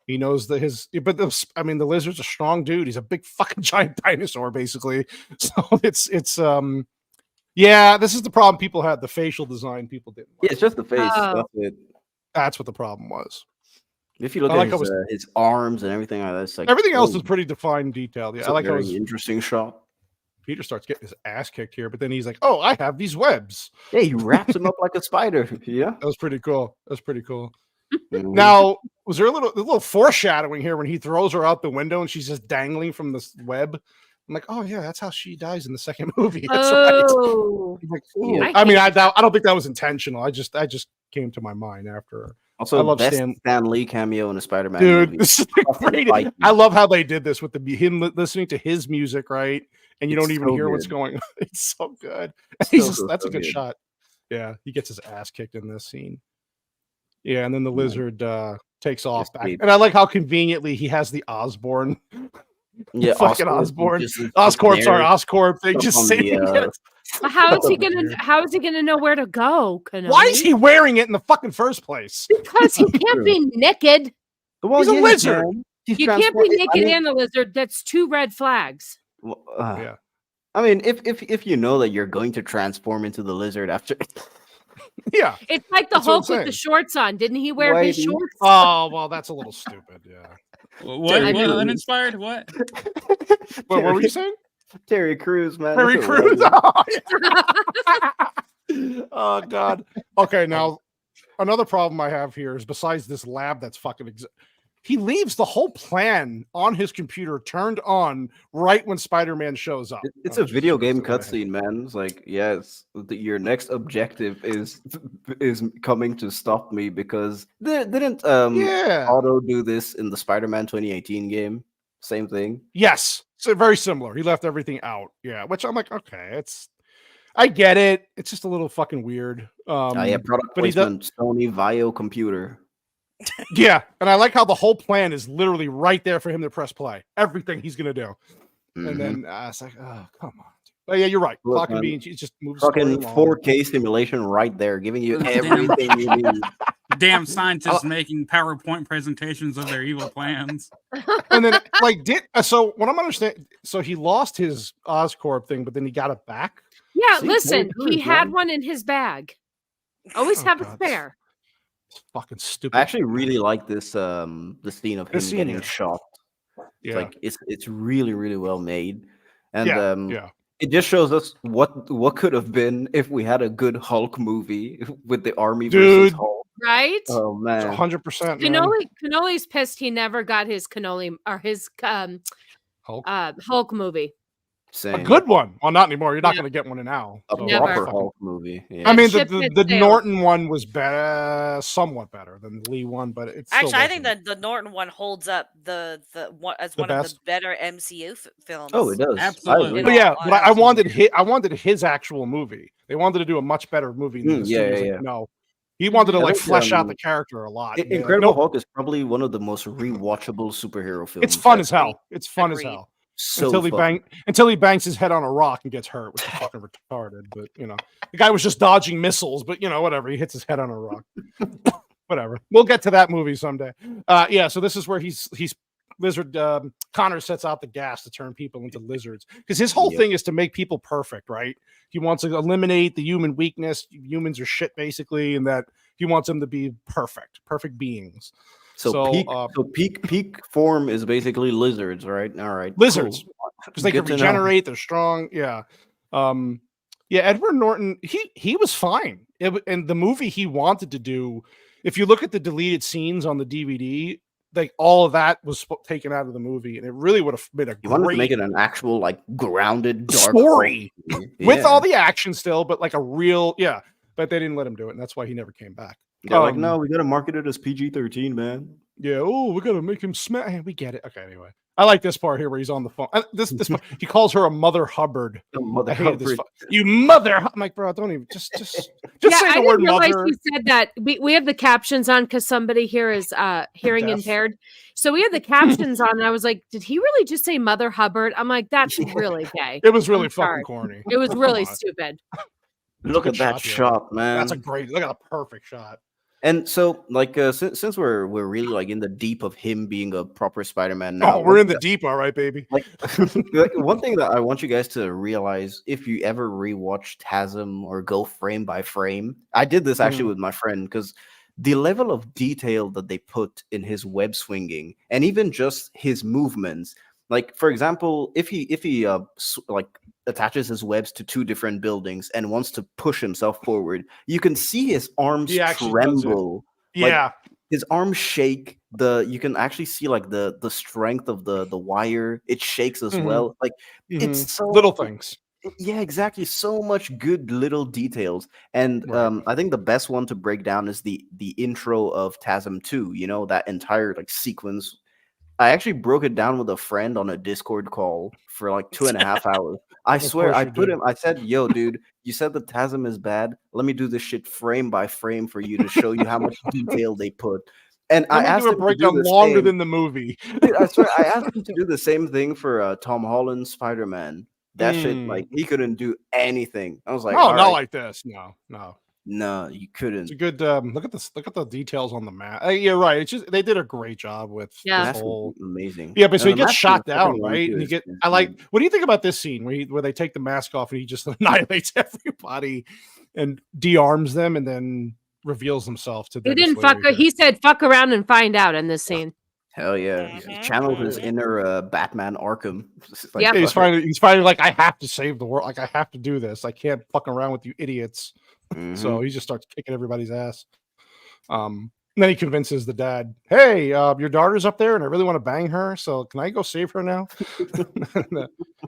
He knows that the lizard's a strong dude. He's a big fucking giant dinosaur, basically. So yeah, this is the problem people had. The facial design people didn't like. Yeah, it's just the face. Oh. That's what the problem was. If you look at his arms and everything like that, it's like everything else is pretty defined and detailed. Yeah, I like how it's interesting shot. Peter starts getting his ass kicked here, but then he's like, "Oh, I have these webs." Yeah, he wraps him up like a spider. Yeah, that was pretty cool. Now, was there a little foreshadowing here when he throws her out the window and she's just dangling from this web? I'm like, "Oh yeah, that's how she dies in the second movie." That's right. Like, yeah. I mean, I don't think that was intentional. I just came to my mind after. Also, I love best Stan Lee cameo in a Spider-Man dude. movie. This is great. I love how they did this with him listening to his music, right? And you don't even hear what's going on. It's so good. That's a good shot. Yeah, he gets his ass kicked in this scene. Yeah, and then the lizard takes off back. And I like how conveniently he has the Osborn. Yeah, fucking Osborn. Oscorp. They just say how is he gonna know where to go? Kenobi? Why is he wearing it in the fucking first place? Because he can't be naked. Well, he's a lizard. You can't be naked and a lizard. That's two red flags. Yeah. I mean, if you know that you're going to transform into the lizard after. Yeah. It's like the Hulk with the shorts on. Didn't he wear his shorts? Oh, well, that's a little stupid. Yeah. What uninspired? What? What were you saying? Terry Crews, man. Terry Crews. Oh, God. Okay, now another problem I have here is besides this lab that's fucking he leaves the whole plan on his computer turned on right when Spider-Man shows up. It's a video game cutscene, man. It's like, yes, your next objective is coming to stop me because didn't Otto do this in the Spider-Man 2018 game? Same thing. Yes, so very similar. He left everything out. Yeah, which I'm like, okay, I get it. It's just a little fucking weird. Product placement, Sony Vio computer. Yeah, and I like how the whole plan is literally right there for him to press play. Everything he's gonna do, and then it's like, oh, come on. But yeah, you're right. Clock and bean, it just moves. Fucking 4K simulation right there, giving you everything you need. Damn scientists making PowerPoint presentations of their evil plans. And then, so what I'm understanding, so he lost his Oscorp thing, but then he got it back. Yeah, listen, he had one in his bag. Always have a spare. Fucking stupid. I actually really like this the scene of him getting shot. Yeah, it's really, really well made. And yeah. It just shows us what could have been if we had a good Hulk movie with the army versus Hulk. Right? Oh man, 100%. Cannoli's pissed he never got his cannoli or his Hulk movie. Same. A good one. Well, not anymore. You're not going to get one now. A proper Hulk movie. Yeah. I mean, the Norton one was better, somewhat better than the Lee one, but it's actually I think that the Norton one holds up as one of the better MCU films. Oh, it does. Absolutely. But yeah, but I wanted his actual movie. They wanted to do a much better movie. Than this. Yeah. No, he wanted to flesh out the character a lot. Incredible Hulk is probably one of the most rewatchable superhero films. It's fun as hell. It's fun as hell. So until he bangs his head on a rock and gets hurt, which is fucking retarded. But the guy was just dodging missiles. But whatever, he hits his head on a rock. Whatever. We'll get to that movie someday. Yeah. So this is where he's lizard. Connor sets out the gas to turn people into lizards because his whole thing is to make people perfect, right? He wants to eliminate the human weakness. Humans are shit, basically, and that he wants them to be perfect beings. So peak form is basically lizards, right? All right, lizards, because cool. they can regenerate. They're strong. Yeah. Yeah. Edward Norton, he was fine. And the movie he wanted to do, if you look at the deleted scenes on the DVD, like all of that was taken out of the movie, and it really would have been You wanted to make it an actual, like, grounded dark story with all the action still, but like a real, but they didn't let him do it, and that's why he never came back. They're like, no, we gotta market it as PG-13, man. Yeah, we gotta make him smack. Hey, we get it. Okay, anyway. I like this part here where he's on the phone. This part, he calls her a Mother Hubbard. Mother I hated Hubbard. this. You mother. I'm like, bro, don't even just say the word mother. You said that. We have the captions on because somebody here is hearing impaired. So we have the captions on, and I was like, did he really just say Mother Hubbard? I'm like, that's really gay. It was really fucking corny. It was really stupid. Look at that shot, man. That's look at a perfect shot. And so, like, since we're really like in the deep of him being a proper Spider-Man now. Oh, we're in the deep, all right, baby. Like, one thing that I want you guys to realize, if you ever rewatch TASM or go frame by frame, I did this actually with my friend, because the level of detail that they put in his web swinging and even just his movements. Like, for example, if he like attaches his webs to two different buildings and wants to push himself forward, you can see his arms tremble. Yeah, his arms shake. You can actually see like the strength of the wire. It shakes as well. Like it's so little things. Yeah, exactly. So much good little details. And I think the best one to break down is the intro of TASM 2. You know, that entire like sequence. I actually broke it down with a friend on a Discord call for like 2.5 hours. I swear, I said, yo, dude, you said the TASM is bad. Let me do this shit frame by frame for you to show you how much detail they put. And I asked him to break down longer than the movie. Dude, I swear, I asked him to do the same thing for Tom Holland's Spider-Man. That shit, like, he couldn't do anything. I was like, no, not like this. No, you couldn't. It's a good look at this. Look at the details on the map. You're right. It's just they did a great job with this whole amazing. Yeah, but so he gets shot down, right? And I like. What do you think about this scene where they take the mask off and he just annihilates everybody and de-arms them and then reveals himself to them? He didn't fuck. He said, "Fuck around and find out." In this scene. Hell yeah! He channeled his inner Batman Arkham. Like, yeah, he's finally like, I have to save the world. Like, I have to do this. I can't fuck around with you idiots. So he just starts kicking everybody's ass. And then he convinces the dad, "Hey, your daughter's up there, and I really want to bang her. So can I go save her now?"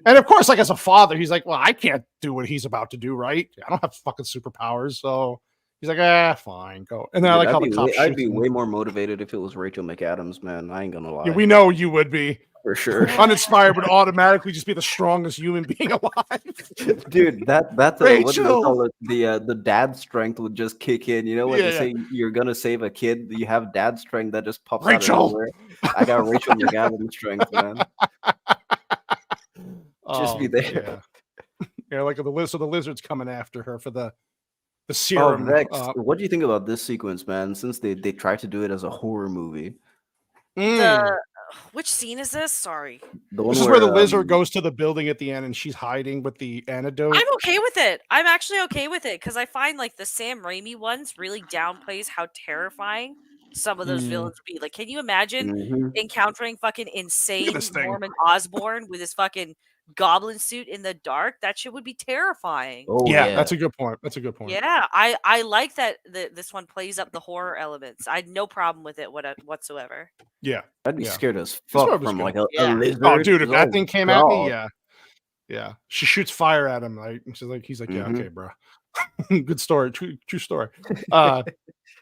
And of course, like as a father, he's like, "Well, I can't do what he's about to do, right? I don't have fucking superpowers." So he's like, fine, go. And then I like how the cops. I'd be way more motivated if it was Rachel McAdams, man. I ain't gonna lie. Yeah, we know you would be. For sure. Uninspired would automatically just be the strongest human being alive. Dude, that's what do you call it? The dad strength would just kick in. You know when they say you're gonna save a kid, you have dad strength that just pops out of nowhere. I got Rachel McAdams strength, man. Just be there. Yeah, like the lizard's coming after her for the serum. Vex, what do you think about this sequence, man? Since they tried to do it as a horror movie. Which scene is this? Sorry. This is where the lizard goes to the building at the end and she's hiding with the antidote. I'm okay with it. I'm actually okay with it because I find like the Sam Raimi ones really downplays how terrifying some of those villains would be. Like, can you imagine encountering fucking insane Norman Osborn with his fucking goblin suit in the dark? That shit would be terrifying. Yeah, that's a good point. Yeah, I like that this one plays up the horror elements. I had no problem with it whatsoever. Yeah, I'd be scared as fuck from like a lizard. Oh, dude, if that thing came at me, yeah. She shoots fire at him, like, and she's like, he's like, yeah, okay, bro. Good story, true story.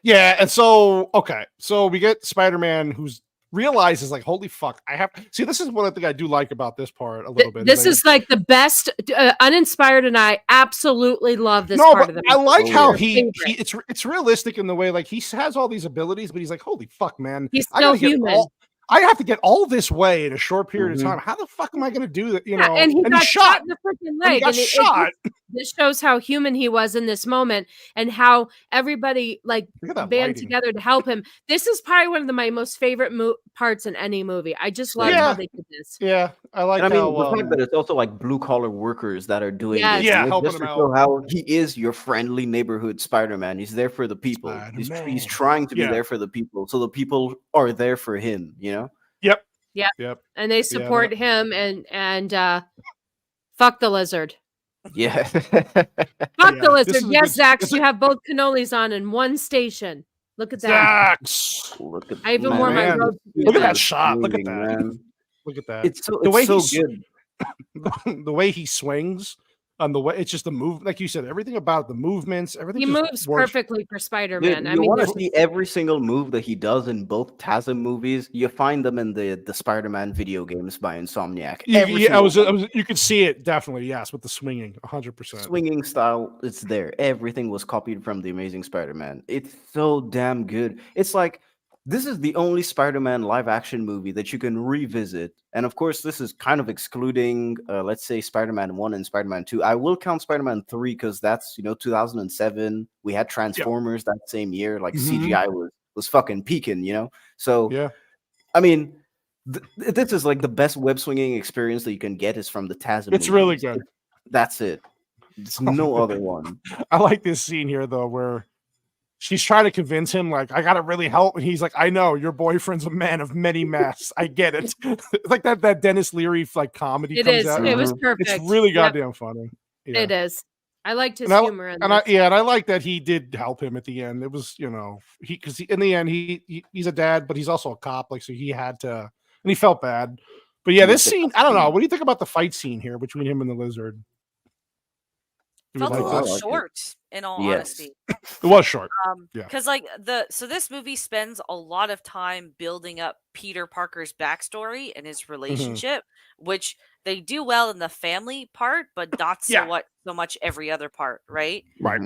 Yeah, and so we get Spider-Man who's realizes like, holy fuck, I have see. This is one thing I do like about this part a little bit. This is like the best. Uninspired and I absolutely love this part of the movie. I like how it's realistic in the way like he has all these abilities, but he's like, holy fuck, man, he's still human. I have to get all this way in a short period of time. How the fuck am I going to do that? You know, and he got shot in the freaking leg. And he got shot. This shows how human he was in this moment and how everybody like band together to help him. This is probably one of my most favorite parts in any movie. I just love how they did this. Yeah, I like. And I mean, the fact that it's also like blue collar workers that are doing this. Yeah, helping just him to show out. how he is your friendly neighborhood Spider-Man. He's there for the people. He's trying to be there for the people, so the people are there for him. You know. Yep. And they support him and fuck the lizard. Yeah. Fuck the lizard. Yes, Zax, you have both cannolis on in one station. Look at that. Zax. Look at I even wore my robe. Look at that shot. Look at that. Man. Look at that. It's so good. The way he swings. The way it's just the move, like you said, everything about the movements, everything. He moves perfectly for Spider-Man. Dude, you want to see every single move that he does in both TASM movies. You find them in the Spider-Man video games by Insomniac. You could see it definitely, yes, with the swinging, 100%. Swinging style, it's there. Everything was copied from the Amazing Spider-Man. It's so damn good. It's like this is the only Spider-Man live-action movie that you can revisit. And of course, this is kind of excluding, let's say, Spider-Man 1 and Spider-Man 2. I will count Spider-Man 3 because that's, 2007. We had Transformers that same year. Like, CGI was fucking peaking, So, yeah. I mean, this is like the best web-swinging experience that you can get is from the TASM It's movies. really good. That's it. There's no other one. I like this scene here, though, where she's trying to convince him, like, I gotta really help. And he's like, I know your boyfriend's a man of many masks. I get it. It's like that Dennis Leary like comedy. It was perfect. It's really goddamn funny. Yeah. It is. I liked his humor. And I like that he did help him at the end. It was, because in the end he's a dad, but he's also a cop. Like, so he had to, and he felt bad. But yeah, this scene, I don't know. What do you think about the fight scene here between him and the lizard? Felt a little short, in all honesty. It was short. Because this movie spends a lot of time building up Peter Parker's backstory and his relationship, which they do well in the family part, but not so much every other part, right? Right.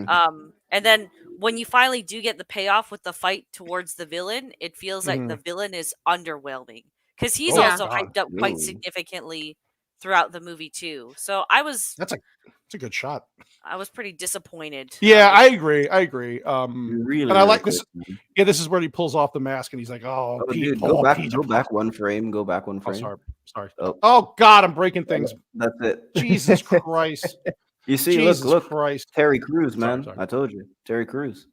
And then when you finally do get the payoff with the fight towards the villain, it feels like the villain is underwhelming because he's also hyped up quite significantly throughout the movie too. So that's a good shot. I was pretty disappointed. Yeah, I agree. Really, and I like this. Yeah, this is where he pulls off the mask and he's like, "Oh, dude, go back one frame. Go back one frame. Sorry. Oh God, I'm breaking things. That's it. Jesus Christ. You see, Jesus look, Christ. Terry Crews, man. Sorry. I told you, Terry Crews.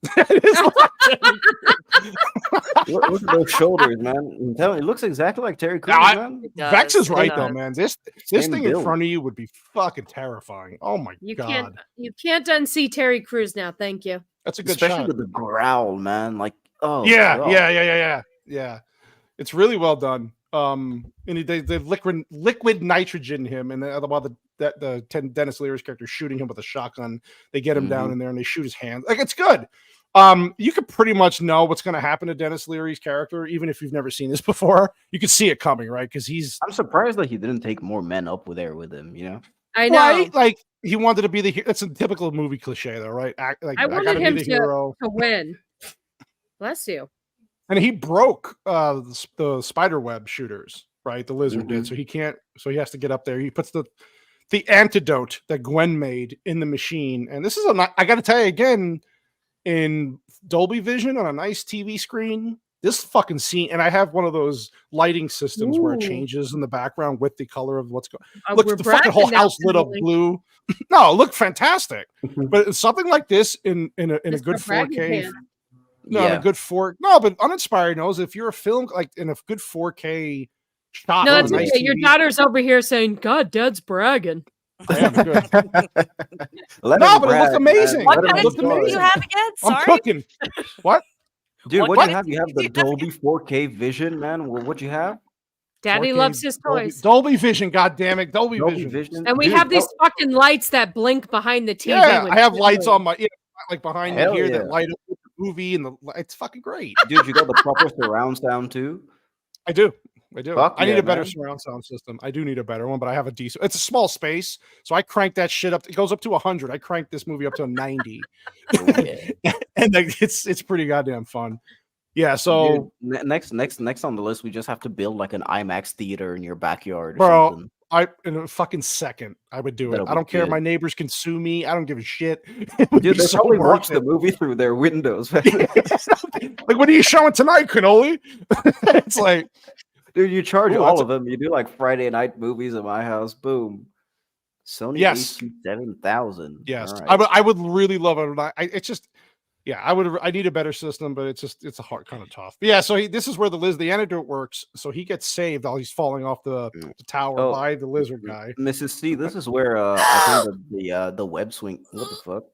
Look at those shoulders, man. I'm telling you, it looks exactly like Terry Crews, man. Vex is right though, man. This thing in front of you would be fucking terrifying. Oh my God. You can't unsee Terry Crews now. Thank you. That's a good Especially shot. with the growl, man. Like, yeah. It's really well done. And they liquid nitrogen him, and while the Dennis Leary's character shooting him with a shotgun, they get him down in there and they shoot his hands. Like, it's good. You could pretty much know what's going to happen to Dennis Leary's character, even if you've never seen this before. You could see it coming, right? Because I'm surprised that he didn't take more men up with him. I know. Right? Like, he wanted to be the hero. That's a typical movie cliche, though, right? I wanted him to win. Bless you. And he broke the spider web shooters, right? The lizard did, so he can't. So he has to get up there. He puts the antidote that Gwen made in the machine, and this is I got to tell you again, in Dolby Vision on a nice TV screen, this fucking scene, and I have one of those lighting systems where it changes in the background with the color of what's going. Look, the fucking whole house lit up blue. No, it looked fantastic, but it's something like this in a good 4K. A good 4. No, but Uninspired knows if you're a film like in a good 4K shot. No, that's okay. Your daughter's over here saying, "God, Dad's bragging." Yeah, good. But it looked amazing. What kind of movie you have again? Sorry. I'm cooking. What? Dude, what do you have? You have the Dolby 4K Vision, man. What'd you have? Daddy loves his toys. Dolby Vision, God damn it, Dolby Vision. And we have these fucking lights that blink behind the TV. Yeah, I have lights on my like behind me here that light up the movie, and it's fucking great. Dude, you got the proper surround sound too? I do. I need a better man. surround sound system. I do need a better one, but I have a decent. It's a small space, so I crank that shit up. It goes up to 100. I crank this movie up to 90, and like, it's pretty goddamn fun. Yeah, so next on the list, we just have to build like an IMAX theater in your backyard or bro, something. in a fucking second, I would do it. That'll I don't be care if good. my neighbors can sue me. I don't give a shit. It would Dude, be they so probably worth watch the it. movie through their windows. Like, what are you showing tonight, Cannoli? It's like, dude, you charge ooh, all of them. You do like Friday night movies at my house. Boom. Sony Yes. AC7000. Yes, All right. I would really love it. It's just, yeah, I need a better system, but it's a hard kind of tough. But yeah, so this is where the antidote works. So he gets saved while he's falling off the tower by the lizard guy. Mrs. C, this is where I think that the web swing. What the fuck?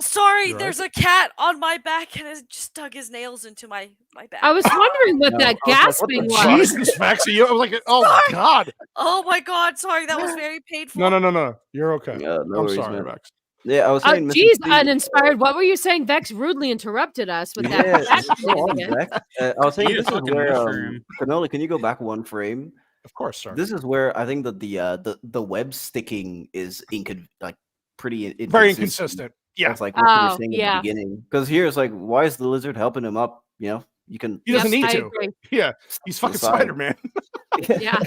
Sorry, You're there's a cat on my back and it just dug his nails into my back. I was wondering what that gasping was. Jesus, Maxie, I was like, oh Sorry. God. Oh my God, sorry, that was very painful. No. You're okay. No I'm worries, sorry, man. Max. Yeah, I was saying. Geez, Mrs. C, uninspired. What were you saying? Vex rudely interrupted us with that. go on, Zach. I was saying Eat a this is fucking where mushroom. Cannoli, can you go back one frame? Of course, sir. This is where I think that the web sticking is pretty Very inconsistent. Yeah, that's like what you were Oh, saying yeah. at the beginning. Because here it's like, why is the lizard helping him up? You know, you can. he doesn't Yep, need I to. agree. Yeah, he's fucking Decide. Spider-Man. Yeah.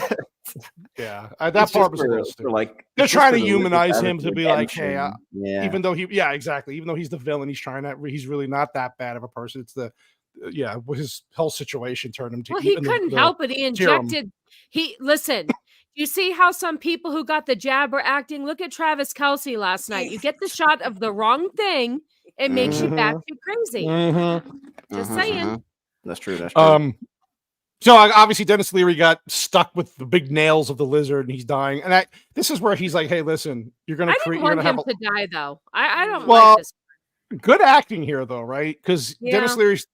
Yeah, that part was a little stupid. like They're it's just trying for to the lizard humanize have him its to be like, hey, redemption. yeah, even though exactly. Even though he's the villain, he's really not that bad of a person. It's his whole situation turned him to. Well, he and couldn't help it. He serum. injected. Listen. You see how some people who got the jab are acting? Look at Travis Kelce last night. You get the shot of the wrong thing, it makes you batshit crazy. Just saying. That's true. That's true. So obviously Dennis Leary got stuck with the big nails of the lizard, and he's dying. And this is where he's like, "Hey, listen, you're gonna I create. didn't You're want gonna him have to die, though. I don't Well, like this. good acting here, though, right? Because Dennis Yeah. Leary's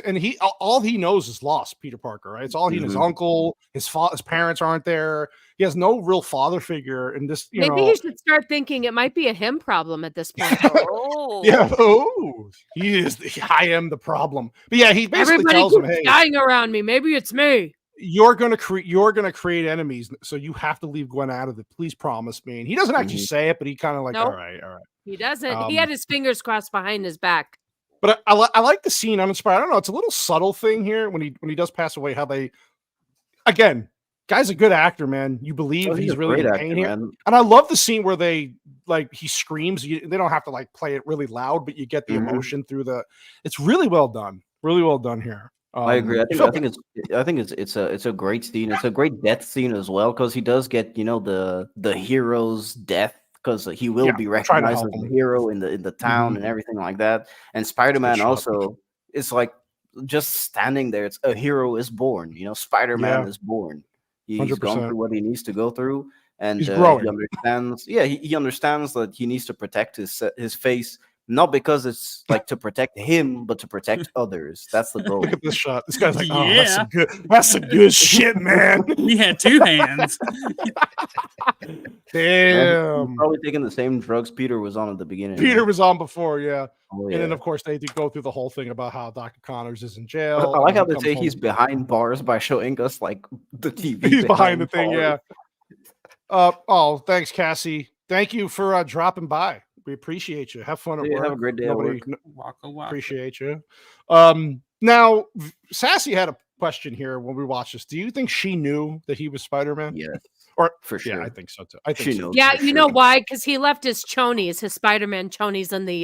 and all he knows is lost. Peter Parker, right? It's all he and his uncle, his parents aren't there. He has no real father figure, and this, Maybe he should start thinking it might be a him problem at this point. Oh. Yeah. Oh, he is. I am the problem. But yeah, he basically Everybody tells him, keeps "Hey, dying around me. Maybe it's me." you're gonna create enemies, so you have to leave Gwen out of it. Please promise me." And he doesn't actually say it, but he kind of like, Nope. all right. He doesn't. He had his fingers crossed behind his back. But I like the scene. Uninspired. I don't know. It's a little subtle thing here when he does pass away. How they, again, guy's a good actor, man. You believe he's a really in great pain actor, here. man. And I love the scene where they he screams. They don't have to play it really loud, but you get the emotion through the. It's really well done. Really well done here. I agree. I think it's a great scene. It's a great death scene as well because he does get the hero's death because he will be recognized as a hero in the town and everything like that. And Spider-Man also is like just standing there. It's a hero is born. Spider-Man is born. He's 100%. gone through what he needs to go through, and He's growing. he understands. Yeah, he understands that he needs to protect his face. Not because it's like to protect him, but to protect others. That's the goal. Look at this shot. This guy's like, oh, Yeah. that's some good shit, man. He had two hands. Damn. He's probably taking the same drugs Peter was on at the beginning. Peter was on before, yeah. Oh, And then, yeah. of course, they do go through the whole thing about how Dr. Connors is in jail. I like how and he they comes say home. he's behind bars by showing us like the TV. He's behind the thing, bars. yeah. Thanks, Cassie. Thank you for dropping by. We appreciate you. Have fun at Yeah, work. have a great day at work. Waka waka. Appreciate you. Now, Sassy had a question here when we watched this. Do you think she knew that he was Spider-Man? Yes, Or for sure. Yeah, I think so too. I think She so. knows. Yeah, for you know sure. why? Because he left his chonies, his Spider-Man chonies in the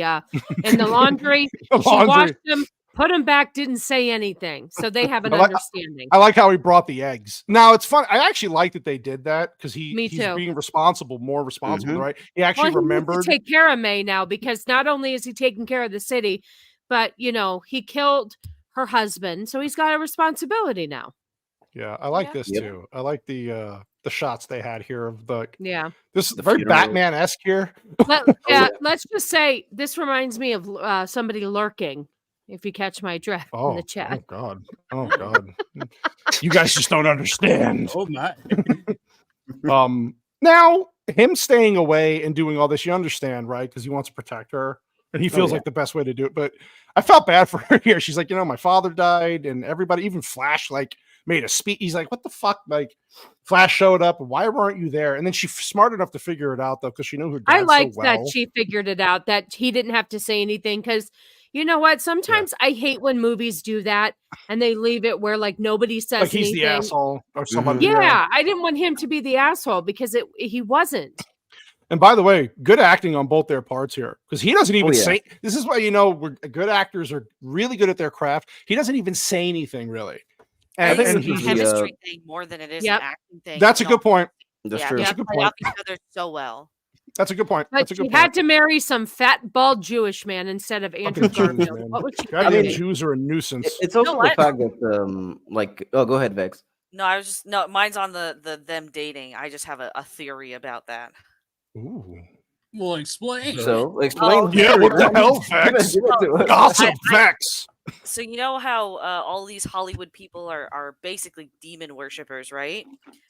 laundry. The She laundry. washed them, put them back, didn't say anything. So they have an understanding. I like how he brought the eggs. Now it's fun. I actually like that they did that because Me he's too. being more responsible, right? He Well, actually he needs remembered. to take care of May now because not only is he taking care of the city, but he killed her husband, so he's got a responsibility now. Yeah, I like this Yep. too. I like the shots they had here of Yeah. this is The very funeral. Batman-esque here. Let's just say this reminds me of somebody lurking. If you catch my drift in the chat. Oh God. You guys just don't understand. Oh my. Now him staying away and doing all this, you understand, right? Because he wants to protect her, and he feels like the best way to do it. But I felt bad for her here. She's like, my father died, and everybody, even Flash, made a speech. He's like, what the fuck? Flash showed up. Why weren't you there? And then she's smart enough to figure it out though, because she knew her dad I liked so well. that she figured it out, that he didn't have to say anything because You know what? Sometimes I hate when movies do that and they leave it where like nobody says Like he's anything. the asshole or somebody. Yeah, I didn't want him to be the asshole because he wasn't. And by the way, good acting on both their parts here because he doesn't even say. This is why good actors are really good at their craft. He doesn't even say anything really. And it's a chemistry thing more than it is an acting thing. That's a good point. That's yeah, true. They That's a good play point. off each other so well. That's a good point. But That's a good she point. had to marry some fat, bald Jewish man instead of Andrew Garfield. What would she Goddamn do? Jews are a nuisance. It's also You know the what? fact that go ahead, Vex. No, I was just mine's on the them dating. I just have a theory about that. Ooh. Well, explain. So explain. Yeah, what the hell, Vex? Gossip, Vex. So you know how all these Hollywood people are basically demon worshippers, right?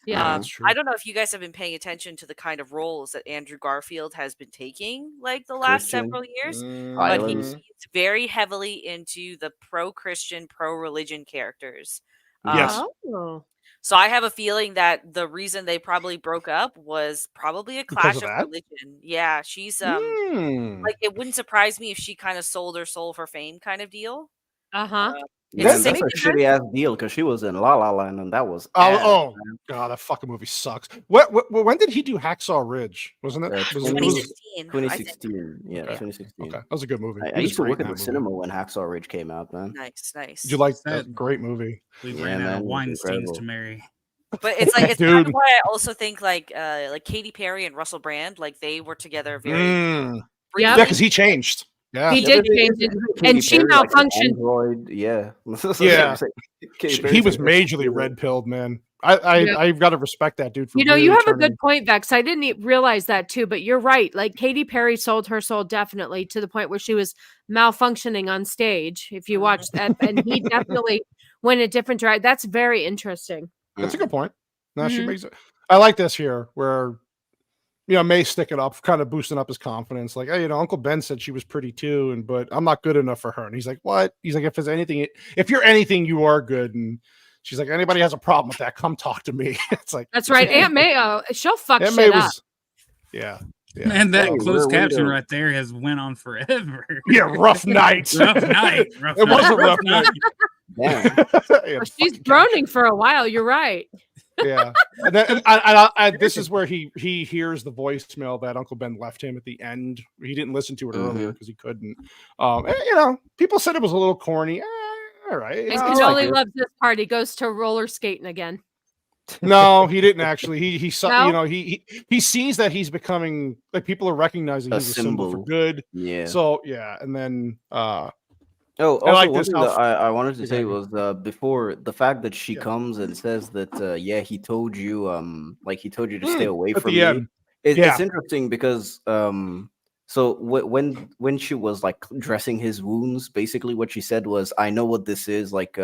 Yeah, that's true. I don't know if you guys have been paying attention to the kind of roles that Andrew Garfield has been taking, like the last Christian. several years. But Violence. he's very heavily into the pro-Christian, pro-religion characters. Yes. Oh. So I have a feeling that the reason they probably broke up was probably a clash of of that? religion. Yeah, she's Hmm. like it wouldn't surprise me if she kind of sold her soul for fame kind of deal. Uh-huh. Man, It's that's a sick. shitty ass deal because she was in La La Land and that was Oh god, that fucking movie sucks. When did he do Hacksaw Ridge? Wasn't it? Was it 2016. 2016. Yeah, Okay. 2016. Okay, that was a good movie. I He was used to great work in at the that movie. cinema when Hacksaw Ridge came out, man. Nice. Did you like Sad. that? Great movie. We Yeah, ran out man, of it was Weinsteins incredible. to marry. But it's like it's kind Dude. of why I also think like Katy Perry and Russell Brand, like they were together very Yeah, Yep. because he changed. Yeah. He did change it. And she malfunctioned. Android, yeah. Yeah. Katy He Perry's was like, majorly red pilled, man. I've got to respect that dude for You know, really you have a turning- good point, Vex. I didn't realize that too, but you're right. Like Katy Perry sold her soul definitely to the point where she was malfunctioning on stage. If you watch that, and he definitely went a different direction. That's very interesting. That's a good point. No, she Mhm. makes it. I like this here where May stick it up, kind of boosting up his confidence. Like, hey, Uncle Ben said she was pretty too, but I'm not good enough for her. And he's like, what? He's like, if you're anything, you are good. And she's like, anybody has a problem with that, come talk to me. It's like That's right. Aunt May, she'll fuck Aunt shit May up. was, yeah. Man, that Hey, closed where we caption go? right there has went on forever. Yeah, rough night. Rough night. Rough It was night. a rough night. Damn. Yeah, She's groaning for a while. You're right. yeah. And then I this is where he hears the voicemail that Uncle Ben left him at the end. He didn't listen to it earlier because he couldn't. And, people said it was a little corny. All right. And I he like only it. loves this part. He goes to roller skating again. No, he didn't actually. He saw, No? he sees that he's becoming like people are recognizing A he's a symbol for symbol. good. Yeah. So yeah, and then Oh, I also like one this thing how- that I wanted to say Exactly. was before the fact that she Yeah. comes and says that he told you he told you to stay away at from the me. end. It's Yeah. interesting because so when she was like dressing his wounds, basically what she said was, I know what this is, like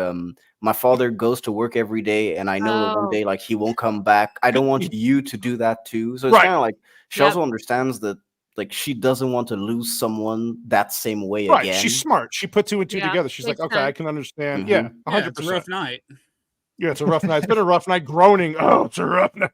my father goes to work every day and I know that one Oh. day like he won't come back. I don't want you to do that too. So it's Right. kind of like she Yep. also understands that like she doesn't want to lose someone that same way Right, again. she's smart. She put two and two Yeah, together. She's like, makes okay, I sense. can understand. Mhm. Yeah, Yeah, 100%. it's a rough night. Yeah, it's a rough night. It's been a rough night. Groaning. Oh, it's a rough night.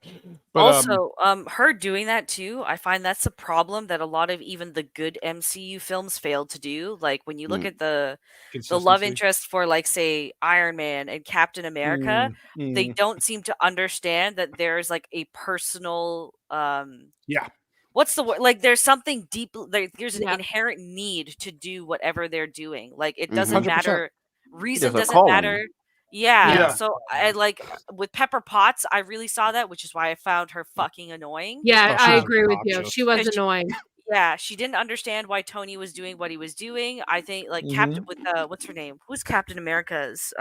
But Also, her doing that too, I find that's a problem that a lot of even the good MCU films failed to do. Like when you look at the love consistency. interest for like say Iron Man and Captain America, they don't seem to understand that there's like a personal Yeah. what's the word? Like there's something deep there's an Yeah. inherent need to do whatever they're doing. Like it Mhm. doesn't 100%. matter. Reason There's a doesn't calling. matter. Yeah. Yeah. So I like with Pepper Potts, I really saw that, which is why I found her fucking annoying. Yeah, Oh, she I was agree with you. obnoxious. She was Because she- annoying. Yeah, she didn't understand why Tony was doing what he was doing. I think like Mm-hmm. Captain with what's her name? Who's Captain America's?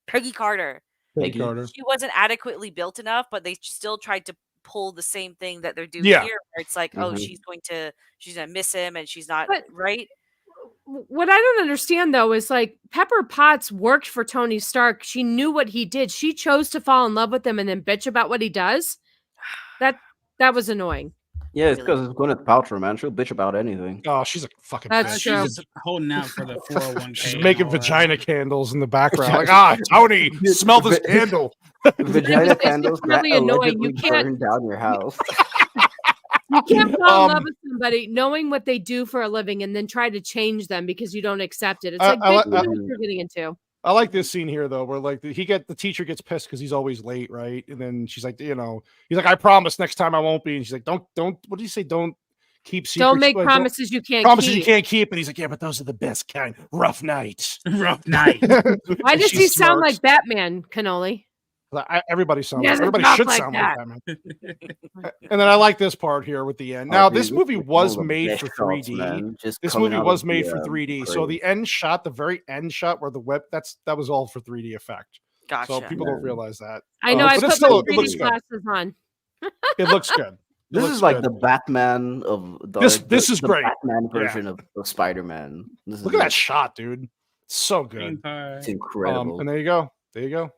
Peggy Carter. Peggy Carter. She wasn't adequately built enough, but they still tried to pull the same thing that they're doing Yeah. here, where it's like, oh, Mhm. she's gonna miss him and she's not But- right. What I don't understand though is like Pepper Potts worked for Tony Stark. She knew what he did. She chose to fall in love with him and then bitch about what he does. That was annoying. Yeah, it's because it's Gwyneth Paltrow, man. She'll bitch about anything. Oh, she's a fucking That's bitch. She's true. just holding out for the 401k. She's and making all that. vagina candles in the background. Like, Tony, smell this candle. Vagina It's candles that really annoying. You allegedly can't- burn down your house. You can't fall in love with somebody knowing what they do for a living and then try to change them because you don't accept it. It's like what you're getting into. I like this scene here though, where like the teacher gets pissed because he's always late, right? And then she's like, he's like, I promise next time I won't be. And she's like, don't. What do you say? Don't keep secrets. Don't make promises you can't. Promises you can't keep. And he's like, yeah, but those are the best kind. Rough nights. Rough night. Why does he sound like Batman, Cannoli? Everybody should like sound like Batman. And then I like this part here with the end. Now, this movie was made for 3D. This movie was made for 3D. So the end shot, the very end shot where the web, that was all for 3D effect. Gotcha. So people don't realize that. I know. I put my 3D glasses on. It looks good. This is like the Batman of this is the great. Batman version of Spider-Man. Look at that shot, dude. It's so good. It's incredible. And there you go.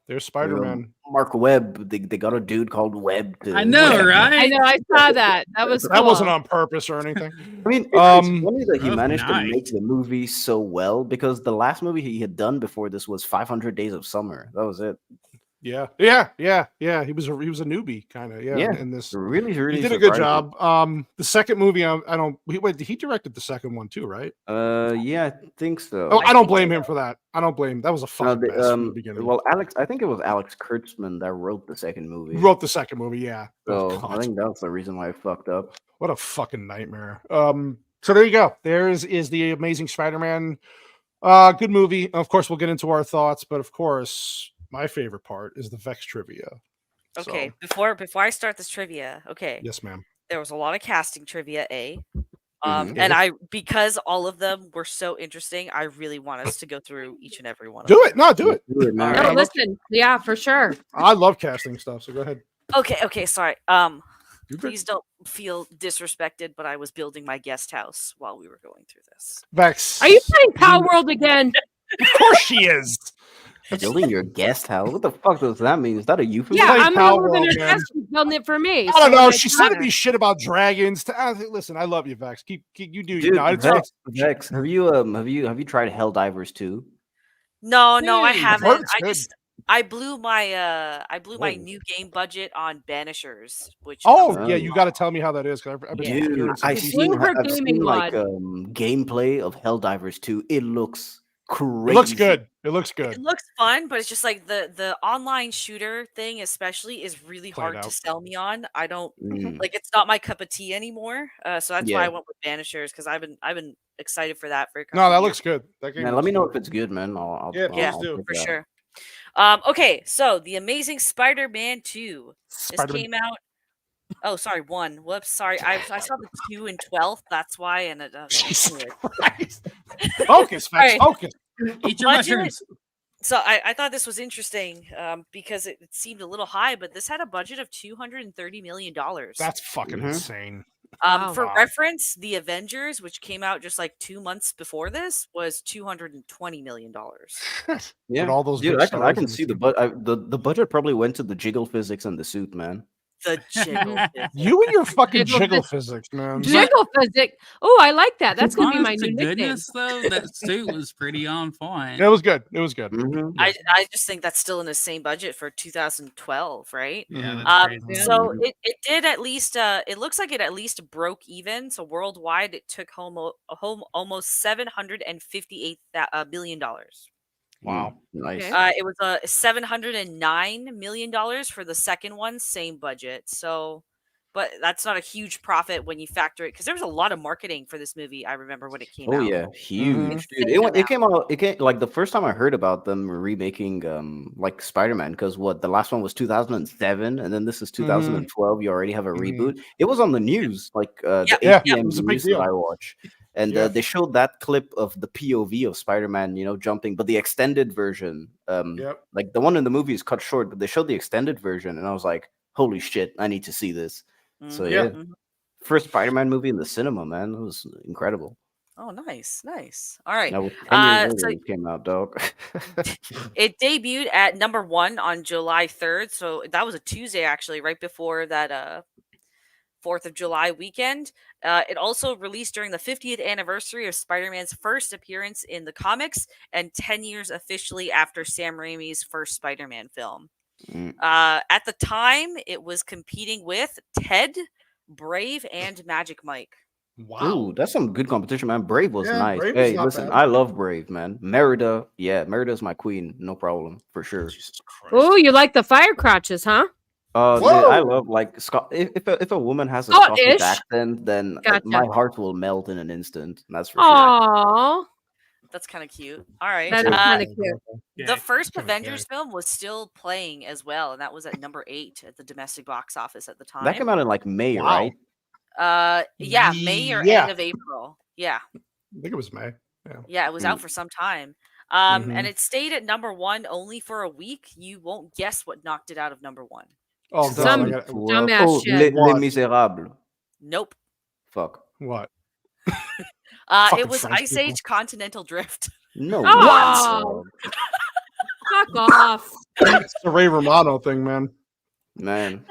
There's Spider-Man. Mark Webb. They got a dude called Webb. I know, right? I know. I saw that. That wasn't on purpose or anything. I mean, it's funny that he managed to make the movie so well because the last movie he had done before this was 500 Days of Summer. That was it. Yeah. He was a newbie, kind of. Yeah. In this, really, he did a good job. The second movie, he directed the second one too, right? Yeah, I think so. Oh, I don't blame him for that. I don't blame him. That was a fucking mess from the beginning. Well, I think it was Alex Kurtzman that wrote the second movie. Yeah. So I think that's the reason why I fucked up. What a fucking nightmare. So there you go. There is the Amazing Spider-Man. Good movie. Of course, we'll get into our thoughts, but of course, my favorite part is the Vex trivia. Okay, before I start this trivia, okay. Yes, ma'am. There was a lot of casting trivia, and because all of them were so interesting, I really want us to go through each and every one. Do it. No, do it. No, listen. Yeah, for sure. I love casting stuff, so go ahead. Okay, sorry. Please don't feel disrespected, but I was building my guest house while we were going through this. Vex. Are you playing Power World again? Of course she is. Building your guest house? What the fuck does that mean? Is that a euphemism? Yeah, I'm gonna live in her guest. She's building it for me. I don't know. She said to me shit about dragons. Listen, I love you, Vex. Keep you do. Dude, Vex, have you tried Helldivers 2? No, I haven't. I blew my new game budget on Banishers, which you got to tell me how that is because I've seen like gameplay of Helldivers 2. It looks crazy. It looks good. It looks fun, but it's just like the online shooter thing, especially, is really hard to sell me on. I don't like. It's not my cup of tea anymore. So that's why I went with Banishers because I've been excited for that for a couple No, that years. looks good. That game let me know if it's good, man. Please do for sure. Okay, so the Amazing Spider-Man 2. This came out. Oh, sorry, 1. Whoops, sorry. I saw the 2 and 12th. That's why. And Jesus Christ. Focus, Vex. Focus. Eat your mushrooms. So I thought this was interesting because it seemed a little high, but this had a budget of $230 million. That's fucking insane. For reference, the Avengers, which came out just like 2 months before this, was $220 million. Yeah, all those I can see the budget probably went to the jiggle physics and the suit, man. The jiggle physics. You and your fucking jiggle physics, man. Jiggle physics. Oh, I like that. That's gonna be my new nickname. Goodness, though, that suit was pretty on point. It was good. Mm-hmm. I just think that's still in the same budget for 2012, right? Yeah. That's crazy. So it did at least. It looks like it at least broke even. So worldwide, it took home almost $758 million. Wow, nice. It was $709 million for the second one, same budget. So, but that's not a huge profit when you factor it because there was a lot of marketing for this movie. I remember when it came out. Oh yeah, huge. Dude, it came out. It came like the first time I heard about them remaking like Spider-Man because the last one was 2007 and then this is 2012. You already have a reboot. It was on the news, like the 8 p.m. news that I watch. And they showed that clip of the POV of Spider-Man, jumping, but the extended version, like the one in the movie is cut short, but they showed the extended version, and I was like, "Holy shit, I need to see this!" So first Spider-Man movie in the cinema, man, it was incredible. Oh, nice. All right. That was 10 years later it came out, dog. It debuted at number 1 on July 3rd, so that was a Tuesday, actually, right before that 4th of July weekend. It also released during the 50th anniversary of Spider-Man's first appearance in the comics and 10 years officially after Sam Raimi's first Spider-Man film. At the time, it was competing with Ted, Brave and Magic Mike. Wow. Ooh, that's some good competition, man. Brave was Yeah, nice. Brave was Hey, not listen, bad. I love Brave, man. Merida, Merida's my queen, no problem, for sure. Jesus Christ. Oh, you like the fire crotches, huh? I love like if a woman has a Scottish Scottish? accent, then Gotcha. my heart will melt in an instant. That's for sure. Aww. That's kind of cute. All right. That is kind of cute. The first Avengers film was still playing as well, and that was at number 8 at the domestic box office at the time. That came out in like May, right? Yeah, May or Yeah. end of April. Yeah. I think it was May. Yeah. Yeah, it was out for some time. And it stayed at number 1 only for a week. You won't guess what knocked it out of number 1. Oh, Some God. dumbass shit. Les Miserables. Nope. Fuck. What? It Fucking was French Ice people. Age Continental Drift. No. Oh. Fuck off. It's the Ray Romano thing, man. Man.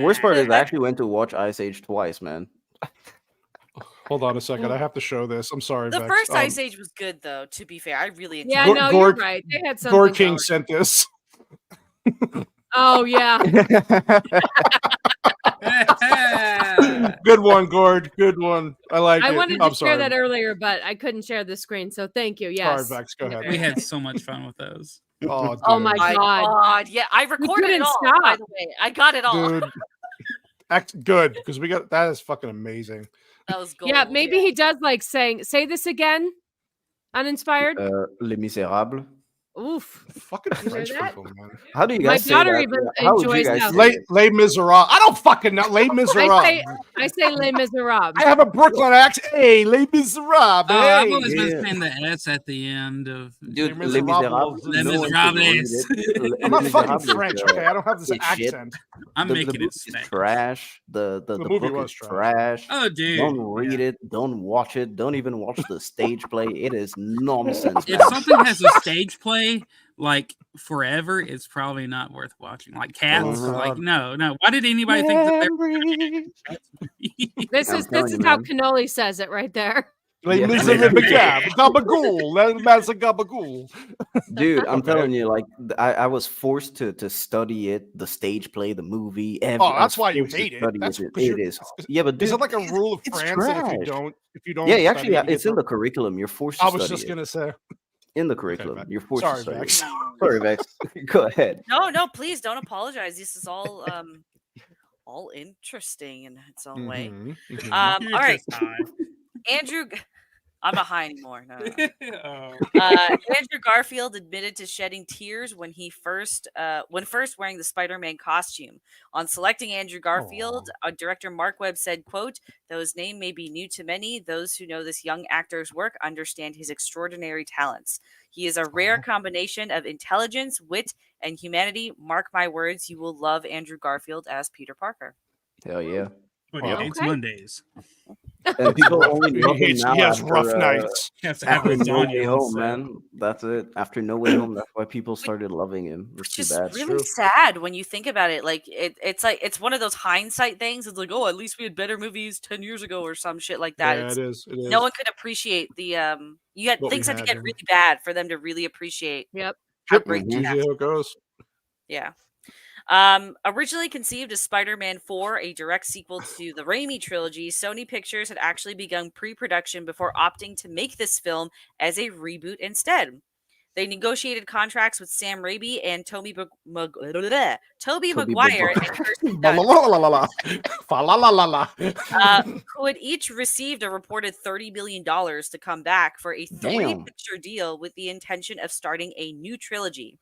Worst part is I actually went to watch Ice Age twice, man. Hold on a second. I have to show this. I'm sorry. The Vex. first Ice Age was good, though, to be fair. I really enjoyed Yeah, it. no, Gord- you're right. They had something Gord King going. sent this. Oh, yeah. Good one, Gord. Good one. I like it. I wanted I'm to share sorry. that earlier, but I couldn't share the screen. So thank you. Yes. Sorry, Vex. Go ahead. We had so much fun with those. Oh, dude. Oh, my My God. God. Yeah, I recorded it couldn't all, by stop. the way. I got it all. Dude. Good, because we got that is fucking amazing. That was gold. Yeah, maybe he does like saying, say this again. Uninspired. Les Miserables. Oof. Fucking You hear French that? people, man. How do you My guys say daughter that? even How would you enjoys guys that. say it? Les Miserables. I don't fucking know. Les Miserables. I say Les Miserables. I have a Brooklyn accent. Hey, Les Miserables. Oh, I've Hey. always been yeah. saying the S at the end of Dude, Les Les Miserables. Miserables. Les no one can read Miserables. it. I'm not Les fucking Miserables is, French, okay? I don't have this it's shit. accent. I'm The making book it is snake. trash. The movie book was is trash. trash. Oh, dude. Don't read it. Don't watch it. Don't even watch the stage play. It is nonsense. If man. something has a stage play like forever, it's probably not worth watching. Like Cats, Oh, like God. no. Why did anybody think that they were This I'm is telling you, how man. Cannoli says it right there. Les Yeah. Miserables. Gabagool. That's a gabagool. Dude, I'm Okay. telling you, like I was forced to study it, the stage play, the movie. I that's was why you forced to hate it. study That's it. 'cause It you're- is. Yeah, but Is dude, it like a rule of it's France that if you trash. don't Yeah, study actually, it, you it's get in the curriculum. You're forced to I study was just it. gonna say. In the curriculum. Vex. You're forced Sorry, to study Vex. it. Sorry, Vex. Go ahead. No, please don't apologize. This is all interesting in its own way. Mhm, mhm. All right, Just high. Andrew. I'm not high anymore. No. Oh. Andrew Garfield admitted to shedding tears when first wearing the Spider-Man costume. On selecting Andrew Garfield, director Mark Webb said, quote, "Though his name may be new to many, those who know this young actor's work understand his extraordinary talents. He is a rare combination of intelligence, wit, and humanity. Mark my words, you will love Andrew Garfield as Peter Parker." Hell yeah. But Wow. he hates Okay. Mondays. And people only love him now He has after, rough nights. He has to have after No Way lasagna on Home, set. man. That's it. After No Way Home, that's why people started loving him. It's Which too is bad. really sad when you think about it. Like it's one of those hindsight things. It's like, oh, at least we had better movies 10 years ago or some shit like that. Yeah, It's, it is. It is. no one could appreciate the you had What we things had to had, get yeah. really bad for them to really appreciate Yep. how Yep, great the usually how it goes. Yeah. Originally conceived as Spider-Man 4, a direct sequel to the Raimi trilogy, Sony Pictures had actually begun pre-production before opting to make this film as a reboot instead. They negotiated contracts with Sam Raimi and Tobey Maguire and Kirsten La la Dunst, la la la la. Fa la la la la. who had each received a reported $30 million to come back for a three-picture deal with the intention of starting a new trilogy.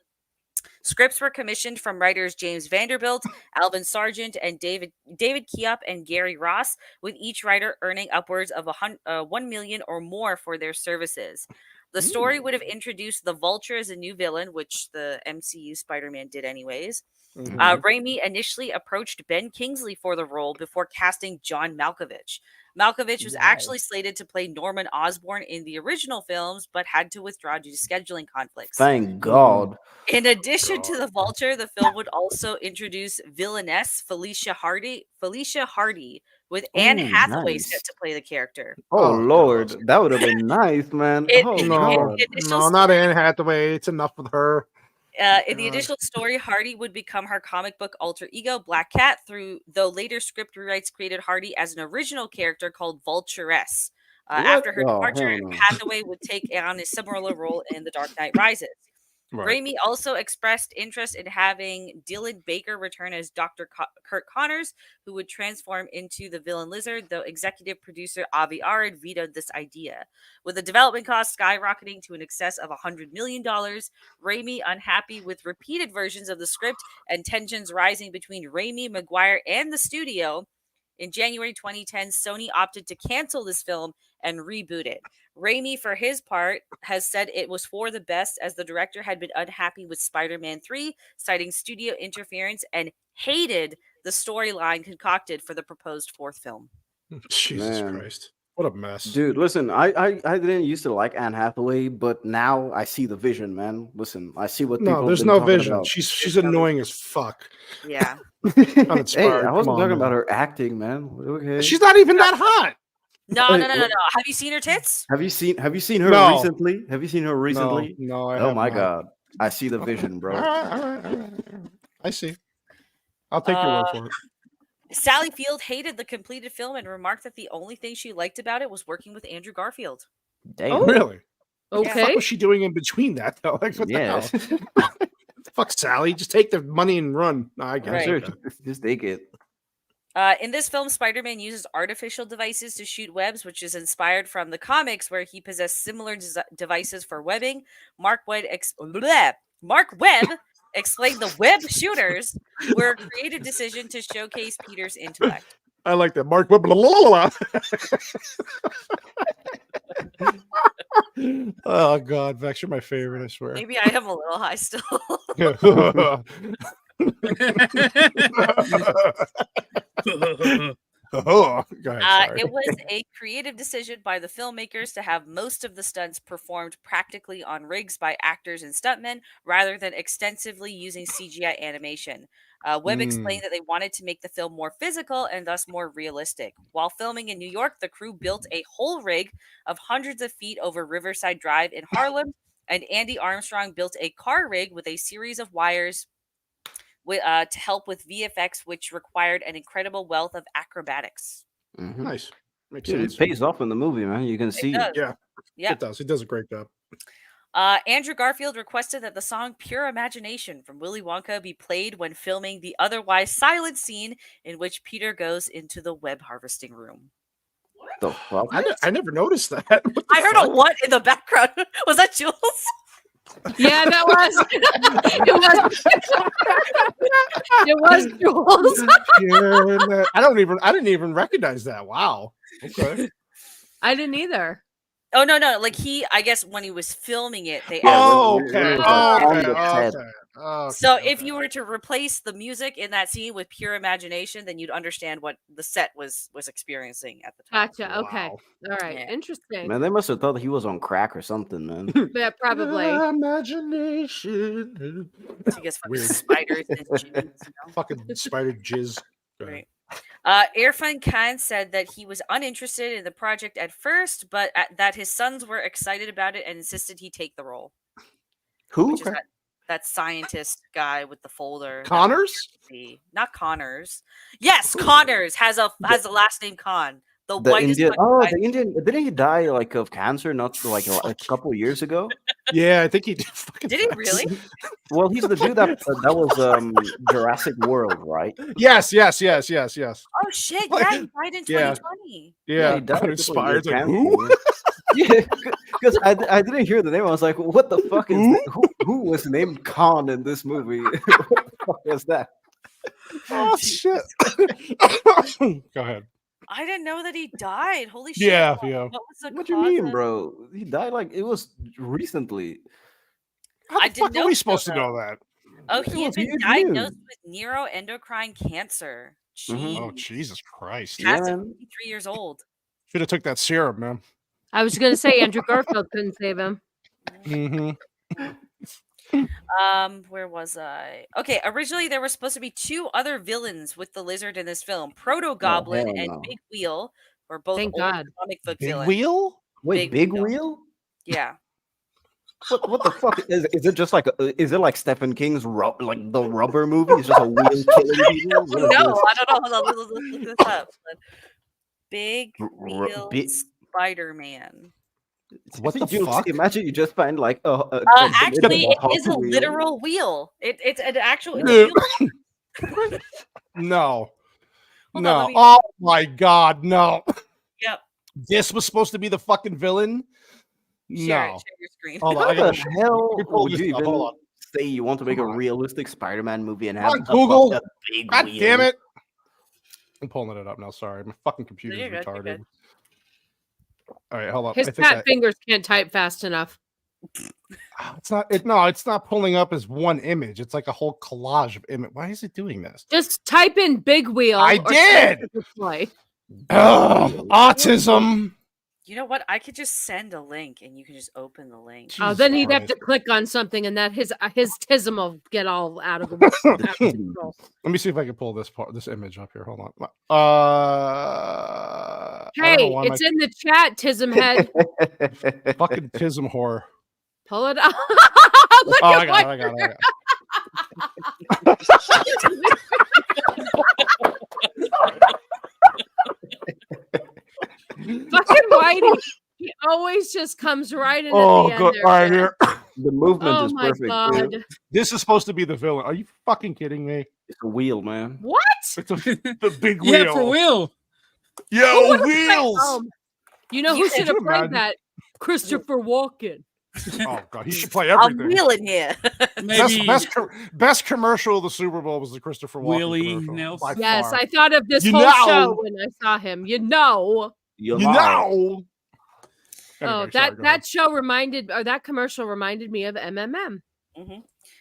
Scripts were commissioned from writers James Vanderbilt, Alvin Sargent, and David Kiep and Gary Ross, with each writer earning upwards of $1 million or more for their services. The story would have introduced the Vulture as a new villain, which the MCU Spider-Man did anyways. Raimi initially approached Ben Kingsley for the role before casting John Malkovich. Malkovich was actually slated to play Norman Osborn in the original films, but had to withdraw due to scheduling conflicts. Thank God. In addition to the Vulture, the film would also introduce villainess Felicia Hardy, with Anne Hathaway nice. set to play the character. Oh, Lord, that would have been nice, man. It- Oh, it- God. it- No, not Anne Hathaway. It's enough with her. In the initial story, Hardy would become her comic book alter ego, Black Cat, though later script rewrites created Hardy as an original character called Vulturess. After her departure, hell no. Hathaway would take on a similar role in The Dark Knight Rises. Right. Raimi also expressed interest in having Dylan Baker return as Dr. Kurt Connors, who would transform into the villain Lizard, though executive producer Avi Arad vetoed this idea. With the development costs skyrocketing to an excess of $100 million, Raimi, unhappy with repeated versions of the script and tensions rising between Raimi, Maguire, and the studio, in January 2010, Sony opted to cancel this film and reboot it. Raimi, for his part, has said it was for the best as the director had been unhappy with Spider-Man 3, citing studio interference, and hated the storyline concocted for the proposed fourth film. Jesus Christ. What a mess. Dude, listen, I didn't used to like Anne Hathaway, but now I see the vision, man. Listen, I see what people No, there's have been no talking vision. about. She's annoying as fuck. Yeah. Hey, Uninspired. I wasn't Come on, talking man. about her acting, man. Okay. She's not even that hot. No. Wait, Have you seen her tits? Have you seen her No. recently? Have you seen her recently? No, I Oh have my not. god. I see the vision, bro. All right. I see. I'll take your word for it. Sally Field hated the completed film and remarked that the only thing she liked about it was working with Andrew Garfield. Damn. Oh, really? Okay. What the fuck was she doing in between that, though? Like, what the hell? Fuck Sally. Just take the money and run. No, I guess. Right. Just take it. In this film, Spider-Man uses artificial devices to shoot webs, which is inspired from the comics where he possessed similar devices for webbing. Mark Webb explained the web shooters were a creative decision to showcase Peter's intellect. I like that. Mark Webb. Oh, God. Vex, you're my favorite, I swear. Maybe I am a little high still. Oh, go ahead, sorry. It was a creative decision by the filmmakers to have most of the stunts performed practically on rigs by actors and stuntmen rather than extensively using CGI animation. Webb explained that they wanted to make the film more physical and thus more realistic. While filming in New York, the crew built a whole rig of hundreds of feet over Riverside Drive in Harlem, and Andy Armstrong built a car rig with a series of wires to help with VFX, which required an incredible wealth of acrobatics. Mm-hmm. Nice. Makes Dude, sense. it pays off in the movie, man. You can see. Does. Yeah. It does. It does a great job. Andrew Garfield requested that the song Pure Imagination from Willy Wonka be played when filming the otherwise silent scene in which Peter goes into the web harvesting room. The fuck? I never noticed that. I heard a what in the background. Was that Jules? Yeah, that was. It was Jules. I didn't even recognize that. Wow. Okay. I didn't either. Oh no! Like I guess when he was filming it, they. Okay. So if you were to replace the music in that scene with Pure Imagination, then you'd understand what the set was experiencing at the time. Gotcha. Okay. All right. Yeah. Interesting. Man, they must have thought he was on crack or something, man. Yeah, probably. Imagination. I guess fucking spiders and jizz, Fucking spider jizz. Right. Irfan Khan said that he was uninterested in the project at first, but that his sons were excited about it and insisted he take the role. Who? Which is that scientist guy with the folder. Connors? Not Connors. Yes, Connors has a last name Khan. The whitest Indian. fucking Oh, guy. the Indian. Didn't he die like of cancer? Not like a couple years ago. Yeah, I think he did. Did he really? Well, he's the dude that was Jurassic World, right? Yes. Oh shit! Yeah, he died in 2020. Yeah, he died uninspired. of Like, cancer, who? man. Yeah, because I didn't hear the name. I was like, what the fuck is that? Who was named Khan in this movie? What the fuck was that? Oh shit! Go ahead. I didn't know that he died. Holy shit! Yeah. What was the What do you cause mean, of- bro? He died like it was recently. How I the didn't fuck are know we so, supposed to though. know that? Oh, It he had was been huge diagnosed news. with neuroendocrine cancer. Jeez. Oh Jesus Christ! Yeah, Past man. 53 years old. Should have took that serum, man. I was going to say Andrew Garfield couldn't save him. Where was I? Okay, originally there were supposed to be two other villains with the lizard in this film: Proto Goblin hell and no. Big Wheel, were both Thank old God. comic book Big villains. wheel? Wait, Big Big Wheel. Wheel? Yeah. What the fuck is it? Just like is it like Stephen King's like the Rubber movie? It's just a wheel killing people. No, I don't know. Hold on, let's look this up. Big Wheel Spider-Man. What the fuck? Imagine you just find like actually, it is a literal wheel. It's an actual. It's a wheel. No. Hold No. on, Oh my god, no. Yep. This was supposed to be the fucking villain? Share No. your screen. Hold on, How the the hell pull would this you up? even Hold on. say you want to make a realistic Spider-Man movie and have Google. a big God wheel? damn it. I'm pulling it up now. Sorry. My fucking computer's You're good, you're retarded. good. All right, hold on. His fat fingers can't type fast enough. It's not pulling up as one image. It's like a whole collage of image. Why is it doing this? Just type in big wheel. I did. Autism. You know what? I could just send a link and you can just open the link. Oh, then he'd have to click on something, and that his tism will get all out of control. Let me see if I can pull this image up here. Hold on. Hey, it's in the chat, Tism head. Fucking tism whore. Pull it up. Look I at got it. Fucking Whitey. He always just comes right in at the end. Good. There, All right, here. The movement oh is my perfect. god. Dude. This is supposed to be the villain. Are you fucking kidding me? It's a wheel, man. What? It's the big wheel. Yeah, for wheel. Yo, wheels. You know who should have played that? Christopher Walken. Oh god, he should play everything. I'm wheeling here. Maybe Best commercial of the Super Bowl was the Christopher Walken Willie commercial, Nelson. by Yes, far. I thought of this You whole know. show when I saw him. You know. Anyway, Oh, sorry, go that show that commercial reminded me of MMM. Mm-hmm.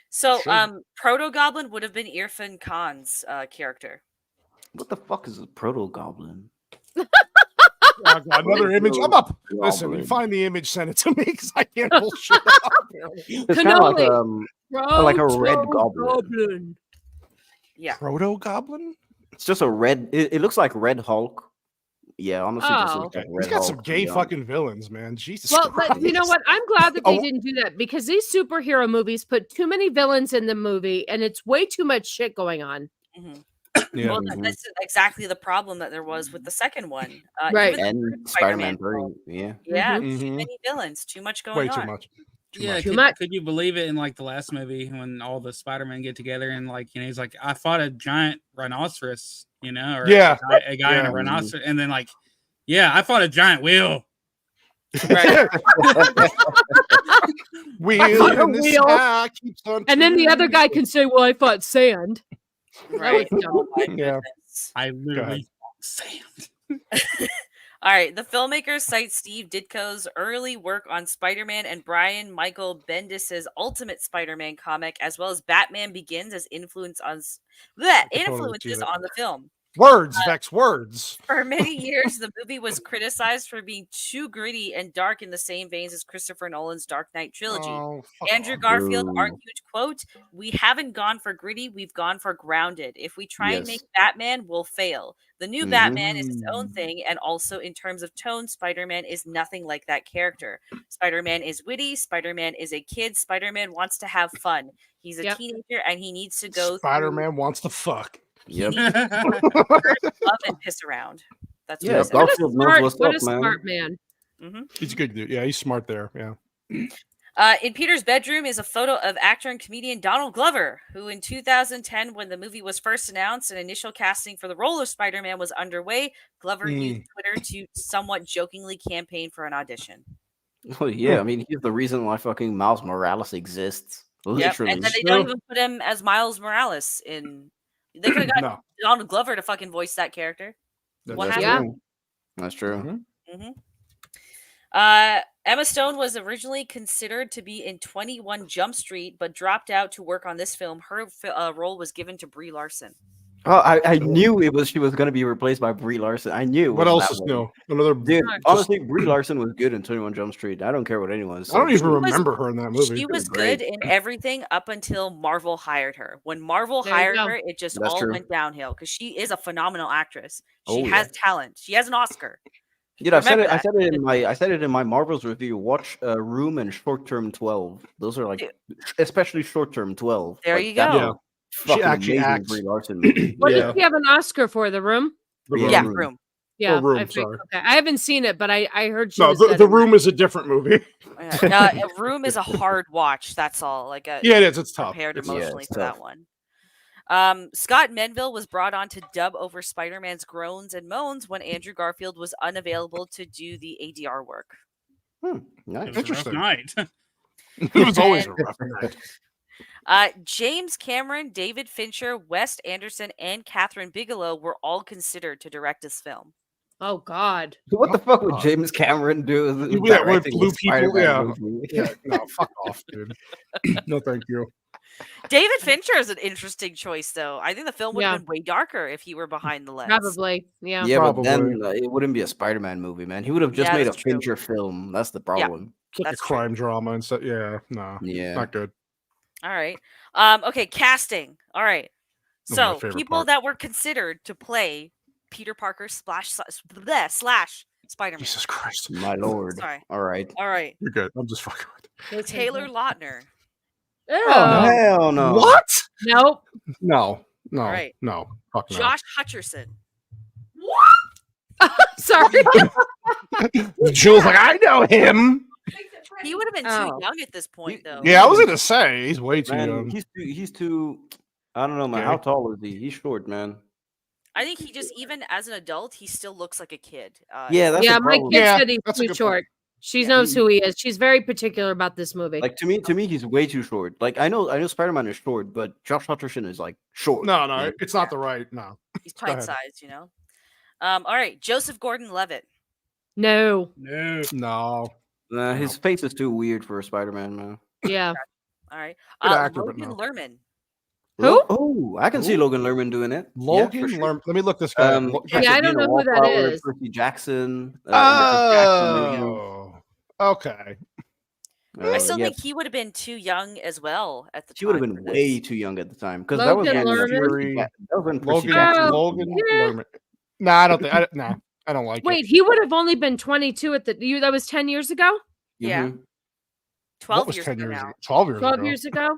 So, Sure. Proto Goblin would have been Irfan Khan's character. What the fuck is a proto goblin? Oh, God, another image. I'm up. Listen, Goblin. you find the image, send it to me because I can't pull shit up. It's kind of like a red goblin. Yeah. Proto Goblin? It's just a red. It looks like Red Hulk. Yeah, honestly, just Oh. looks like He's Red got Hulk, some to gay be honest. fucking villains, man. Jesus Well, Christ. but you know what? I'm glad that they Oh. didn't do that because these superhero movies put too many villains in the movie and it's way too much shit going on. Mm-hmm. Yeah. Well, that's exactly the problem that there was with the second one. Right. even the And third Spider-Man film. 3, yeah. Yeah, Mhm. too many villains, too much going Way on. too much. Yeah, could you believe it in like the last movie when all the Spider-Man get together and like, you know, he's like, I fought a giant rhinoceros, you know, or Yeah. a guy in Yeah. a rhinoceros, and then like, yeah, I fought a giant wheel. Right. Wheel fought a in the wheel. sky keeps on And then the other turning. guy can say, well, I fought sand. Right. That was dumb. Oh my Yeah. goodness. I literally sand. All right. The filmmakers cite Steve Ditko's early work on Spider-Man and Brian Michael Bendis's Ultimate Spider-Man comic, as well as Batman Begins, as influences on the film. Words, Vex, words. For many years, the movie was criticized for being too gritty and dark in the same veins as Christopher Nolan's Dark Knight trilogy. Oh, fuck Andrew off. Garfield Boo. argued, quote, "We haven't gone for gritty, we've gone for grounded. If we try and Yes. make Batman, we'll fail. The new Mhm. Batman is its own thing, and also in terms of tone, Spider-Man is nothing like that character. Spider-Man is witty, Spider-Man is a kid, Spider-Man wants to have fun. He's a Yep. teenager and he needs to go Spider-Man wants to fuck. Yep. love and piss around." That's Yeah, what he said. Garfield knows what's What up, a man. smart man. Mhm. He's a good dude. Yeah, he's smart there. Yeah. In Peter's bedroom is a photo of actor and comedian Donald Glover, who in 2010, when the movie was first announced and initial casting for the role of Spider-Man was underway, Glover used Twitter to somewhat jokingly campaign for an audition. Well, yeah, I mean, he's the reason why fucking Miles Morales exists. Yep, Literally. and then they don't even put him as Miles Morales in. They could have got No. Donald Glover to fucking voice that character. What That's happened? true. That's true. Emma Stone was originally considered to be in 21 Jump Street, but dropped out to work on this film. Her role was given to Brie Larson. Oh, I knew she was going to be replaced by Brie Larson. I knew. it What was else that is way. new? Another Dude, just- honestly, Brie Larson was good in 21 Jump Street. I don't care what anyone says. I don't even was- remember her in that movie. She was great. good in everything up until Marvel hired her. When Marvel There you hired go. her, it just That's all true. went downhill because she is a phenomenal actress. She Oh, has yeah. talent. She has an Oscar. You know, I said Remember it. I that. said it in my. I said it in my Marvels review. Watch Room and Short Term 12. Those are like, especially Short Term 12. There like, you that's go. Yeah. a She fucking actually amazing acts. Brie Larson movie. What Yeah. did she have an Oscar for? The Room? The Yeah, Yeah, Room. Room. Yeah, Room, I think. sorry. Okay, I haven't seen it, but I heard she No, was the, good the in that. Room is a different movie. Yeah. Room is a hard watch. That's all. Like, Yeah, it is. It's tough. prepared It's emotionally it's for tough. that one. Scott Menville was brought on to dub over Spider-Man's groans and moans when Andrew Garfield was unavailable to do the ADR work. Nice. It was a rough Interesting. night. It was always a And- rough night. James Cameron, David Fincher, Wes Anderson, and Catherine Bigelow were all considered to direct this film. Oh God. What the fuck would James Cameron do? Yeah, with directing blue a people. Spider-Man Yeah. movie? Yeah. No, fuck off, dude. No, thank you. David Fincher is an interesting choice, though. I think the film would have Yeah. been way darker if he were behind the lens. Probably. Yeah. Yeah, but Probably. then it wouldn't be a Spider-Man movie, man. He would have just Yeah, made a that's true. Fincher film. That's the problem. It's like That's a true. crime drama and stuff. Yeah. No. Yeah. Not good. All right. Okay, casting. All right. That's my So favorite people part. that were considered to play Peter Parker slash Spider-Man. Jesus Christ. My lord. Sorry. All right. All right. You're good. I'm just fucking with Taylor Lautner. Ew. Hell no. What? Nope. No. No. All right. No. Fuck no. Josh Hutcherson. Sorry. Jules like, I know him. He would have been Oh. too young at this point, though. Yeah, I was gonna say he's way too Man, young. he's too. I don't know, man. Okay. How tall is he? He's short, man. I think he just, even as an adult, he still looks like a kid. Yeah, that's Yeah, the my problem. kid Yeah, said he's that's a too good point. short. She Yeah. knows who he is. She's very particular about this movie. Like to me, he's way too short. Like I know Spider-Man is short, but Josh Hutcherson is like short. No, no, Yeah. it's not the right. No. He's Go ahead. pint-sized, you know? All right, Joseph Gordon-Levitt. No. No. No. Nah, his face is too weird for a Spider-Man, man. Yeah. All right. Good actor, but Logan no. Lerman. Who? Oh, I can see Logan Lerman doing it. Logan for sure. Lerman. Let me look this guy. up. Yeah, I don't know who that is. Percy Jackson. Oh. Okay. I still yeah, think he would have been too young as well at the time. she would have been for this. way too young at the time because that was Logan when Lerman? that was when Percy Logan. Jackson was Logan big. Lerman. Nah, I don't think. Nah, I don't like Wait, it. he would have only been 22 at the that was 10 years ago? Yeah. Mhm. 12 What was years 10 ago years now. ago? 12 years 12 ago. years ago?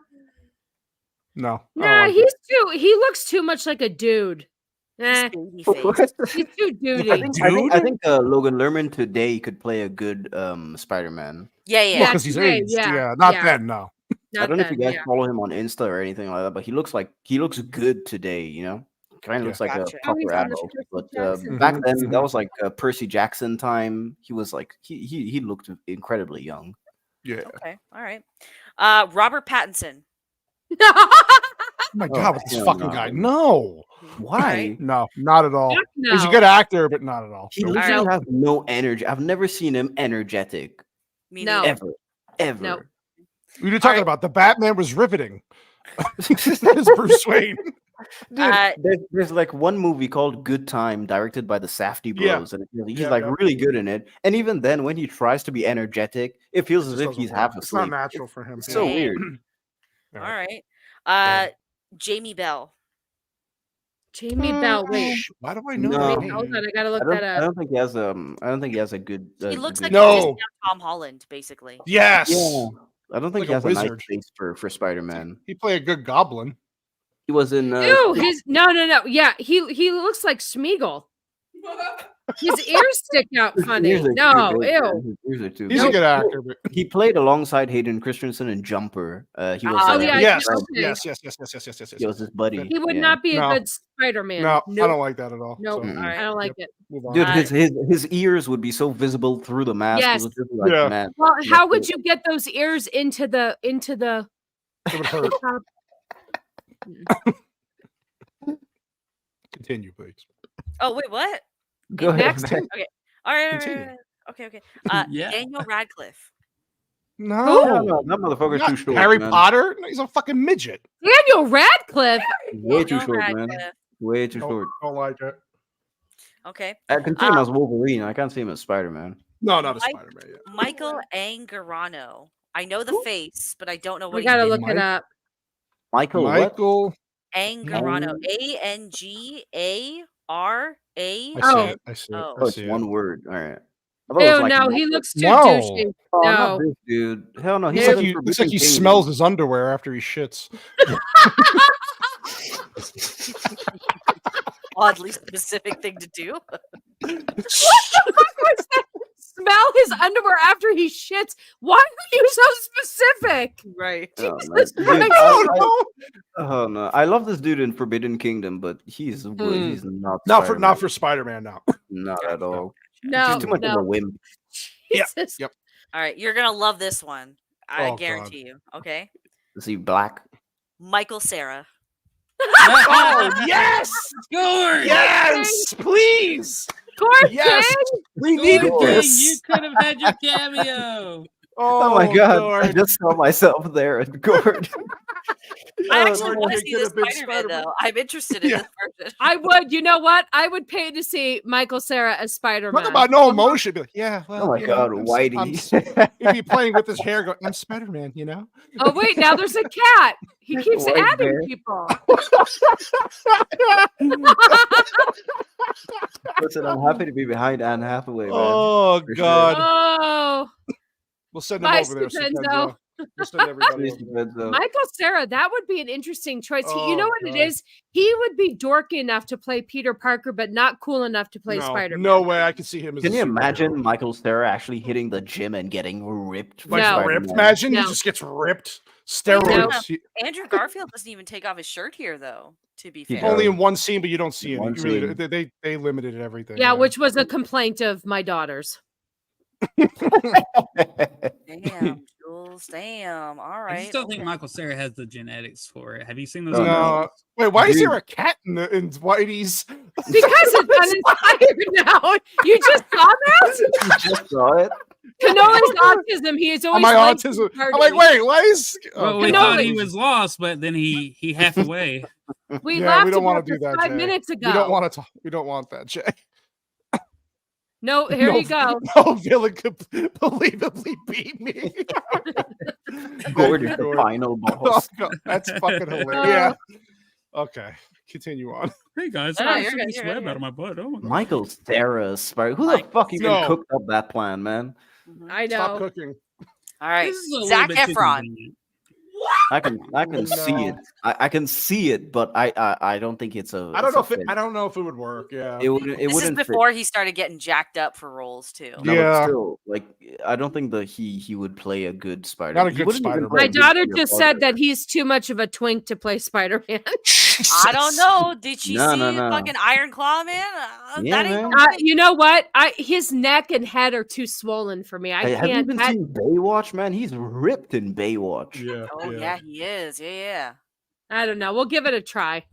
No. I don't Nah, like it. he looks too much like a dude. Eh, Baby What? face. he's too duty. I think Logan Lerman today could play a good Spider-Man. Yeah, yeah. Well, because he's today, aged. yeah, Yeah. Not yeah. then. No. I Not don't know if then, you guys yeah. follow him on Insta or anything like that, but he looks good today. You know, kind of Yeah. looks like Gotcha. a Oh, he's proper on the adult. Percy But Jackson. back then, Mhm. that was like Percy Jackson time. He was like he looked incredibly young. Yeah. Okay. All right. Robert Pattinson. Oh my Oh, God, with this hell fucking no. guy. No. Why? No, not at all. Fuck He's a no. good actor, but not at all. He Nope. literally Alright. has no energy. I've never seen him energetic Me No. neither. ever. No. We were talking about the Batman was riveting. It's Bruce Wayne. Dude, there's like one movie called Good Time, directed by the Safdie Yeah. Bros, and he's Yeah, like yeah. really good in it. And even then, when he tries to be energetic, it feels as Just if doesn't he's work. half It's not asleep. natural for him. It's so Yeah. weird. All right. Jamie Bell. Jamie Bell. Wait. Why do I know No. that Wait, name? hold on. I gotta I look don't, that I up. don't think he has I don't think he has a good. He looks good- like No. a Disney Tom Holland, basically. Yes. Yeah, I don't think Like he a has a nice wizard. face for Spider-Man. He played a good goblin. He was in. Ew, his no. Yeah, he looks like Smeagol. His ears stick out his funny. ears are No, too big, ew. man. His ears are too He's big. a good actor, but He played alongside Hayden Christensen in Jumper. He was. Oh, yeah, yes, okay. yes. He was his buddy. He would yeah. not be a No. good Spider-Man. No, Nope. I don't like that at all. Nope. So, Mm-mm. I don't like it. move on. Dude, Uh, his ears would be so visible through the mask. Yes. It was just like, Yeah. man. Well, that's how would it. you get those ears into the It would hurt. top? Continue, please. Oh, wait, what? Go ahead. Next? man. Okay. All right. Continue. Okay. Yeah. Daniel Radcliffe. No, That motherfucker's Not too short. Harry man. Potter. No, he's a fucking midget. Daniel Radcliffe. Way too Daniel short, man. Radcliffe. Way too Don't, short. don't like it. Okay. I can see him as Wolverine. I can't see him as Spider-Man. No, not a Mike- Spider-Man. Yeah. Michael Angarano. I know the face, but I don't know what We he gotta did. look Mike? it up. Michael. What? Michael. Angarano. I Angararo. see Oh. it. I see it. Oh, I Oh, it's see it. one word. All right. I thought it was Ew, like no, he looks too No. douchey. Oh, not No. this dude. Hell no. Looks He's like looks like he smells his underwear after he shits. Oddly specific thing to do. What the fuck was that? Smell his underwear after he shits. Why are you so specific? Right. Jesus Dude, Christ. oh no! I love this dude in Forbidden Kingdom, but he's not Not for Spider-Man now. Not at all. No, He's too much of a wimp. Jesus. Yep. All right, you're gonna love this one. I Oh, guarantee you. Okay. Is he black? Michael Cera. Oh yes, George! yes, please. Poor Yes, thing. we George, needed you this. could have had your cameo. Oh my god! Lord. I just saw myself there at Gord. I actually Lord, want to it see could this have been Spider-Man Spider-Man. though. I'm interested in Yeah. this version. I would. You know what? I would pay to see Michael Cera as Spider-Man. Talk about no emotion. Be like, yeah, well, Oh my you know, god, I'm- Whitey! He'd be playing with his hair, going, "I'm Spider-Man," you know. Oh wait, now there's a cat. He keeps White adding bear. people. Listen, I'm happy to be behind Anne Hathaway, man. Oh For sure. God, Oh, we'll send him Bye, over there. Stupendo. We'll send everybody Please, over there. Benzo. Michael Cera, that would be an interesting choice. You know Oh, what God. it is? He would be dorky enough to play Peter Parker, but not cool enough to play No, Spider-Man. no way. I could see him as. Can a you superhero. imagine Michael Cera actually hitting the gym and getting ripped? for Like No. ripped? Spider-Man? Imagine No. he just gets ripped. No. Steroids. Andrew Garfield doesn't even take off his shirt here, though. To be He fair, Only in one scene, but you don't see it. One You really, scene. they limited everything. Yeah, which was a complaint of my daughter's. damn, Jules, damn. All I right. just don't think okay. Michael Cera has the genetics for it. Have you seen those? Oh, movies? No. Wait, why is Dude. there a cat in Whitey's? Because it's uninspired now. You just saw that? You just saw it. Canola's autism. He is Oh, always my late autism. to I'm like, parties. wait, why is? Well, we No, thought it- he was lost, but then he half away. We Yeah, laughed we don't about want to do this that. 5 Jay. minutes ago. We don't want to talk. We don't want that, Jay. No, here no, you go. No villain could believably beat me. Gord is the Gord. final Oh, boss. God, that's fucking hilarious. Yeah. Okay, continue on. Hey guys, No, I you're took good, this you're web good, out of my butt. Oh my god. Michael Cera, Spider. Who the Mike- fuck even No. cooked up that plan, man? Mhm. I Stop know. cooking. All right, This is a little Zac bit too Efron. convenient. I can see No. it. I can see it, but I don't think it's a. I don't it's know a if it, fit. I don't know if it would work. Yeah. It wouldn't. It This is wouldn't fit. before he started getting jacked up for roles too. No, but Yeah. still, like I don't think that he would play a good Spider. Not a He good wouldn't even Spider-Man. play a My good daughter Peter just Parker. said that he's too much of a twink to play Spider-Man. I don't know. Did she No, see no, no. fucking Iron Claw, man? Yeah, That ain't man. no thing. You know what? His neck and head are too swollen for me. I Hey, have you can't. even seen Baywatch, man? He's ripped in Baywatch. Yeah. Oh yeah, he is. Yeah. I don't know. We'll give it a try.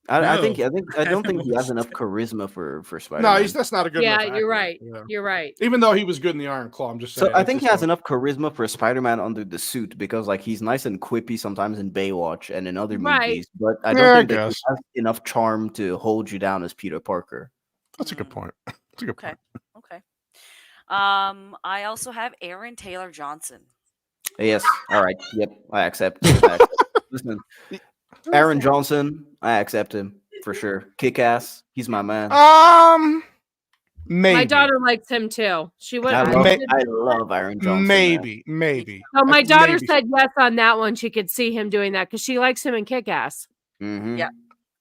I No. don't think he has Haven't enough charisma for Spider. No, that's not a good. Yeah, enough you're actor. right. Yeah. You're right. Even though he was good in the Iron Claw, I'm just saying. So I think he has enough charisma for Spider-Man under the suit because like he's nice and quippy sometimes in Baywatch and in other Right. movies, but I Yeah, don't I think that he guess. has enough charm to hold you down as Peter Parker. That's a good point. That's a good Okay. point. Okay. I also have Aaron Taylor Johnson. Yes. All right. Yep. I accept. Listen, Aaron Johnson, I accept him for sure. Kick ass. He's my man. Maybe. My daughter likes him too. She went. I I love Aaron Johnson. man. Maybe. So my daughter Maybe. said yes on that one. She could see him doing that because she likes him in Kick Ass. Mhm. Yeah.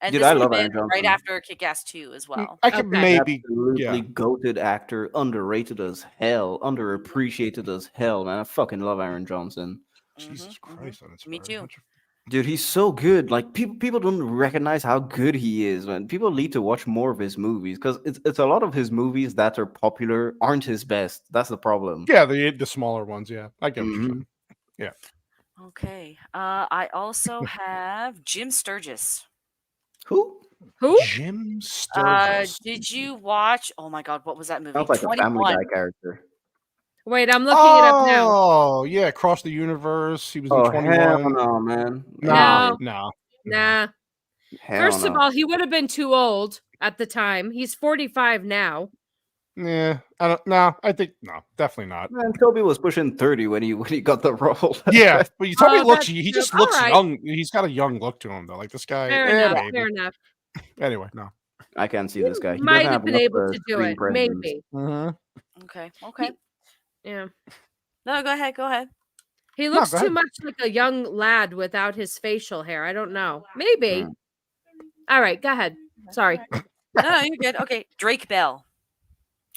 And Dude, this I would love have Aaron been right Johnson. after Kick-Ass 2 as well. I could Okay. maybe. Absolutely Yeah. goated actor, underrated as hell, underappreciated as hell, man. I fucking love Aaron Johnson. Jesus Christ. That's Me very too. much- Dude, he's so good. Like people don't recognize how good he is, man. People need to watch more of his movies because it's a lot of his movies that are popular aren't his best. That's the problem. Yeah, the smaller ones. Yeah, I get what you're Mhm. saying. Yeah. Okay. I also have Jim Sturgis. Who? Who? Jim Sturgis. Did you watch? Oh my God, what was that movie? Sounds like a Family 21. Guy character. Wait, I'm looking it up now. Oh, yeah, Across the Universe. He was in Oh 21. hell no, man. No. No. Nah. Hell First of no. all, he would have been too old at the time. He's 45 now. Yeah, I don't. No, I think no, definitely not. Man, Toby was pushing 30 when he got the role. Yeah, but you told me Oh, looks. that's He true. just looks All right. young. He's got a young look to him though. Like this guy. Fair eh, enough. maybe. Fair enough. Anyway, no. I can't see this guy. He Might doesn't have been enough, able to do screen it. presence. Maybe. Mhm. Okay. Okay. Yeah. No, go ahead. Go ahead. He No, looks go too ahead. much like a young lad without his facial hair. I don't know. Maybe. Mm. All right, go ahead. Sorry. No, you're good. Okay, Drake Bell.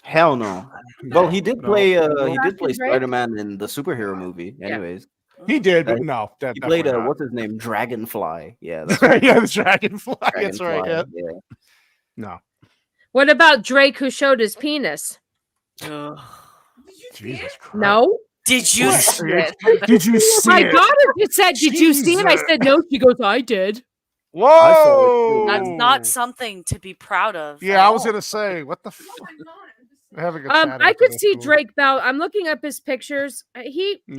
Hell no. Well, he did No. play. He Josh did play and Drake? Spider-Man in the superhero movie. Yeah. Anyways, He did, Uh, but no, that he played definitely not. what's his name? Dragonfly. Yeah, that's right. Yeah, the dragonfly. That's right. Dragonfly. Yeah. Yeah. No. What about Drake who showed his penis? Jesus Christ. No. Did you see it? Did you see My it? daughter just said, "Did you see it?" I Jesus. said, "No." She goes, "I did." Whoa! That's not something to be proud of. Yeah, I was gonna say, what the fuck? Having a chat I after could this see movie. Drake Bell. I'm looking up his pictures. No.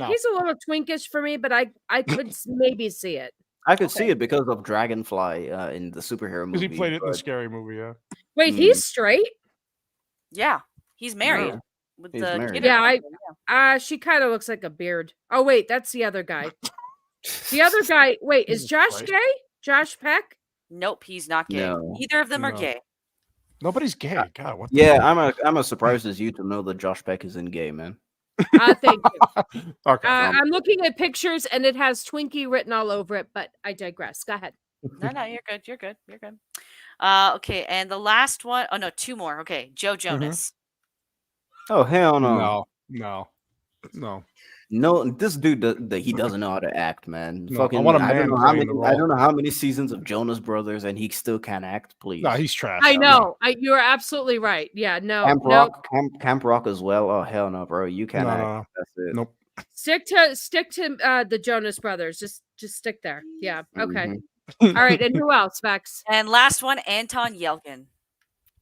He's a little twinkish for me, but I could maybe see it. I could see it because of Dragonfly in the superhero movie. Because he played it in the but- scary movie, yeah. Wait, he's straight? Yeah, he's married. Yeah. With He's the married. kid Yeah, or something, she kind of looks like a beard. Oh wait, that's the other guy. The other guy. Wait, is Jesus Josh Christ. gay? Josh Peck? Nope, he's not gay. No. Either of them are No. gay. Nobody's gay. God, what the Yeah, I'm as surprised as you to know that Josh Peck isn't gay, man. Thank you. Okay. I'm looking at pictures and it has Twinkie written all over it, but I digress. Go ahead. No, you're good. You're good. You're good. Okay, and the last one, oh no, two more. Okay, Joe Jonas. Oh hell no. No. This dude he doesn't know how to act, man. No, I Fucking, want a I don't man know how playing many. the role. I don't know how many seasons of Jonas Brothers, and he still can't act. Please. No, he's trash. I know. You're absolutely right. Yeah, no. Camp no. Rock, Camp Rock as well. Oh hell no, bro. You can't No, act. no. That's it. Nope. Stick to the Jonas Brothers. Just stick there. Yeah. Okay. Mhm. All right. And who else, Vex? And last one, Anton Yelkin.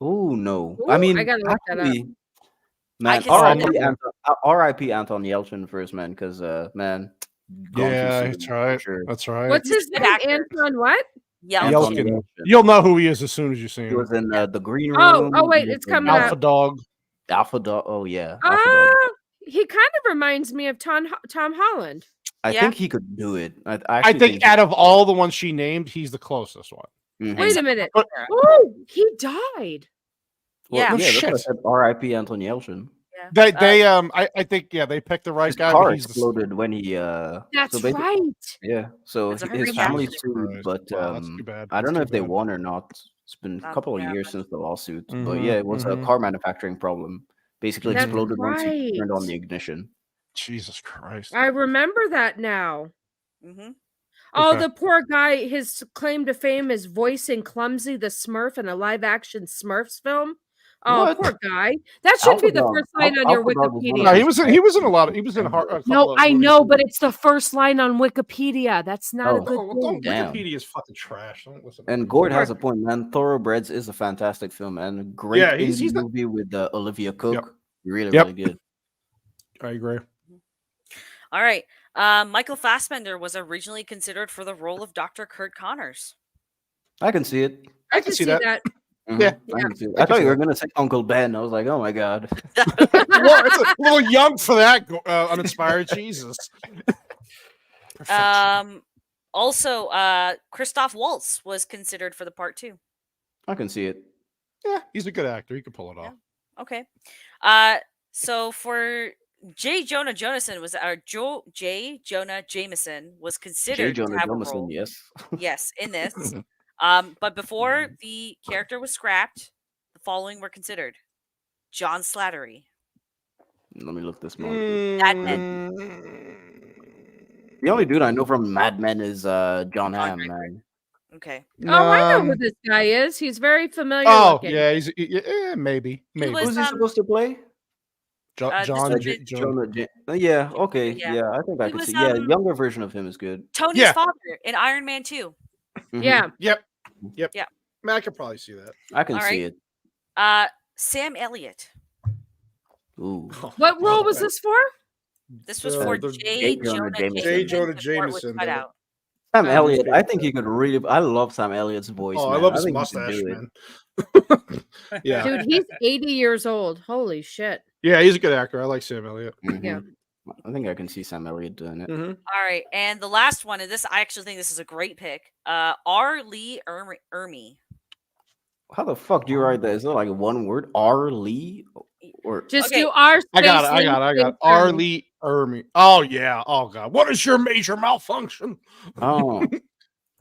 Oh no. Ooh, I mean, I gotta look that up. actually, man, can see R.I.P. Anton Yelchin first, man, because man, gone too Yeah, soon, that's for right. sure. That's right. What's his good name? actor. Anton what? Anton Yelkin. Yelchin. You'll know who he is as soon as you see He him. was in the Green Oh, Room. oh, wait, he was it's in, coming Alpha up. Dog. Alpha Dog. Oh yeah, Alpha Dog. He kind of reminds me of Tom Holland. I Yeah. think he could do it. I I actually think out of all the ones she named, he's the closest one. Mhm. Wait a minute. But- Oh, he died. Well, Yeah. No yeah, that's what I shit. said. R.I.P. Anton Yelchin. Yeah. I think they picked the right His guy. car But he's the, exploded when he. That's so basically, right. yeah. So That's a his great family Jesus sued, Christ. but Wow, that's too bad. I don't That's know too if they bad. won or not. It's been a couple of Yeah, years but- since the lawsuit, but Mhm, yeah, it was a mhm. car manufacturing problem. Basically, That's exploded once he turned on right. the ignition. Jesus Christ. I remember that now. Mm-hmm. Oh, Okay. the poor guy, his claim to fame is voicing Clumsy the Smurf in a live action Smurfs film. Oh, What? poor guy. That should be Alpha the Dog. first line on your Alpha Dog was one of Wikipedia. No, his he was in a lot of, he was in a couple No, of I movies. know, but it's the first line on Wikipedia. That's not a Oh. good Oh, thing. don't, Damn. Wikipedia is fucking trash. Don't listen. And Gord has a point, man. Thoroughbreds is a fantastic film and a great Yeah, he's indie the- movie with Olivia Cook. Really, Yep. really good. I agree. All right. Michael Fassbender was originally considered for the role of Dr. Kurt Connors. I can see it. I can see that. Mhm. Yeah. I can see it. I I can thought see you were that. gonna say Uncle Ben. I was like, oh my god. Well, it's a little young for that uninspired. Jesus. Perfection. Also, Christoph Waltz was considered for the part 2. I can see it. Yeah, he's a good actor. He could pull it off. Okay. So for J. Jonah Jameson was J. Jonah Jameson was J. considered to Jonah have a Jameson, role. yes. Yes, in this. But before the character was scrapped, the following were considered: John Slattery, Let me look this one. Mad Men, The only dude I know from Mad Men is John Hamm, Gregory. man. Okay. Oh, I know who this guy is. He's very familiar Oh, looking. yeah, maybe. was, Who's he supposed to play? this John. was J- with John. Yeah, okay. Yeah. Yeah, I think I He could was, see. Yeah, younger version of him is good. Tony's Yeah. father in Iron Man 2. Mhm. Yeah. Yep. Yeah. Man, I could probably see that. I can All see right. it. Sam Elliott. Ooh. What role was this for? This was Uh, for the- J. Jonah Jameson. J. Jonah before it was Jameson, cut the- out. Sam Oh, Elliott, I think he could really. I love Sam Elliott's voice. Oh, man. I love his think he could mustache, do it. man. Yeah. Dude, he's 80 years old. Holy shit. Yeah, he's a good actor. I like Sam Elliott. Yeah. Mhm. I think I can see Sam Elliott doing it. Mm-hmm. All right, and the last one, and this I actually think this is a great pick. R. Lee Ermey. How the fuck do you write that? Is it like one word? R. Lee? Or Just Okay. do our I got Space it. I got Link it. Arlie Ermy. Oh yeah. Oh god. What is your major malfunction? oh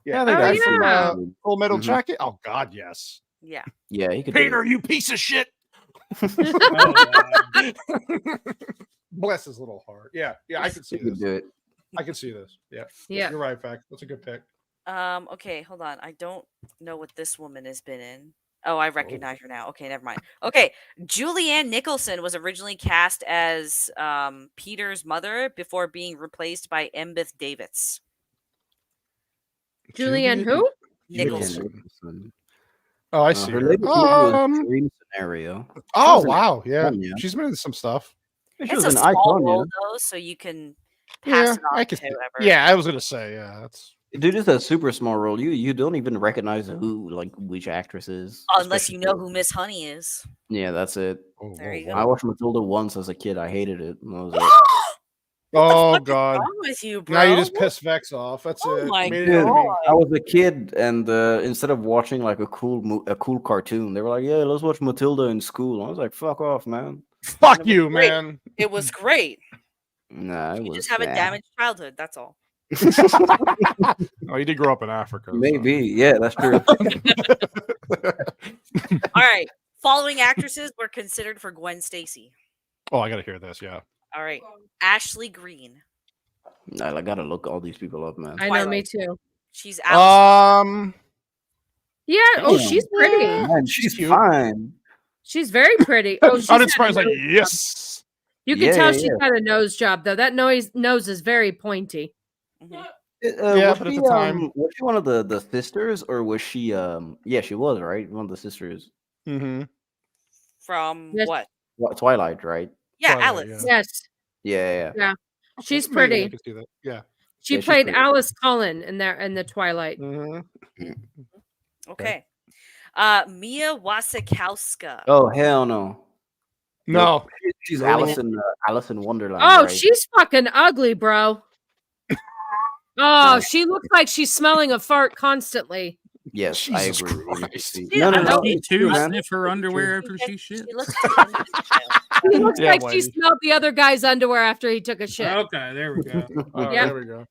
Yeah, they Oh, got guy from yeah. Full Metal Mhm. Jacket. Oh god, yes. Yeah. yeah, he could do Peter, it. you piece of shit. Oh, wow. Bless his little heart. Yeah, I can see He could this. do it. I can see this. Yeah, Yeah. you're right, Fact. That's a good pick. Okay, hold on. I don't know what this woman has been in. Oh, I recognize her now. Okay, never mind. Okay, Julianne Nicholson was originally cast as Peter's mother before being replaced by Embeth Davidtz. Julianne who? Nicholson. Nicholson. Oh, I see Her her. latest movie was Dream Scenario. She Oh was in wow, yeah. Icon, She's been in some stuff. She It's was a an small icon, role though, so you can pass Yeah, it on I to can see. whoever. Yeah, I was gonna say, yeah, that's Dude, it's a super small role. You don't even recognize who, like, which actress is. Unless you know who Miss Honey is. Yeah, that's it. There you go. I watched Matilda once as a kid. I hated it. And I was like, oh god. wrong with you, Now you bro? just piss Vex off. That's Oh it. my Made it dude, enemy. I was a kid, and instead of watching like a cool cartoon, they were like, "Yeah, let's watch Matilda in school." I was like, "Fuck off, man." Fuck you, Great. man. It was great. Nah, it You was just have a bad. damaged childhood. That's all. Oh, you did grow up in Africa. so. Maybe, yeah, that's true. All right. Following actresses were considered for Gwen Stacy. Oh, I gotta hear this. Yeah. All right. Ashley Greene. I gotta look all these people up, man. I know, me too. She's Alice. Yeah. Oh, Damn. she's pretty. Man, she's cute. fine. She's very pretty. Oh, she's Uninspired. got a Like nose- yes. You can Yeah, tell yeah, she's yeah. got a nose job though. That nose is very pointy. Mhm. Yeah, was but at she, the time- was she one of the sisters, or was she? Yeah, she was, right? One of the sisters. Mm-hmm. From Yes. what? Twilight, right? Yeah, Twilight, Alice. yeah. Yes. Yeah. Yeah. She's Maybe I pretty. can see that. Yeah. She Yeah, she's played pretty. Alice Cullen in the Twilight. Mm-hmm. Okay. Mia Wasikowska. Oh hell no. No. She's Really? Alice in Wonderland. Oh, right? she's fucking ugly, bro. Oh, she looks like she's smelling a fart constantly. Yes, I Jesus agree. with you, Christ. Casey. Yeah, No, I no, know. no. She it's true, too man. sniff her underwear after she She shit. looks too into the show. She looks Yeah, like she Whitey. smelled the other guy's underwear after he took a shit. Okay, there we go. Yeah. There we go.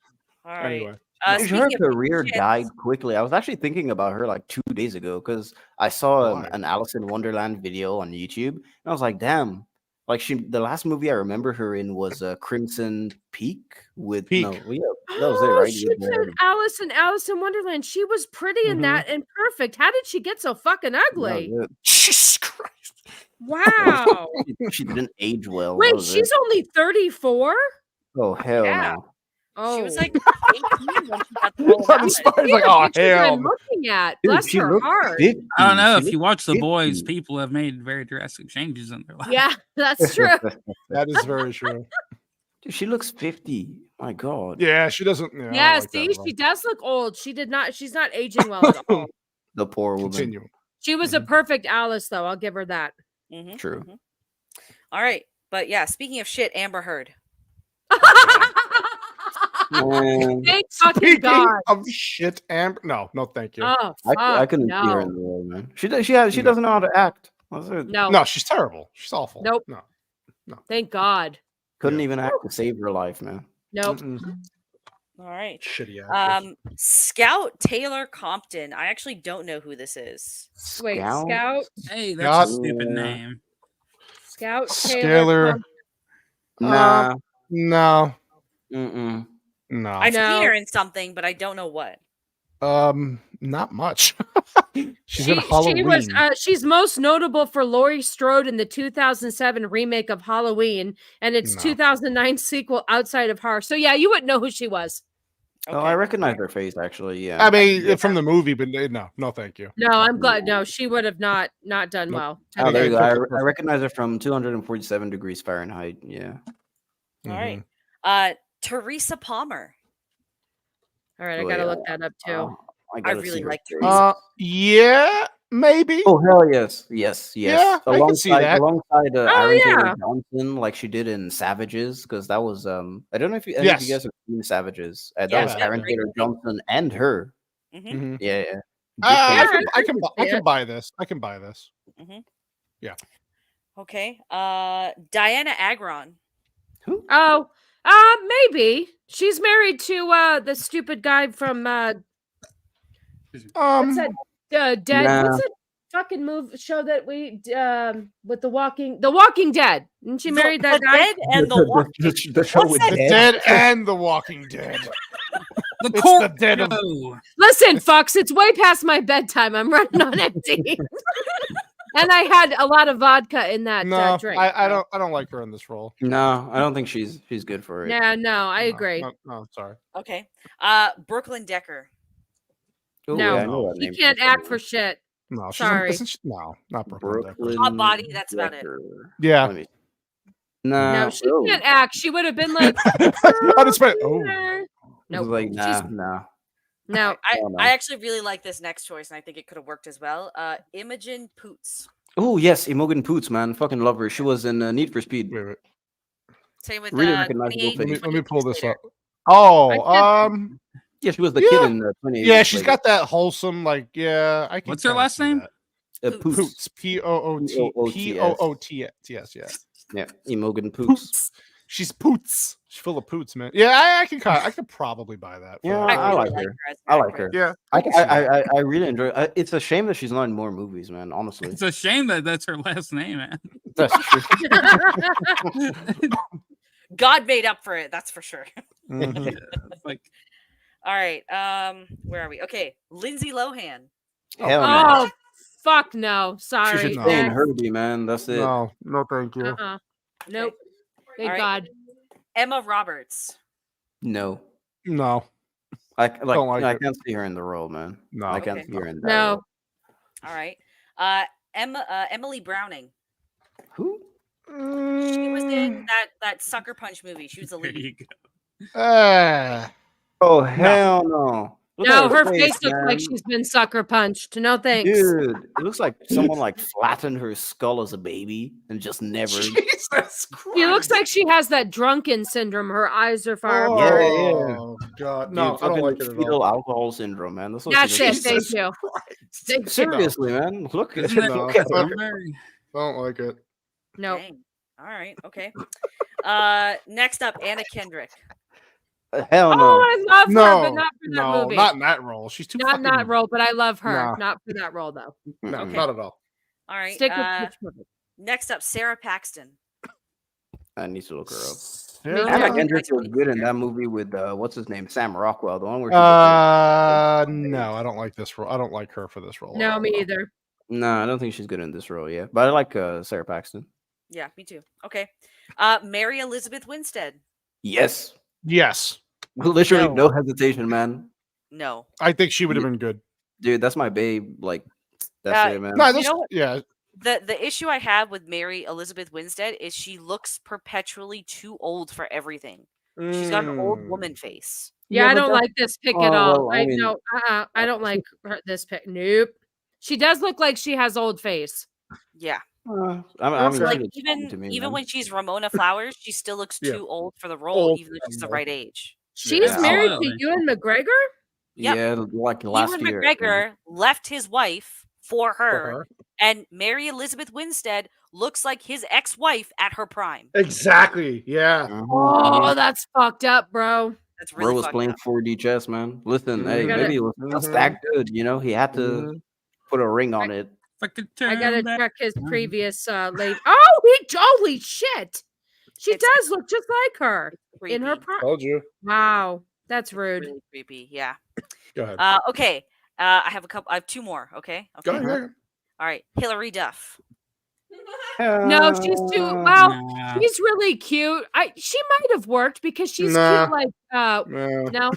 All right. Anyway. Dude, Speaking her of career shit, died quickly. I was actually thinking about her like 2 days ago because I saw Why? an Alice in Wonderland video on YouTube, and I was like, "Damn!" Like the last movie I remember her in was Crimson Peak with Peak. no, yeah, that was it, Oh, right? she With, played Alice in Wonderland. She was pretty in Mhm. that and perfect. How did she get so fucking that ugly? was Jesus Christ. Wow. it. She didn't age well. that Wait, was she's it. only 34? Oh hell Yeah. no! Oh, she was like 18 when she got the role of Alice. Uninspired. Like, yeah, oh which is what hell. I'm looking at. Dude, Bless she her looked heart. 50. I don't know. She If you looked watch The Boys, 50. people have made very drastic changes in their life. Yeah, that's true. That is very true. Dude, she looks 50. My God. Yeah, she doesn't. Yeah, I don't Yeah, like that see, at all. she does look old. She's not aging well at all. The poor woman. Continue. She was a perfect Alice, though. I'll give her that. Mhm, True. mhm. All right. But yeah, speaking of shit, Amber Heard. Man, Thank fucking Speaking God. of shit, Amber. No, thank you. Oh, I couldn't see her no. in the role, man. She doesn't know how to act. That's it. No. No, she's terrible. She's awful. Nope. No. Thank God. Couldn't Yeah. even act to save her life, man. Nope. Mm-mm. All right. Shitty actress. Scout Taylor Compton. I actually don't know who this is. Wait, Scout? Scout Hey, God. that's a stupid Yeah. name. Taylor. Scalar. Nah. No. Mm-mm. No. I've No. seen her in something, but I don't know what. Not much. She's in Halloween. She was. She's most notable for Laurie Strode in the 2007 remake of Halloween and its No. 2009 sequel, Outside of Horror. So yeah, you wouldn't know who she was. Oh, I recognize her face actually. Yeah. I mean, from the movie, but no, thank you. No, I'm glad. No, she would have not done Nope. well. Oh, there you go. Perfect. I recognize her from 247 degrees Fahrenheit. Yeah. All right. Mm-hmm. Teresa Palmer. All right, I Oh, gotta yeah. look that up too. Oh, I gotta really see her like face. Teresa. Yeah, maybe. Oh hell yes, yes. Yeah, I can see that. Alongside Oh, Aaron yeah. Taylor Johnson, like she did in Savages, because that was I don't know if any of you Yes. guys have seen Savages. That Yes, was yeah, Aaron great Taylor movie. Johnson and her. Mhm, Mhm. Yeah, yeah. I Yeah, can I can see buy this. I can buy this. mhm. Yeah. Okay. Diana Agron. Oh, maybe she's married to the stupid guy from what's that? Dead. Nah. What's that fucking show that we with The Walking Dead? Didn't she marry that guy? Dead and the Walking. The show with The Dead and The Walking Dead. The It's the Dead of... Listen, Fox, it's way past my bedtime. I'm running on empty. And I had a lot of vodka in that No, drink. I don't like her in this role. No, I don't think she's good for it. Yeah, no, I agree. No, sorry. Okay. Brooklyn Decker. Ooh, No, yeah, I know that she name. can't act for shit. No, sorry. No, not Brooklyn Decker. Hot body. That's about it. Yeah. No, she can't act. She would have been like. No, like nah. No, I actually really like this next choice, and I think it could have worked as well. Imogen Poots. Oh yes, Imogen Poots, man, fucking love her. She was in Need for Speed. Same with really recognizable face. Let me pull this up. Oh, yeah, she was the kid in 28. Yeah, she's got that wholesome, like, yeah. I can. What's her last name? Poots. P-O-O-T. Yes. Yeah, Imogen Poots. She's Poots. She's full of Poots, man. Yeah, I could probably buy that. Yeah, I like her. I like her. Yeah, I really enjoy. It's a shame that she's not in more movies, man. Honestly, It's a shame that that's her last name, man. that's true. God made up for it. That's for sure. Yeah, like, all right. Where are we? Okay, Lindsay Lohan. Hell no. Oh, fuck no. She Sorry. should stay in Herbie, man. That's it. No, thank you. Nope. Thank All right. God. Emma Roberts. No. I I it. can't see her in the role, man. No. I can't see her in that. No. role. All right. Emily Browning. Who? She was in that Sucker Punch movie. She was the there lead. you go. Oh hell no! Look No, at her face looks man. like she's been sucker punched. No thanks. Dude, it looks like someone like flattened her skull as a baby and just never. Jesus Christ. She looks like she has that drunken syndrome. Her eyes are far Oh, apart. Oh God, no, Dude, I don't fucking like it at fetal all. alcohol syndrome, man. That's what That's she it. looks Thank you. Thank you. Seriously, man. Look at Isn't that No. look at her. Don't like it. No. Dang. All right. Okay. Next up, Anna Kendrick. Hell Oh, no. I love her, No, but not for that no, movie. not in that role. She's too Not fucking. in that role, but I love her. No. Not for that role, though. No, Okay. not at all. All right. Stick with which movie? Next up, Sarah Paxton. I need to look her up. Yeah. Anna Kendrick was good in that movie with what's his name, Sam Rockwell, the one where. No, I don't like this role. I don't like her for this role. No, me either. No, I don't think she's good in this role. Yeah, but I like Sarah Paxton. Yeah, me too. Okay. Mary Elizabeth Winstead. Yes, Yes, literally no hesitation, man. No. I think she would have been good. Dude, that's my babe. Like, that's it, man. No, You this, know what? yeah. The issue I have with Mary Elizabeth Winstead is she looks perpetually too old for everything. She's got an old woman face. Yeah, Yeah, I but don't that- like this pick at all. well, I mean- No, I don't like this pick. Nope. She does look like she has old face. Yeah. I mean, Like it's fine to me, even man. when she's Ramona Flowers, she still looks Yeah. too old for the role, Old even though she's the right age. She's Yeah. married Absolutely. to Ewan McGregor? Yep. Yeah, like last Ewan year. McGregor left his wife for her, her. and Mary Elizabeth Winstead looks like his ex-wife at her prime. Exactly. Yeah. Mhm. Oh, that's fucked up, bro. That's Bro really was fucked playing up. 4D chess, man. Listen, hey, gotta- maybe it was just that good. You know, he had to put a ring on it. I gotta check his previous late. Oh, holy shit! She It's- does look just like her in her Creepy. prime. Told you. Wow, that's rude. Really creepy. Yeah. Go ahead. Okay. I have two more. Okay. Go Okay. ahead. All right. Hillary Duff. No, she's too well. Nah. She's really cute. She might have worked because she's Nah. cute. Like Yeah. no,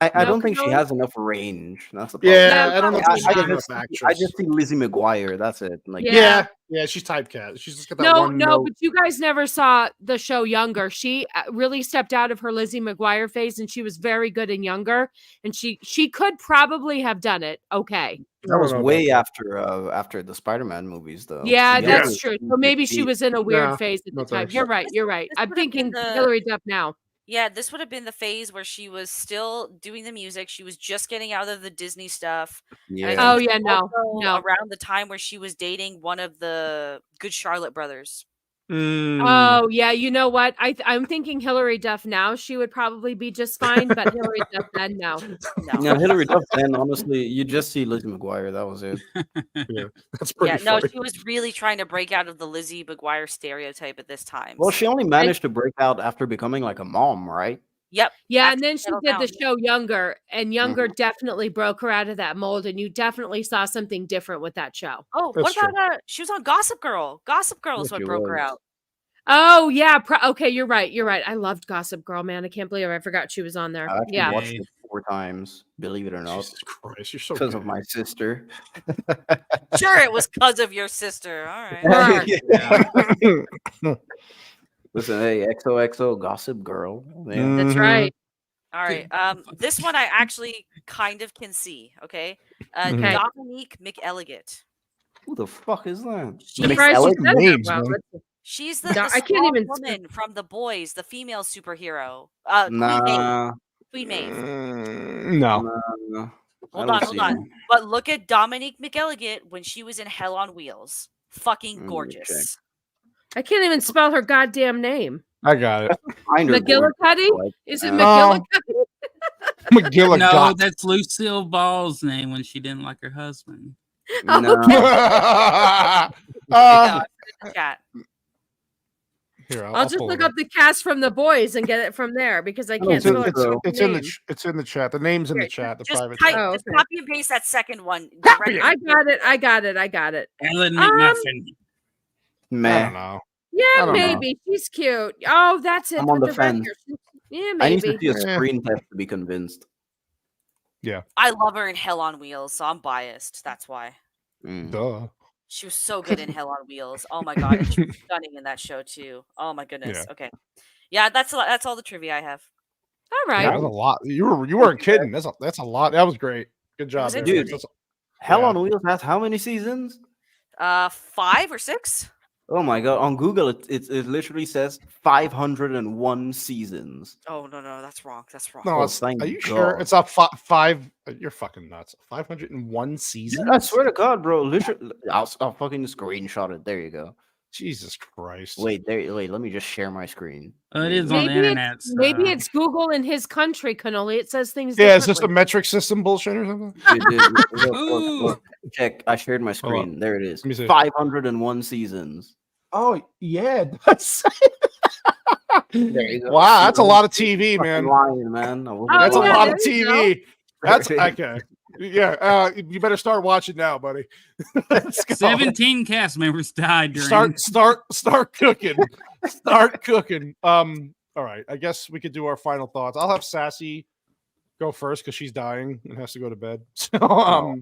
I No, don't think she no. has enough range. That's the problem. Yeah, No, I don't know if probably she's not. good enough I just see Lizzie McGuire. That's it. Like, Yeah. Yeah, she's typecast. She's just got that no, one no. note. But you guys never saw the show Younger. She really stepped out of her Lizzie McGuire phase, and she was very good in Younger. And she could probably have done it. Okay. that was I don't know way about after the Spider-Man movies, though. Yeah, The that's other- true. So maybe she was in a weird Nah, phase at no the time. thanks. You're right. You're right. I'm would've been thinking the- Hillary Duff now. Yeah, this would have been the phase where she was still doing the music. She was just getting out of the Disney stuff. And I think Oh this yeah, was no, also around the time where she was dating one of the Good Charlotte brothers. Oh yeah, you know what? I'm thinking Hillary Duff now. She would probably be just fine, but Hillary Duff then no. No, Hillary Duff. Then honestly, you just see Lizzie McGuire. That was it. Yeah, that's Yeah, no, she was really trying to break out of the Lizzie McGuire stereotype at this time. Well, she so. only managed to break out after becoming like a mom, right? Yep. Yeah, after and then she she settled did down, the show Younger, and Younger Mm-hmm. definitely broke her out of that mold, and you definitely saw something different with that show. Oh, what about she was on Gossip Girl? Gossip Girl is Yes, what she broke her was. out. Oh yeah, okay, you're right. You're right. I loved Gossip Girl, man. I can't believe I forgot she was on there. I actually Yeah. watched it 4 times. Believe it or not. Jesus Christ, you're so because of my sister. Sure, it was because of your sister. All right. Listen, hey, XOXO Gossip Girl. Yeah. That's right. All right. This one I actually kind of can see. Okay. Okay. Dominique McElligott. Who the fuck is that? Surprised you said that well. She's the, No, the I can't strong even- woman from The Boys, the female superhero. Nah. Queen Maeve. No. Hold on. But look at Dominique McElligott when she was in Hell on Wheels. Fucking gorgeous. I can't even spell her goddamn name. I got it. McGillicuddy? Is it McGillicuddy? McGillicuddy. No, that's Lucille Ball's name when she didn't like her husband. Chat. Here, I'll just look up the cast from The Boys and get it from there because I can't spell it. It's in the chat. The name's in the chat. The Just private type, chat. just copy and paste that second one. I got it. Ellen McMuffin. I don't know. Yeah, I don't maybe. She's cute. Oh, that's it. I'm on with the red fence. hair. Yeah, I need maybe. to see a screen test to be convinced. Yeah. I love her in Hell on Wheels, so I'm biased. That's why. Duh. She was so good in Hell on Wheels. Oh my god, and she was stunning in that show too. Oh my goodness. Yeah. Okay. Yeah, that's all the trivia I have. All right. Yeah, that was a lot. You weren't kidding. That's a lot. That was great. Good job, was dude. interesting. Hell on Wheels has how many seasons? 5 or 6? Oh my god! On Google, it literally says 501 seasons. Oh no, that's wrong. That's wrong. No, thank are you God. sure? It's up five. You're fucking nuts. 501 seasons. I swear to God, bro. Literally, I'll fucking screenshot it. There you go. Jesus Christ. Wait, let me just share my screen. It is on the internet. Maybe it's Google in his country, Cannoli. It says things. Yeah, it's just a differently. metric system bullshit or something. Look, check. I shared my screen. There it is. Let me see. 501 seasons. Oh yeah, that's There you go. wow. That's a lot of TV, Fucking man. lying, man. I wasn't That's a lying. lot of there you go. TV. That's okay. Yeah, you better start watching now, buddy. Let's go. 17 cast members died during. Start cooking. Start cooking. All right. I guess we could do our final thoughts. I'll have Sassy go first because she's dying and has to go to bed. So No,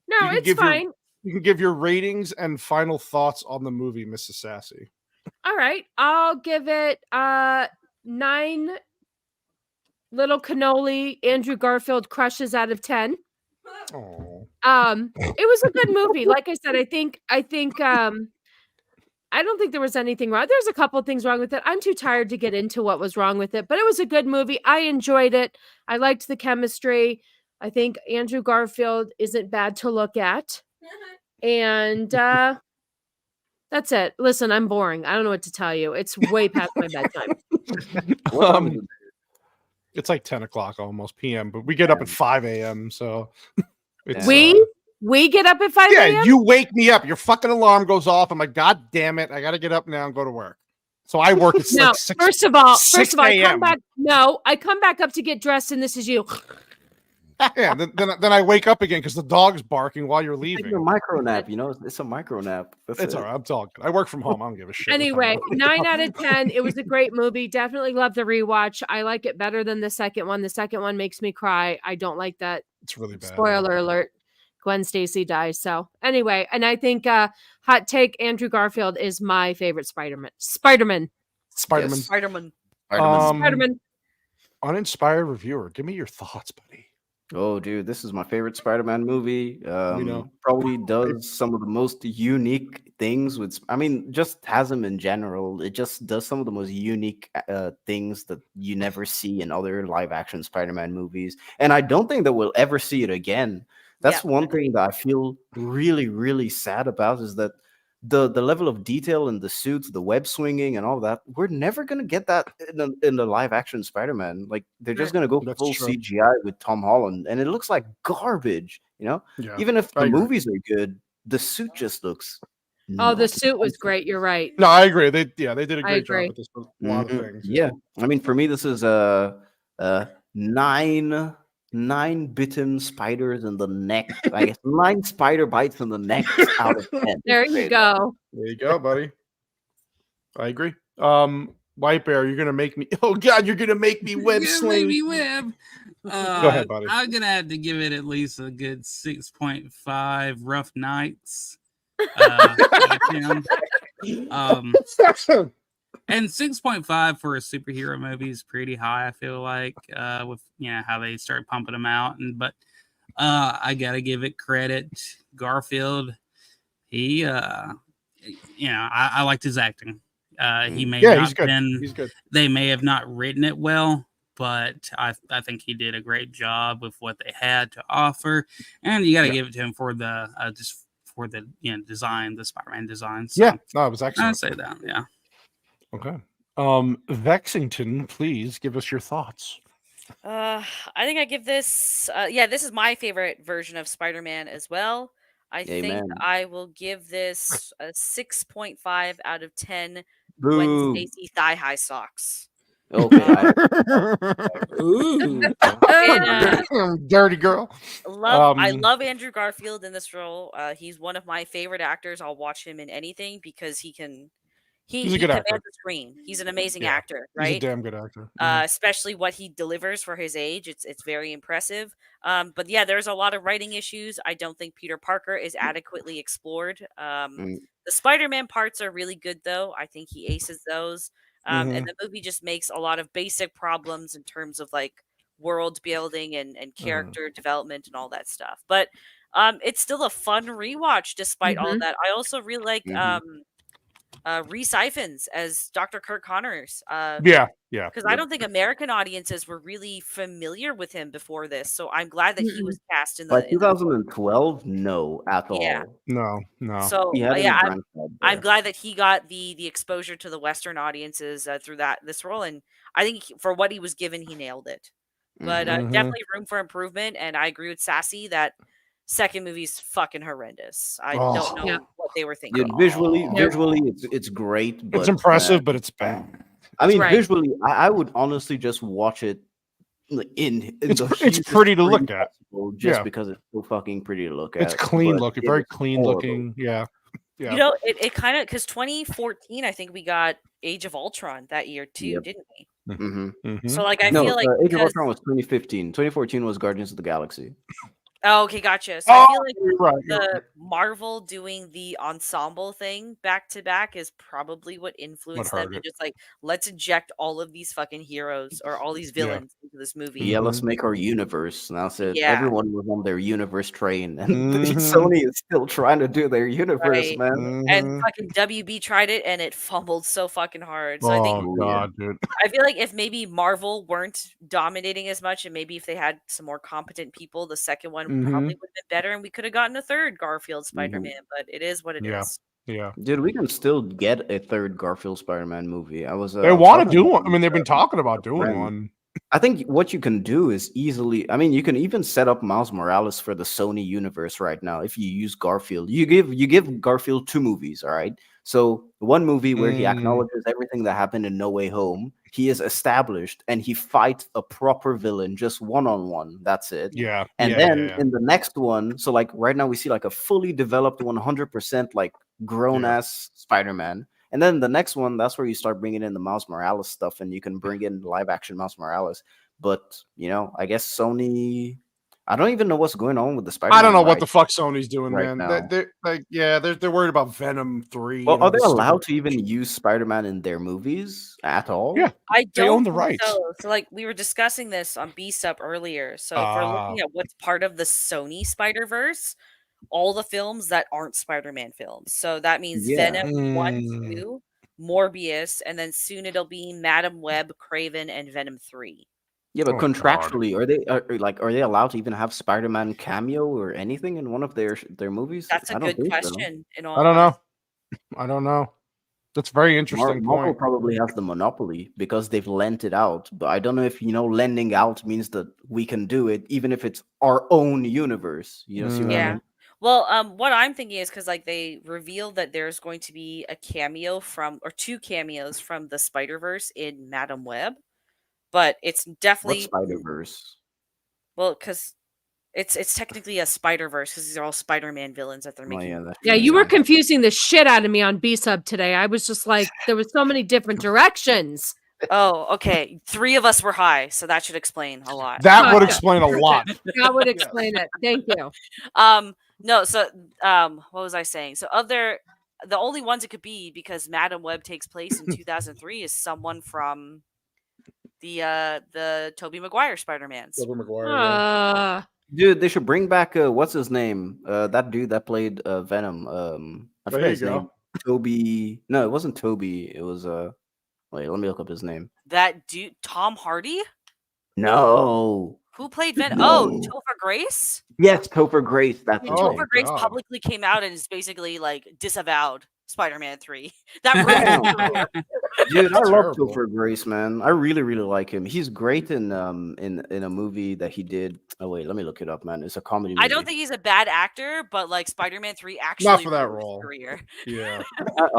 you can it's give fine. you can give your ratings and final thoughts on the movie, Mrs. Sassy. All right. I'll give it 9 little cannoli Andrew Garfield crushes out of 10. Oh. It was a good movie. Like I said, I think I don't think there was anything wrong. There's a couple things wrong with it. I'm too tired to get into what was wrong with it, but it was a good movie. I enjoyed it. I liked the chemistry. I think Andrew Garfield isn't bad to look at. And that's it. Listen, I'm boring. I don't know what to tell you. It's way past my bedtime. It's like 10 o'clock almost p.m., but we get up at 5 a.m. So it's, we get up at 5 a.m.? Yeah, you wake me up. Your fucking alarm goes off. I'm like, God damn it. I got to get up now and go to work. So I work at No, like 6 first of all, 6 I come a.m. back. No, I come back up to get dressed, and this is you. Yeah, then I wake up again because the dog's barking while you're Take leaving. a micro nap, you know. It's a micro nap. It's all right. I'm talking. I work from home. I don't give a shit. Anyway, 9 out of 10. It was a great movie. Definitely love the rewatch. I like it better than the second one. The second one makes me cry. I don't like that. It's really bad. Spoiler alert. Gwen Stacy dies. So anyway, and I think hot take, Andrew Garfield is my favorite Spider-Man. Spider-Man. Spider-Man. Spider-Man. Uninspired reviewer. Give me your thoughts, buddy. Oh, dude, this is my favorite Spider-Man movie. We know. Probably does some of the most unique things with. I mean, just has him in general. It just does some of the most unique things that you never see in other live-action Spider-Man movies. And I don't think that we'll ever see it again. That's one thing that I feel really, really sad about is that the level of detail in the suits, the web swinging, and all that, we're never gonna get that in the live action Spider-Man. Like they're just gonna go That's full true. CGI with Tom Holland, and it looks like garbage. You know, Yeah, even if I the agree. movies are good, the suit just looks. Oh, the like suit was great. You're right. No, I agree. They did a I great job agree. with this with a lot of Mhm. things. Yeah, I mean, for me, this is nine bitten spiders in the neck. I guess 9 spider bites in the neck out of 10. There you go. There you go, buddy. I agree. White Bear, you're gonna make me. Oh God, you're gonna make me web sling. Maybe web. Go ahead, buddy. I'm gonna have to give it at least a good 6.5 rough nights. And 6.5 for a superhero movie is pretty high, I feel like, with how they start pumping them out. But I gotta give it credit. Garfield, he I liked his acting. He may not he's good. been He's good. They may have not written it well, but I think he did a great job with what they had to offer. And you gotta give it to him for the just for the design, the Spider-Man design. So Yeah, no, it was excellent. I'd say that, yeah. Okay. Vexington, please give us your thoughts. I think I give this. This is my favorite version of Spider-Man as well. I think Amen. I will give this a 6.5 out of 10 Boo. Gwen Stacy thigh high socks. Okay. Ooh. Dirty girl. I love Andrew Garfield in this role. He's one of my favorite actors. I'll watch him in anything because he He's a good commands actor. the screen. He's an amazing Yeah, actor, right? He's a damn good actor. Especially what he delivers for his age. It's very impressive. But yeah, there's a lot of writing issues. I don't think Peter Parker is adequately explored. The Spider-Man parts are really good though. I think he aces those. And the movie just makes a lot of basic problems in terms of like world building and character development and all that stuff. But it's still a fun rewatch despite all that. I also really like Rhys Ifans as Dr. Kirk Connors. Yeah. Because I don't think American audiences were really familiar with him before this, so I'm glad that he was cast in the. By 2012, no, at all. No. So He had yeah, a branch out I'm there. glad that he got the exposure to the Western audiences through this role, and I think for what he was given, he nailed it. But definitely room for improvement, and I agree with Sassy that second movie's fucking horrendous. I don't know what they were thinking. Dude, visually, it's great, but It's impressive, but it's bad. I mean, Right. visually, I would honestly just watch it in It's the it's pretty to look at. just because it's so fucking pretty to look at. It's clean but looking, it very is clean horrible. looking. Yeah. You know, it kind of because 2014, I think we got Age of Ultron that year too, Yep. didn't we? Mhm. So like I No, feel like Age of because- Ultron was 2015. 2014 was Guardians of the Galaxy. Oh, okay, gotcha. So I feel like you're right. the Marvel doing the ensemble thing back to back is probably what influenced them hurt to it. just like let's inject all of these fucking heroes or all these villains into this movie. Yeah, let's make our universe. Now said Yeah. everyone was on their universe train, and Mhm. Sony is still trying to do their universe, Right. man. And fucking WB tried it and it fumbled so fucking hard. So I think Oh God, dude. I feel like if maybe Marvel weren't dominating as much, and maybe if they had some more competent people, the second one probably would have been better, and we could have gotten a third Garfield Spider-Man. But it is what it is. Yeah. Dude, we can still get a third Garfield Spider-Man movie. I was. They want to do one. I mean, they've been talking about doing friend. one. I think what you can do is easily. I mean, you can even set up Miles Morales for the Sony universe right now if you use Garfield. You give Garfield 2 movies, all right. So one movie where he acknowledges everything that happened in No Way Home. He is established and he fights a proper villain just one-on-one. That's it. Yeah. And yeah, then yeah, yeah. in the next one, so like right now we see like a fully developed 100% like grown ass Spider-Man. And then the next one, that's where you start bringing in the Miles Morales stuff and you can bring in live action Miles Morales. But, you know, I guess Sony I don't even know what's going on with the Spider-Man. I don't know what right the fuck Sony's doing, right man. now. They're worried about Venom 3. Well, and all are they this allowed stupid- to even use Spider-Man in their movies at all? Yeah, I they own don't the think rights. so. Like we were discussing this on B Sub earlier. So if we're looking at what's part of the Sony Spider-Verse, all the films that aren't Spider-Man films. So that means Yeah. Venom 1, 2, Morbius, and then soon it'll be Madam Web, Craven, and Venom 3. Yeah, but Oh, God. contractually, are they allowed to even have Spider-Man cameo or anything in one of their movies? That's a I don't good think so. question. In all I don't know. honesty. I don't know. That's a very interesting Marvel point. probably has the monopoly because they've lent it out. But I don't know if lending out means that we can do it, even if it's our own universe. You know, see what I Yeah. mean? Well, what I'm thinking is because like they revealed that there's going to be a cameo or 2 cameos from the Spider-Verse in Madam Web, but it's What definitely Spider-Verse? well because it's technically a Spider-Verse because these are all Spider-Man villains that they're Oh making. yeah, that's Yeah, true. you were confusing the shit out of me on B Sub today. I was just like, there was so many different directions. Oh, okay. 3 of us were high, so that should explain a lot. That would Gotcha. explain a lot. That would explain it. Thank you. No, so what was I saying? So the only ones it could be because Madam Web takes place in 2003 is someone from the Tobey Maguire Spider-Mans. Tobey Maguire. Dude, they should bring back what's his name? That dude that played Venom. I There forget you his name. go. Toby. No, it wasn't Toby. It was wait, let me look up his name. That dude, Tom Hardy, No. who played Venom. No. Oh, Topher Grace. Yes, Topher Grace. That's his Oh, name. Topher Grace God. publicly came out and is basically like disavowed Spider-Man 3. That ruined his career. Dude, I love Terrible. Topher Grace, man. I really, really like him. He's great in a movie that he did. Oh wait, let me look it up, man. It's a comedy movie. I don't think he's a bad actor, but like Spider-Man 3 actually Not for that ruined his role. career. Yeah.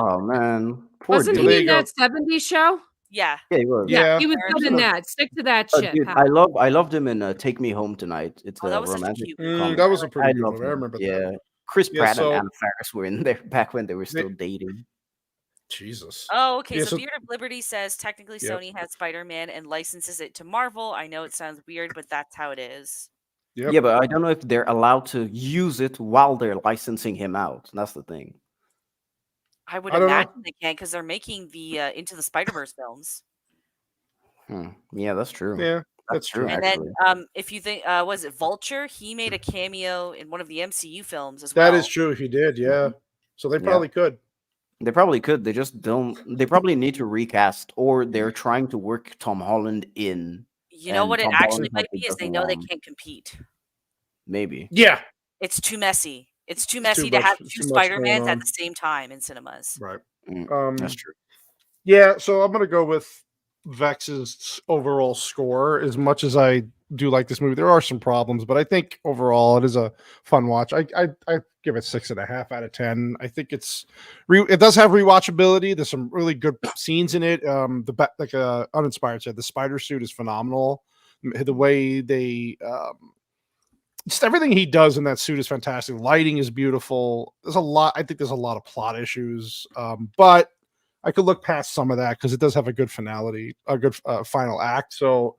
Oh man, poor Wasn't dude. There he you in go. that 70s show? Yeah. Yeah, he was. Yeah. He was Aaron good in Sorkin. that. Stick to that Oh, shit, dude, pal. I loved him in Take Me Home Tonight. It's Oh, a that was such a romantic cute comedy. That was a pretty I good love movie. I him. remember Yeah, that. Chris Yeah, Pratt so- and Anna Faris were in there back when they were still dating. Jesus. Oh, okay. Yeah, so so- Beard of Liberty says technically Yep. Sony has Spider-Man and licenses it to Marvel. I know it sounds weird, but that's how it is. Yep. Yeah, but I don't know if they're allowed to use it while they're licensing him out. That's the thing. I would I don't know. imagine they can because they're making the Into the Spider-Verse films. Yeah, that's true. Yeah, that's true. And actually. then if you think was it Vulture? He made a cameo in one of the MCU films as That well. is true. He did. Yeah. So they Yeah. probably could. They probably could. They just don't. They probably need to recast, or they're trying to work Tom Holland in. You know and what it Tom actually Holland might probably be is they doesn't know they want- can't compete. Maybe. Yeah. It's too messy. It's too It's messy too to much- have too 2 much going Spider-Mans on. at the same time in cinemas. Right. That's true. Yeah, so I'm gonna go with Vex's overall score. As much as I do like this movie, there are some problems, but I think overall it is a fun watch. I give it 6.5 out of 10. I think it does have rewatchability. There's some really good scenes in it. Uninspired said the spider suit is phenomenal. The way they just everything he does in that suit is fantastic. Lighting is beautiful. There's a lot. I think there's a lot of plot issues, but I could look past some of that because it does have a good finality, a good final act. So,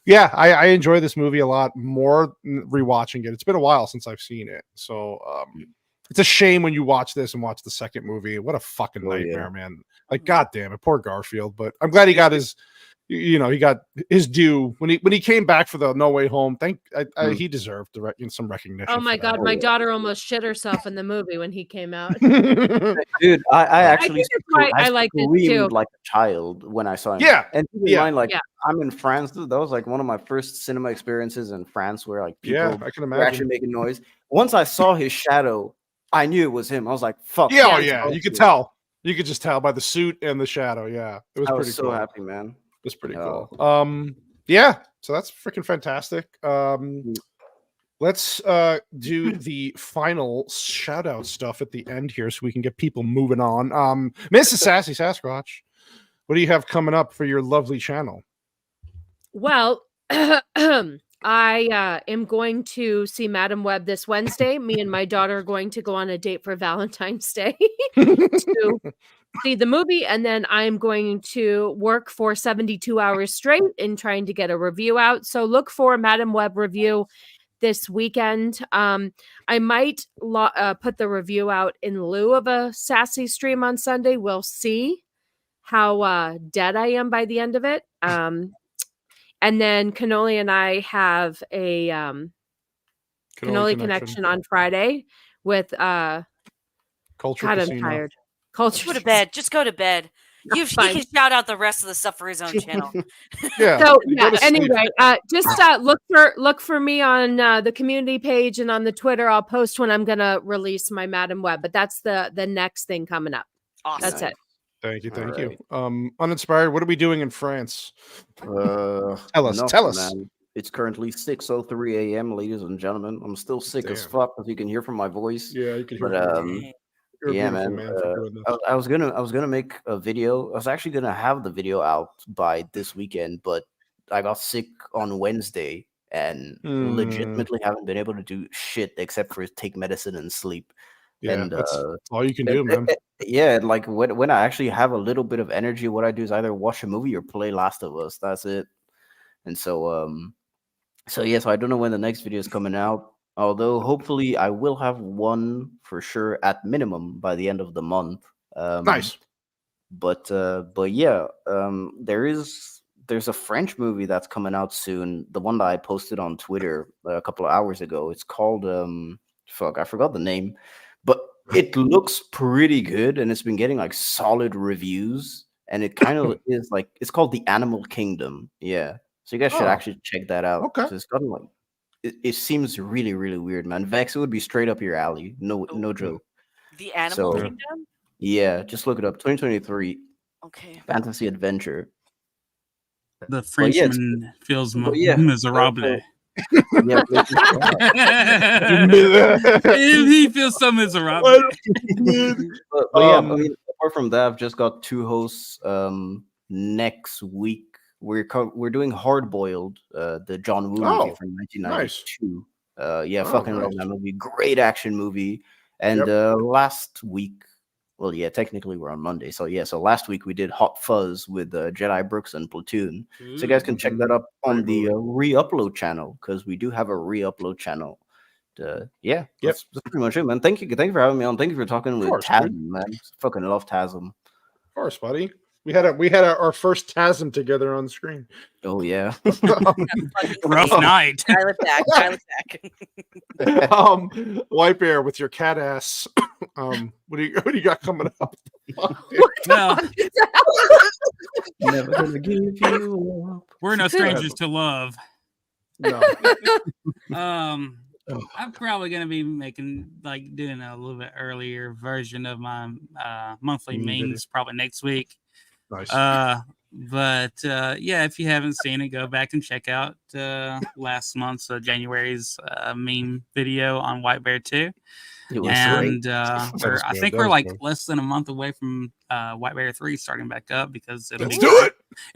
yeah, I enjoy this movie a lot more rewatching it. It's been a while since I've seen it, so it's a shame when you watch this and watch the second movie. What a fucking nightmare, man! Like, god damn it, poor Garfield. But I'm glad he got his. He got his due when he came back for the No Way Home. He deserved some recognition. Oh my for that. god, my daughter almost shit herself in the movie when he came out. Dude, I actually think that's why I liked it too. screamed like a child when I saw him. Yeah, and keep in yeah. mind, like Yeah. I'm in France. Dude, that was like one of my first cinema experiences in France, where like people Yeah, I can were actually imagine. making noise. Once I saw his shadow, I knew it was him. I was like, "Fuck!" Yeah, it's yeah, you could Garfield. tell. You could just tell by the suit and the shadow. Yeah, it was I pretty was so cool. happy, man. It was pretty Yeah. cool. Yeah, so that's freaking fantastic. Let's do the final shout out stuff at the end here so we can get people moving on. Mrs. Sassy Sasquatch, what do you have coming up for your lovely channel? Well, I am going to see Madam Web this Wednesday. Me and my daughter are going to go on a date for Valentine's Day to see the movie, and then I'm going to work for 72 hours straight in trying to get a review out. So look for Madam Web review this weekend. I might put the review out in lieu of a sassy stream on Sunday. We'll see how dead I am by the end of it. And then Cannoli and I have a Cannoli Connection on Friday with Culture God, Casino. I'm tired. Culture. Go to bed. Just go to bed. He can shout out the rest of the stuff for his own channel. So anyway, just look for me on the community page and on the Twitter. I'll post when I'm gonna release my Madam Web, but that's the next thing coming up. Awesome. That's it. Thank you. Uninspired, what are we doing in France? Tell us. Man. It's currently 6:03 a.m., ladies and gentlemen. I'm still sick as fuck, as you can hear from my voice. Yeah, you can hear. But yeah, man. I was gonna make a video. I was actually gonna have the video out by this weekend, but I got sick on Wednesday and legitimately haven't been able to do shit except for take medicine and sleep. Yeah, and that's all you can do, man. Yeah, like when I actually have a little bit of energy, what I do is either watch a movie or play Last of Us. That's it. And so so I don't know when the next video is coming out. Although hopefully I will have one for sure at minimum by the end of the month. Nice. But yeah, there's a French movie that's coming out soon. The one that I posted on Twitter a couple of hours ago. It's called I forgot the name, but it looks pretty good and it's been getting like solid reviews. And it kind of is like, it's called The Animal Kingdom. Yeah. So you guys should actually check that out. Okay. It's got like it seems really, really weird, man. Vex, it would be straight up your alley. No joke. The Animal Kingdom? Yeah, just look it up. 2023. Okay. Fantasy adventure. The Frenchman feels miserable. Yeah, he feels so miserable. but yeah, I mean, apart from that, I've just got two hosts next week. We're doing Hard Boiled, the John Woo movie from 1992. Nice. Fucking love that movie. Great action movie. And last week, well, yeah, technically we're on Monday. So last week we did Hot Fuzz with Jedi Brooks and Platoon. So you guys can check that up on the re-upload channel because we do have a re-upload channel. That's pretty much it, man. Thank you for having me on. Thank you for talking with Tasm, man. Fucking love Tasm. Of course, buddy. We had our first TASM together on screen. Oh yeah. Rough night. Dial it back. White Bear with your cat ass. What do you got coming up? No. Never gonna give you up. We're no strangers to love. No. I'm probably gonna be doing a little bit earlier version of my monthly memes probably next week. Nice. But if you haven't seen it, go back and check out last month's January's meme video on White Bear 2. And I think we're like less than a month away from White Bear 3 starting back up because it'll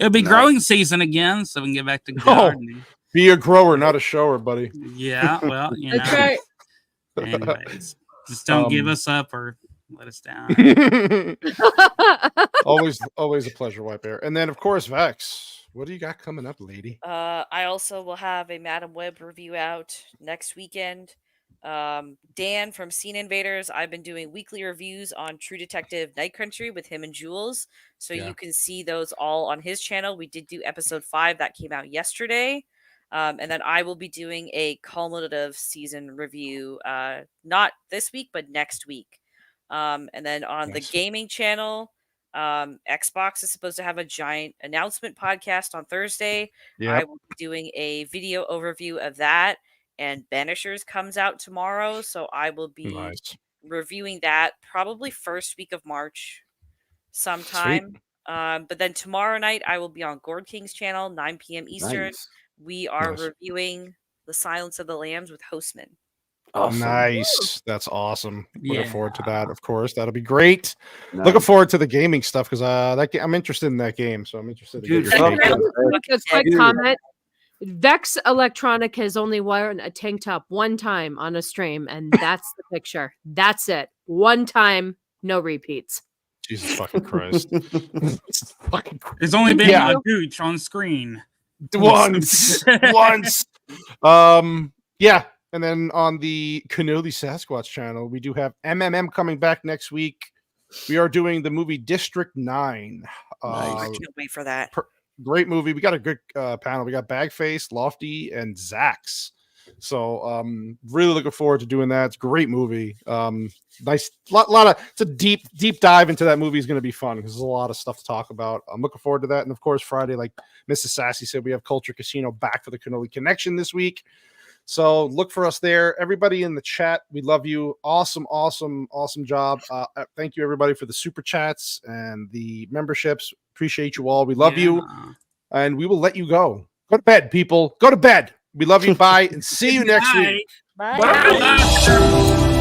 be growing season again, so we can get back to gardening. Be a grower, not a shower, buddy. Yeah, well, you know. That's right. Anyways, just don't give us up or let us down. always a pleasure, White Bear. And then, of course, Vex. What do you got coming up, lady? I also will have a Madam Web review out next weekend. Dan from Scene Invaders. I've been doing weekly reviews on True Detective Night Country with him and Jules. So you can see those all on his channel. We did do episode 5 that came out yesterday. And then I will be doing a cumulative season review, not this week, but next week. And then on the gaming channel, Xbox is supposed to have a giant announcement podcast on Thursday. I will be doing a video overview of that. And Banishers comes out tomorrow. So I will be reviewing that probably first week of March sometime. But then tomorrow night, I will be on Gourd King's channel, 9 p.m. Eastern. Nice. We are reviewing The Silence of the Lambs with Hostman. Awesome. Nice. That's awesome. Looking forward to that, of course. That'll be great. Nice. Looking forward to the gaming stuff because I'm interested in that game. So I'm interested in quick comment. Vex Electronic has only worn a tank top one time on a stream, and that's the picture. That's it. One time, no repeats. Jesus fucking Christ. There's only been a gooch on screen. Once. Yeah. And then on the Cannoli Sasquatch channel, we do have MMM coming back next week. We are doing the movie District 9. I can't wait for that. Great movie. We got a good panel. We got Bagface, Lofty, and Zax. So really looking forward to doing that. It's a great movie. Nice lot of it's a deep dive into that movie is going to be fun because there's a lot of stuff to talk about. I'm looking forward to that. And of course, Friday, like Mrs. Sassy said, we have Culture Casino back for the Cannoli Connection this week. So look for us there. Everybody in the chat, we love you. Awesome job. Thank you everybody for the super chats and the memberships. Appreciate you all. We love you. And we will let you go. Go to bed, people. Go to bed. We love you. Bye. And see you next week. Bye.